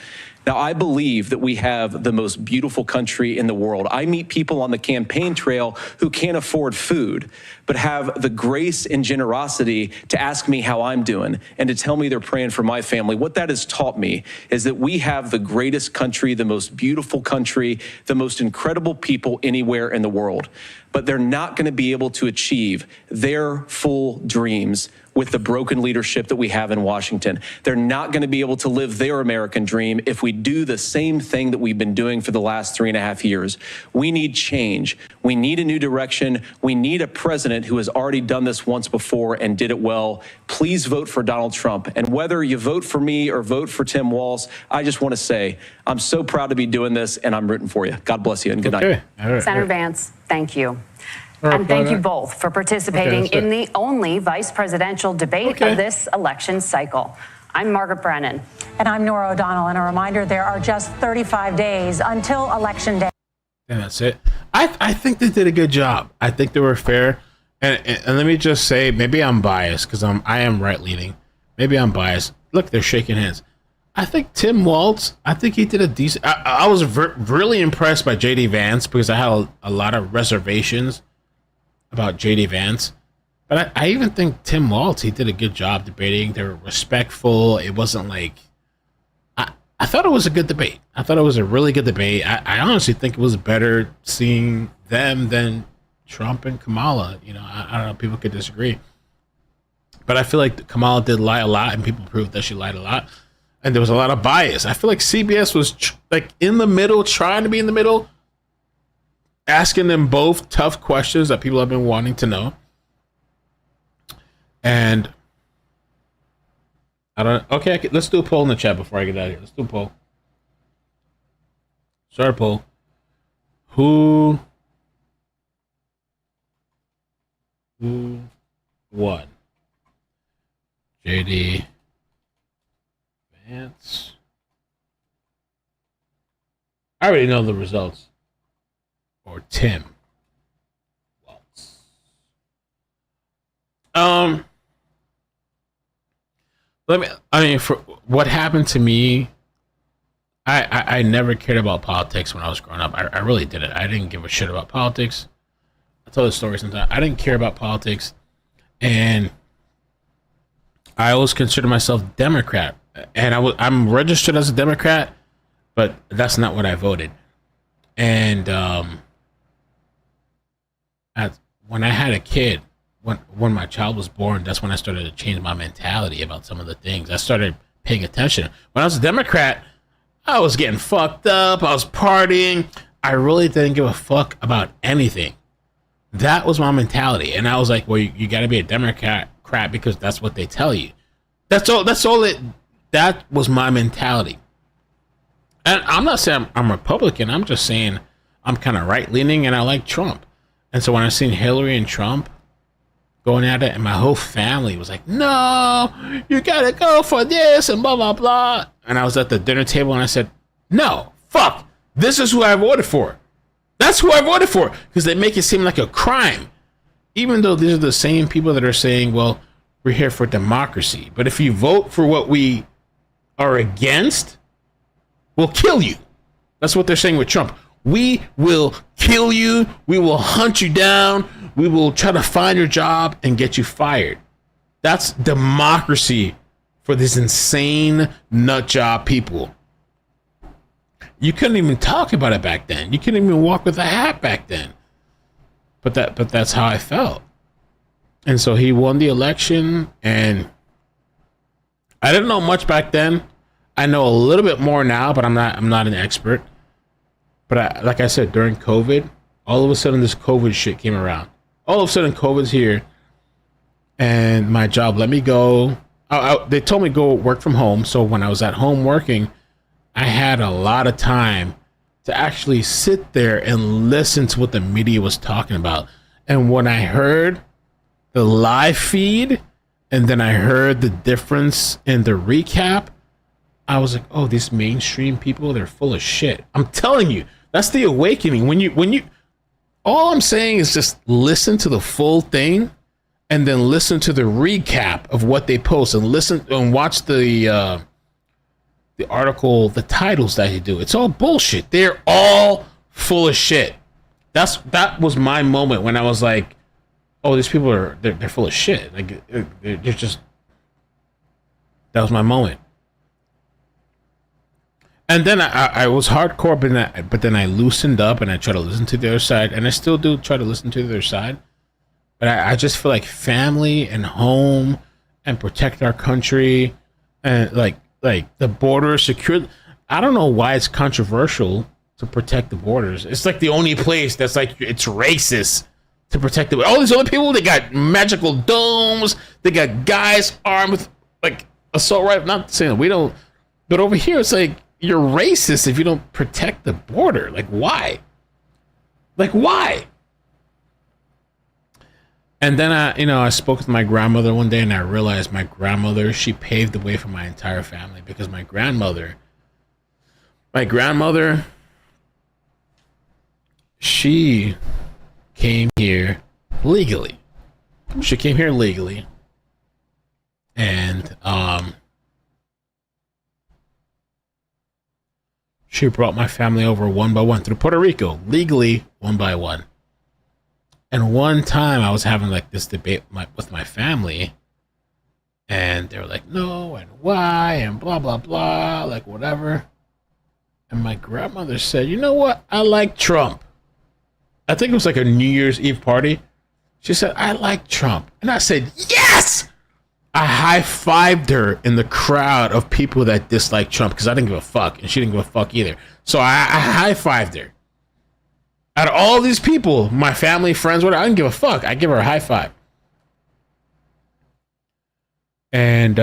Now, I believe that we have the most beautiful country in the world. I meet people on the campaign trail who can't afford food, but have the grace and generosity to ask me how I'm doing and to tell me they're praying for my family. What that has taught me is that we have the greatest country, the most beautiful country, the most incredible people anywhere in the world. But they're not going to be able to achieve their full dreams with the broken leadership that we have in Washington. They're not going to be able to live their American dream if we do the same thing that we've been doing for the last 3.5 years. We need change. We need a new direction. We need a president who has already done this once before and did it well. Please vote for Donald Trump. And whether you vote for me or vote for Tim Walz, I just want to say I'm so proud to be doing this, and I'm rooting for you. God bless you, and good night. Senator Vance, thank you. And thank you both for participating in the only vice presidential debate of this election cycle. I'm Margaret Brennan. And I'm Nora O'Donnell. And a reminder, there are just 35 days until Election Day. And that's it. I think they did a good job. I think they were fair. And let me just say, maybe I'm biased because I am right-leaning. Maybe I'm biased. Look, they're shaking hands. I think Tim Walz, I think he did a decent. I was really impressed by JD Vance because I had a lot of reservations about JD Vance. But I even think Tim Walz, he did a good job debating. They were respectful. It wasn't like... I thought it was a good debate. I thought it was a really good debate. I honestly think it was better seeing them than Trump and Kamala. You know, I don't know. People could disagree. But I feel like Kamala did lie a lot, and people proved that she lied a lot. And there was a lot of bias. I feel like CBS was like in the middle, trying to be in the middle, asking them both tough questions that people have been wanting to know. And I don't. Okay, let's do a poll in the chat before I get out of here. Let's do a poll. Start a poll. Who won? JD Vance. I already know the results. Or Tim Walz. For what happened to me, I never cared about politics when I was growing up. I really didn't. I didn't give a shit about politics. I tell the story sometimes. I didn't care about politics, and I always considered myself Democrat. And I'm registered as a Democrat, but that's not what I voted. And when I had a kid, when my child was born, that's when I started to change my mentality about some of the things. I started paying attention. When I was a Democrat, I was getting fucked up. I was partying. I really didn't give a fuck about anything. That was my mentality. And I was like, well, you got to be a Democrat because that's what they tell you. That was my mentality. And I'm not saying I'm Republican. I'm just saying I'm kind of right-leaning and I like Trump. And so when I seen Hillary and Trump going at it, and my whole family was like, no, you gotta go for this and blah, blah, blah. And I was at the dinner table and I said, no, fuck, this is who I voted for. That's who I voted for. Because they make it seem like a crime. Even though these are the same people that are saying, well, we're here for democracy. But if you vote for what we are against, we'll kill you. That's what they're saying with Trump. We will kill you. We will hunt you down. We will try to find your job and get you fired. That's democracy for these insane nut job people. You couldn't even talk about it back then. You couldn't even walk with a hat back then. But that's how I felt. And so he won the election, and I didn't know much back then. I know a little bit more now, but I'm not an expert. But like I said, during COVID, all of a sudden this COVID shit came around. All of a sudden COVID's here, and my job let me go. They told me to go work from home. So when I was at home working, I had a lot of time to actually sit there and listen to what the media was talking about. And when I heard the live feed, and then I heard the difference in the recap, I was like, oh, these mainstream people, they're full of shit. I'm telling you, that's the awakening. When you, all I'm saying is just listen to the full thing, and then listen to the recap of what they post, and listen and watch the article, the titles that they do. It's all bullshit. They're all full of shit. That was my moment when I was like, oh, these people they're full of shit. Like they're just. That was my moment. And then I was hardcore, but then I loosened up and I try to listen to the other side, and I still do try to listen to the other side. But I just feel like family and home and protect our country and like the border secure. I don't know why it's controversial to protect the borders. It's like the only place that's like it's racist to protect the. All these other people, they got magical domes. They got guys armed with like assault rifles. Not saying we don't, but over here it's like. You're racist if you don't protect the border. Like, why? Like, why? And then I spoke with my grandmother one day, and I realized my grandmother, she paved the way for my entire family, because my grandmother, she came here legally. She came here legally, and She brought my family over one by one through Puerto Rico, legally one by one. And one time I was having like this debate with my family, and they were like, no, and why, and blah, blah, blah, like whatever. And my grandmother said, you know what? I like Trump. I think it was like a New Year's Eve party. She said, I like Trump. And I said, yes! I high-fived her in the crowd of people that dislike Trump because I didn't give a fuck, and she didn't give a fuck either. So I high-fived her. Out of all these people, my family, friends, whatever, I didn't give a fuck. I give her a high five. And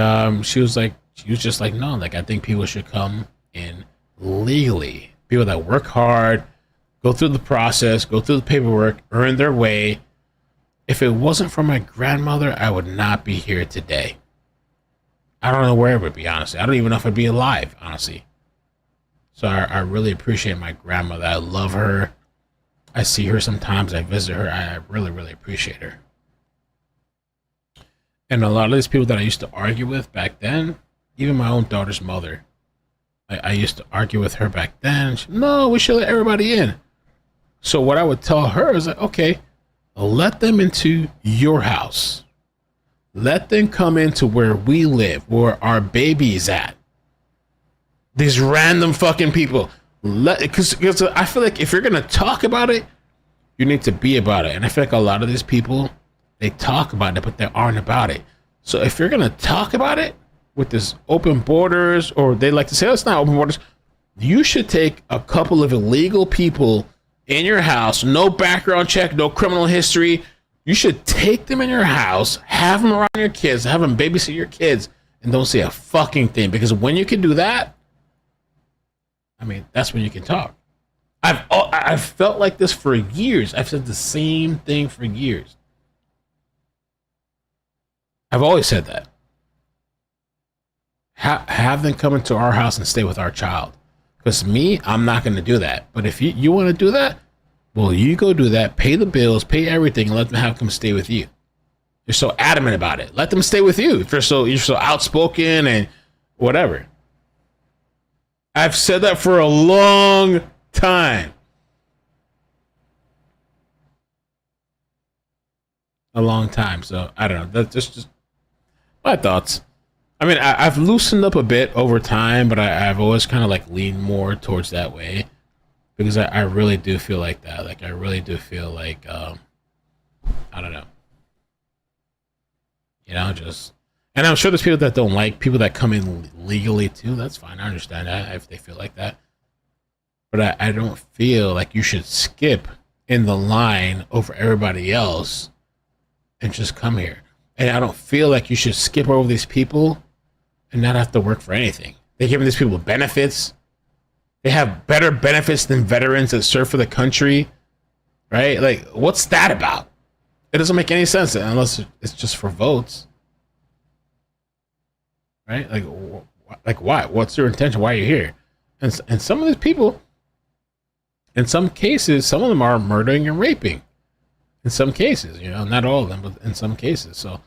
she was just like, no, like, I think people should come in legally. People that work hard, go through the process, go through the paperwork, earn their way. If it wasn't for my grandmother, I would not be here today. I don't know where I would be, honestly. I don't even know if I'd be alive, honestly. So I really appreciate my grandmother. I love her. I see her sometimes. I visit her. I really, really appreciate her. And a lot of these people that I used to argue with back then, even my own daughter's mother, I used to argue with her back then. No, we should let everybody in. So what I would tell her is like, okay, let them into your house. Let them come into where we live, where our baby's at. These random fucking people. Because I feel like if you're going to talk about it, you need to be about it. And I feel like a lot of these people, they talk about it, but they aren't about it. So if you're going to talk about it with this open borders, or they like to say, oh, it's not open borders, you should take a couple of illegal people in your house, no background check, no criminal history. You should take them in your house, have them around your kids, have them babysit your kids, and don't say a fucking thing. Because when you can do that, I mean, that's when you can talk. I've felt like this for years. I've said the same thing for years. I've always said that. Have them come into our house and stay with our child. Because me, I'm not going to do that. But if you want to do that, well, you go do that, pay the bills, pay everything, and let them have them stay with you. You're so adamant about it. Let them stay with you. If you're so outspoken and whatever. I've said that for a long time. A long time. So, I don't know. That's just my thoughts. I mean, I've loosened up a bit over time, but I've always kind of like leaned more towards that way. Because I really do feel like that. Like, I really do feel like, I don't know. You know, just... And I'm sure there's people that don't like people that come in legally too. That's fine. I understand that if they feel like that. But I don't feel like you should skip in the line over everybody else and just come here. And I don't feel like you should skip over these people and not have to work for anything. They're giving these people benefits. They have better benefits than veterans that serve for the country. Right? Like, what's that about? It doesn't make any sense unless it's just for votes. Right? Like why? What's your intention? Why are you here? And some of these people, in some cases, some of them are murdering and raping. In some cases, you know, not all of them, but in some cases. So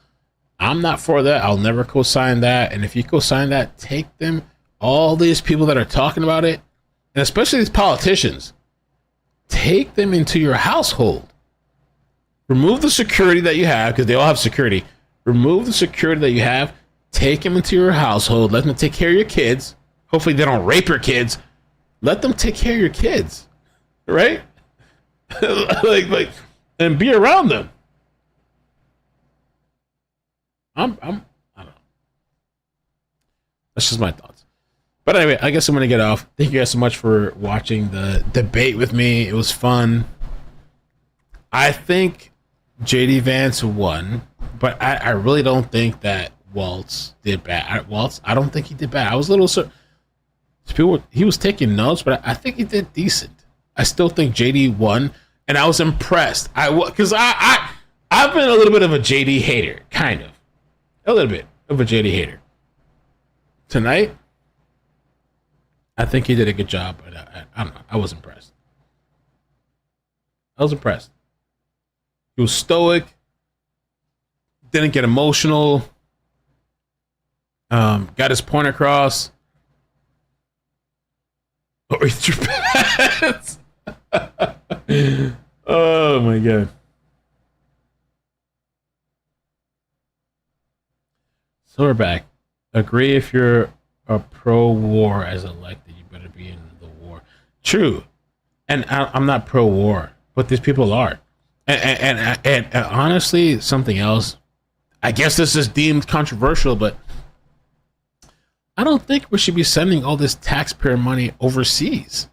I'm not for that. I'll never co-sign that. And if you co-sign that, take them, all these people that are talking about it, and especially these politicians, take them into your household. Remove the security that you have, because they all have security. Remove the security that you have. Take them into your household. Let them take care of your kids. Hopefully they don't rape your kids. Let them take care of your kids. Right? like, and be around them. I don't know. That's just my thoughts. But anyway, I guess I'm going to get off. Thank you guys so much for watching the debate with me. It was fun. I think JD Vance won, but I really don't think that Walz did bad. Walz, I don't think he did bad. I was a little he was taking notes, but I think he did decent. I still think JD won, and I was impressed. Because I've been a little bit of a JD hater, kind of. A little bit of a JD hater. Tonight, I think he did a good job, but I don't know. I was impressed. I was impressed. He was stoic. Didn't get emotional. Got his point across. Oyster pads. Oh my god. Silverback, agree if you're a pro-war as elected, you better be in the war. True, and I'm not pro-war, but these people are. And honestly, something else. I guess this is deemed controversial, but I don't think we should be sending all this taxpayer money overseas.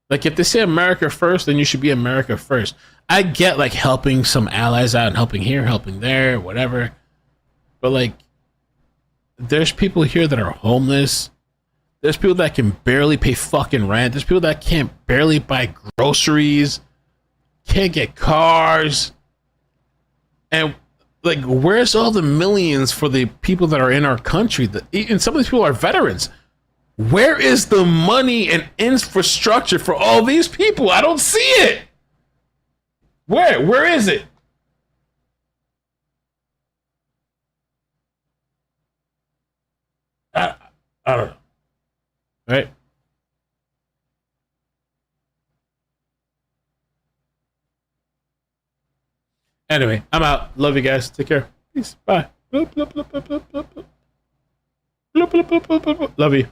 Like, if they say America first, then you should be America first. I get, like, helping some allies out and helping here, helping there, whatever. But, like, there's people here that are homeless. There's people that can barely pay fucking rent. There's people that can't barely buy groceries, can't get cars. And, like, where's all the millions for the people that are in our country? And some of these people are veterans. Where is the money and infrastructure for all these people? I don't see it. Where is it? I don't know. Right? Anyway, I'm out. Love you guys. Take care. Peace. Bye. Love you.